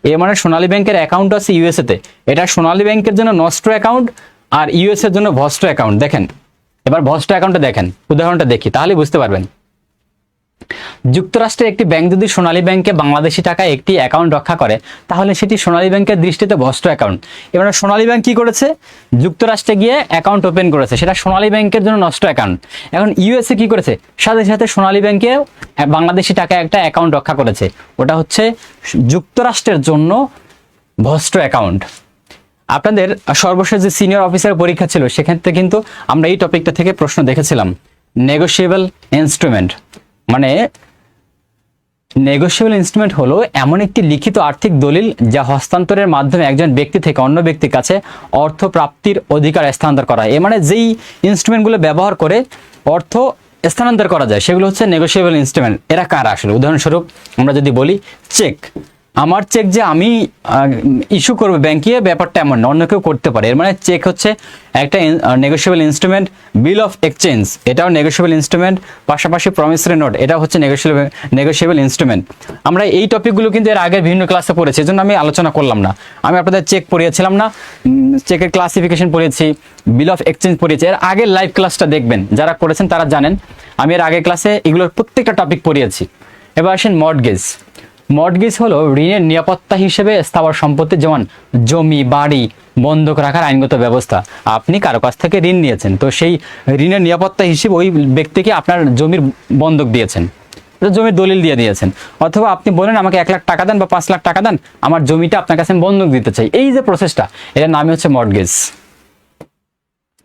এর মানে সোনালী ব্যাংকের অ্যাকাউন্ট আছে ইউএসএ তে, এটা সোনালী ব্যাংকের জন্য নষ্ট অ্যাকাউন্ট আর ইউএস এর জন্য ভস্ট অ্যাকাউন্ট। দেখেন এবার ভস্ট অ্যাকাউন্টটা দেখেন, উদাহরণটা দেখি, তাহলে বুঝতে পারবেন। যুক্তরাষ্ট্রের একটি ব্যাংক যদি সোনালী ব্যাংকে বাংলাদেশি টাকায় একটি অ্যাকাউন্ট রক্ষা করে, তাহলে সেটি সোনালী ব্যাংকের দৃষ্টিতে ভস্ট অ্যাকাউন্ট। এবার সোনালী ব্যাংক কি করেছে, যুক্তরাষ্ট্রে গিয়ে অ্যাকাউন্ট ওপেন করেছে, সেটা সোনালী ব্যাংকের জন্য নষ্ট অ্যাকাউন্ট। এখন ইউএসএ কি করেছে, সাথে সাথে সোনালী ব্যাংকে বাংলাদেশি টাকায় একটা অ্যাকাউন্ট রক্ষা করেছে, ওটা হচ্ছে যুক্তরাষ্ট্রের জন্য ভস্ট অ্যাকাউন্ট। আপনাদের সর্বশেষ যে সিনিয়র অফিসার পরীক্ষা ছিল, সেক্ষেত্রে কিন্তু আমরা এই টপিকটা থেকে প্রশ্ন দেখেছিলাম। নেগোশিয়েবল ইনস্ট্রুমেন্ট মানে, নেগোশিয়েবল ইনস্ট্রুমেন্ট হলো এমন একটি লিখিত আর্থিক দলিল যা হস্তান্তরের মাধ্যমে একজন ব্যক্তি থেকে অন্য ব্যক্তির কাছে অর্থ প্রাপ্তির অধিকার স্থানান্তর করা। এর মানে যেই ইনস্ট্রুমেন্টগুলো ব্যবহার করে অর্থ স্থানান্তর করা যায়, সেগুলো হচ্ছে নেগোশিয়েবল ইনস্ট্রুমেন্ট। এরা কারা আসলে? উদাহরণস্বরূপ আমরা যদি বলি চেক, আমার চেক যে আমি ইস্যু করবো ব্যাংকে, ব্যাপারটা এমন না, অন্য কেউ করতে পারে। এর মানে চেক হচ্ছে একটা negotiable instrument. Bill of exchange এটাও নেগোশিয়েবল ইনস্ট্রুমেন্ট, পাশাপাশি প্রমিসরি নোট এটাও হচ্ছে নেগোশিয়েবল ইনস্ট্রুমেন্ট। আমরা এই টপিকগুলো কিন্তু এর আগের বিভিন্ন ক্লাসে পড়েছি, এজন্য আমি আলোচনা করলাম না। আমি আপনাদের চেক পড়িয়েছিলাম না, চেকের ক্লাসিফিকেশন পড়িয়েছি, বিল অফ এক্সচেঞ্জ পড়িয়েছি। এর আগের লাইভ ক্লাসটা দেখবেন, যারা করেছেন তারা জানেন আমি এর আগের ক্লাসে এগুলোর প্রত্যেকটা টপিক পড়িয়েছি। এবার আসেন মর্টগেজ। মর্টগেজ হলো ঋণের নিরাপত্তা হিসেবে স্থাবর সম্পত্তি, যেমন জমি বাড়ি বন্ধক রাখার আইনগত ব্যবস্থা। আপনি কারো কাছ থেকে ঋণ নিয়েছেন, তো সেই ঋণের নিরাপত্তা হিসেবে ওই ব্যক্তিকে আপনার জমির বন্ধক দিয়েছেন, জমির দলিল দিয়ে দিয়েছেন। অথবা আপনি বলেন আমাকে 1 লাখ টাকা দেন বা 5 লাখ টাকা দেন, আমার জমিটা আপনার কাছে বন্ধক দিতে চাই। এই যে প্রসেসটা, এর নামই হচ্ছে মর্টগেজ।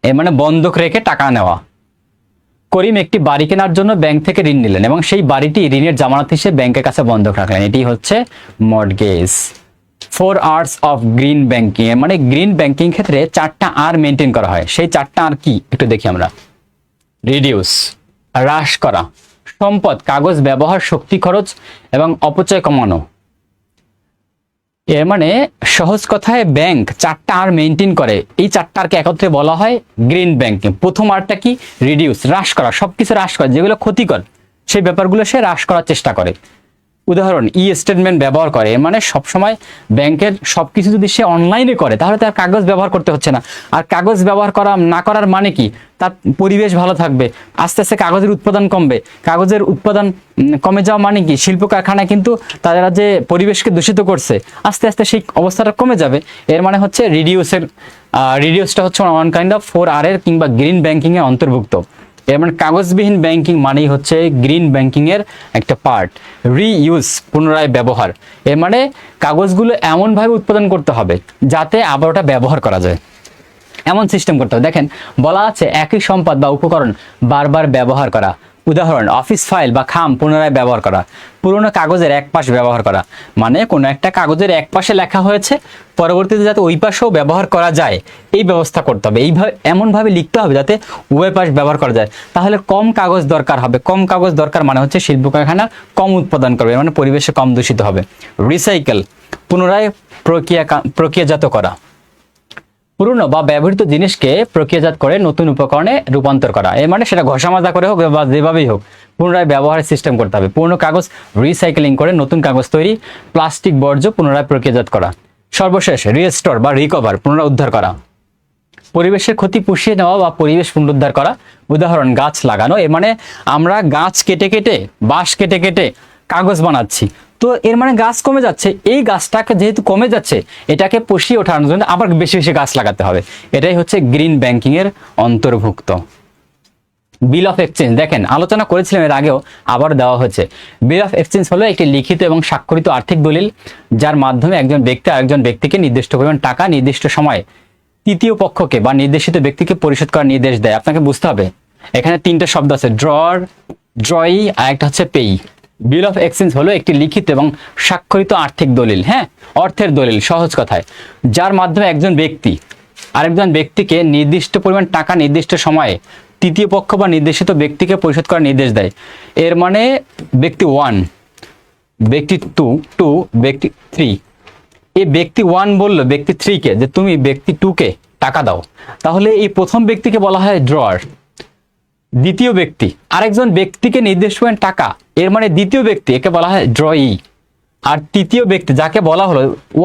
এর মানে বন্ধক রেখে টাকা নেওয়া। করিম একটি বাড়ি কেনার জন্য ব্যাংক থেকে ঋণ নিলেন এবং সেই বাড়িটি ঋণের জামানত হিসেবে ব্যাংকের কাছে বন্ধক রাখলেন, এটি হচ্ছে mortgage. 4 R's of green banking, মানে গ্রিন ব্যাংকিং ক্ষেত্রে 4টা আর মেনটেন করা হয়। সেই 4টা আর কি একটু দেখি আমরা। রিডিউস হ্রাস করা, সম্পদ কাগজ ব্যবহার শক্তি খরচ এবং অপচয় কমানো। এর মানে সহজ কথায় ব্যাংক 4টা আর মেনটেন করে, এই 4টা আরকে একত্রে বলা হয় গ্রিন ব্যাংকিং। প্রথম আরটা কি? রিডিউস, হ্রাস করা, সবকিছু হ্রাস করা, যেগুলো ক্ষতিকর সেই ব্যাপারগুলো সে হ্রাস করার চেষ্টা করে। উদাহরণ ই স্টেটমেন্ট ব্যবহার করে, এর মানে সবসময় ব্যাংকের সবকিছু যদি সে অনলাইনে করে, তাহলে তার কাগজ ব্যবহার করতে হচ্ছে না। আর কাগজ ব্যবহার করা না করার মানে কি? তার পরিবেশ ভালো থাকবে, আস্তে আস্তে কাগজের উৎপাদন কমবে। কাগজের উৎপাদন কমে যাওয়া মানে কি? শিল্প কারখানায় কিন্তু তারা যে পরিবেশকে দূষিত করছে, আস্তে আস্তে সেই অবস্থাটা কমে যাবে। এর মানে হচ্ছে রিডিউসটা হচ্ছে ওয়ান কাইন্ড অফ 4 R এর কিংবা গ্রিন ব্যাংকিং এর অন্তর্ভুক্ত। এর মানে কাগজবিহীন ব্যাংকিং মানেই হচ্ছে গ্রিন ব্যাংকিং এর একটা পার্ট। রিইউজ পুনরায় ব্যবহার, এর মানে কাগজগুলো এমনভাবে উৎপাদন করতে হবে যাতে আবার ওটা ব্যবহার করা যায়, এমন সিস্টেম করতে হবে। দেখেন বলা আছে একই সম্পদ বা উপকরণ বারবার ব্যবহার করা। উদাহরণ অফিস ফাইল বা খাম পুনরায় ব্যবহার করা। পুরোনো কাগজের এক পাশ ব্যবহার করা, মানে কোনো একটা কাগজের এক পাশে লেখা হয়েছে, পরবর্তীতে যাতে ওই পাশেও ব্যবহার করা যায় এই ব্যবস্থা করতে হবে। এইভাবে এমনভাবে লিখতে হবে যাতে উভয় পাশ ব্যবহার করা যায়। তাহলে কম কাগজ দরকার হবে। কম কাগজ দরকার মানে হচ্ছে শিল্প কারখানা কম উৎপাদন করবে, মানে পরিবেশে কম দূষিত হবে। রিসাইকেল পুনরায় প্রক্রিয়াজাত করা, পুরনো বা ব্যবহৃত জিনিসকে প্রক্রিয়াজাত করে নতুন উপকরণে রূপান্তর করা। এর মানে সেটা ঘষা মাজা করে হোক বা যেভাবেই হোক, পুনরায় ব্যবহারের সিস্টেম করতে হবে। পুরনো কাগজ রিসাইকেলিং করে নতুন কাগজ তৈরি। প্লাস্টিক বর্জ্য পুনরায় প্রক্রিয়াজাত করা। সর্বশেষ রিস্টোর বা রিকভার, পুনরুদ্ধার করা। পরিবেশের ক্ষতি পুষিয়ে নেওয়া বা পরিবেশ পুনরুদ্ধার করা। উদাহরণ গাছ লাগানো, এর মানে আমরা গাছ কেটে কেটে, বাঁশ কেটে কেটে কাগজ বানাচ্ছি, তো এর মানে গাছ কমে যাচ্ছে, এই গাছটাকে যেহেতু কমে যাচ্ছে এটাকে পুষিয়ে ওঠানোর জন্য আবার বেশি বেশি গাছ লাগাতে হবে। এটাই হচ্ছে গ্রিন ব্যাংকিং এর অন্তর্ভুক্ত। বিল অফ এক্সচেঞ্জ দেখেন আলোচনা করেছিলাম এর আগেও, আবার দেওয়া হয়েছে। বিল অফ এক্সচেঞ্জ হলো একটি লিখিত এবং স্বাক্ষরিত আর্থিক দলিল, যার মাধ্যমে একজন ব্যক্তি আরেকজন ব্যক্তিকে নির্দিষ্ট পরিমাণ টাকা নির্দিষ্ট সময়ে তৃতীয় পক্ষকে বা নির্দেশিত ব্যক্তিকে পরিশোধ করার নির্দেশ দেয়। আপনাকে বুঝতে হবে এখানে তিনটা শব্দ আছে, ড্রয়ার, ড্রয়ি আর একটা হচ্ছে পেই। বিল অফ এক্সচেঞ্জ হলো একটি লিখিত এবং স্বাক্ষরিত আর্থিক দলিল, হ্যাঁ অর্থের দলিল সহজ কথায়, যার মাধ্যমে একজন ব্যক্তি আরেকজন ব্যক্তিকে নির্দিষ্ট পরিমাণ টাকা নির্দিষ্ট সময়ে তৃতীয় পক্ষ বা নির্দেশিত ব্যক্তিকে পরিশোধ করার নির্দেশ দেয়। এর মানে ব্যক্তি 1, ব্যক্তি 2, ব্যক্তি 3। এই ব্যক্তি 1 বললো ব্যক্তি 3-কে যে তুমি ব্যক্তি 2-কে টাকা দাও, তাহলে এই প্রথম ব্যক্তিকে বলা হয় ড্রয়ার। দ্বিতীয় ব্যক্তি আরেকজন ব্যক্তিকে নির্দিষ্ট পরিমাণ টাকা, এর মানে দ্বিতীয় ব্যক্তি, একে বলা হয় ড্রয়ি। আর তৃতীয় ব্যক্তি যাকে বলা হলো,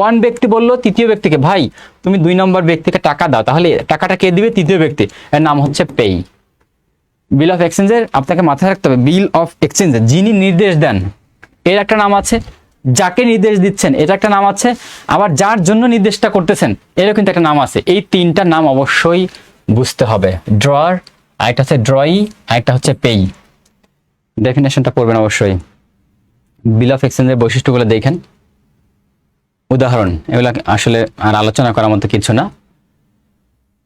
1 ব্যক্তি বললো তৃতীয় ব্যক্তিকে ভাই তুমি 2 নম্বর ব্যক্তিকে টাকা দাও, তাহলে টাকাটা কে দিবে? তৃতীয় ব্যক্তি, এর নাম হচ্ছে পেই। বিল অফ এক্সচেঞ্জের আপনাকে মাথায় রাখতে হবে, বিল অফ এক্সচেঞ্জের যিনি নির্দেশ দেন এর একটা নাম আছে, যাকে নির্দেশ দিচ্ছেন এটা একটা নাম আছে, আবার যার জন্য নির্দেশটা করতেছেন এরও কিন্তু একটা নাম আছে। এই তিনটা নাম অবশ্যই বুঝতে হবে, ড্রয়ার, আরেকটা হচ্ছে ড্রয়ি, আরেকটা হচ্ছে পেই। ডেফিনেশনটা পড়বেন অবশ্যই। বিল অফ এক্সচেঞ্জের বৈশিষ্ট্যগুলো দেখেন, উদাহরণ, এগুলো আসলে আর আলোচনা করার মতো কিছু না।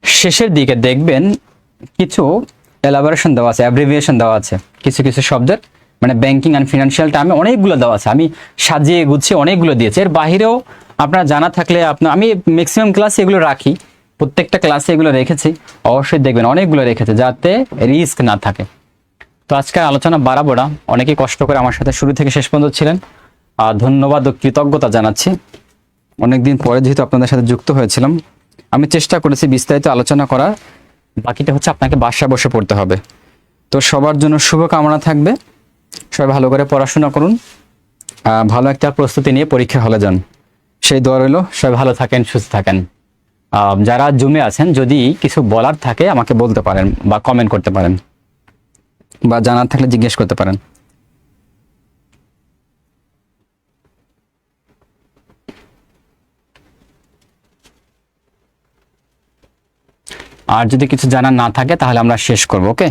শেষের দিকে দেখবেন কিছু এলাবোরেশন দেওয়া আছে, অ্যাব্রিভিয়েশন দেওয়া আছে কিছু কিছু শব্দের, মানে ব্যাংকিং অ্যান্ড ফিনান্সিয়াল টার্মে অনেকগুলো দেওয়া আছে, আমি সাজিয়ে গুছিয়ে অনেকগুলো দিয়েছি। এর বাহিরেও আপনার জানা থাকলে আমি ম্যাক্সিমাম ক্লাসে এগুলো রাখি, প্রত্যেকটা ক্লাসে এগুলো রেখেছি, অবশ্যই দেখবেন অনেকগুলো রেখেছে যাতে রিস্ক না থাকে। তো আজকের আলোচনা বাড়াবো না, অনেকেই কষ্ট করে আমার সাথে শুরু থেকে শেষ পর্যন্ত ছিলেন, ধন্যবাদ ও কৃতজ্ঞতা জানাচ্ছি। অনেকদিন পরে যেহেতু আপনাদের সাথে যুক্ত হয়েছিলাম, আমি চেষ্টা করেছি বিস্তারিত আলোচনা করার, বাকিটা হচ্ছে আপনাকে বাসায় বসে পড়তে হবে। তো সবার জন্য শুভকামনা থাকবে, সবাই ভালো করে পড়াশোনা করুন, ভালো একটা প্রস্তুতি নিয়ে পরীক্ষা হলে যান, সেই দোয়া রইল। সবাই ভালো থাকেন, সুস্থ থাকেন। যারা জুমে আছেন যদি কিছু বলার থাকে আমাকে বলতে পারেন বা কমেন্ট করতে পারেন, বা জানার থাকলে জিজ্ঞেস করতে পারেন। আর যদি কিছু জানার না থাকে তাহলে আমরা শেষ করব, ওকে?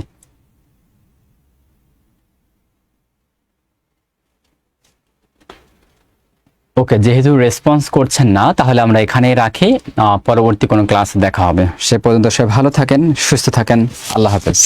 ওকে, যেহেতু রেসপন্স করছেন না তাহলে আমরা এখানেই রাখি, পরবর্তী কোনো ক্লাসে দেখা হবে। সে পর্যন্ত সবাই ভালো থাকেন, সুস্থ থাকেন, আল্লাহ হাফেজ।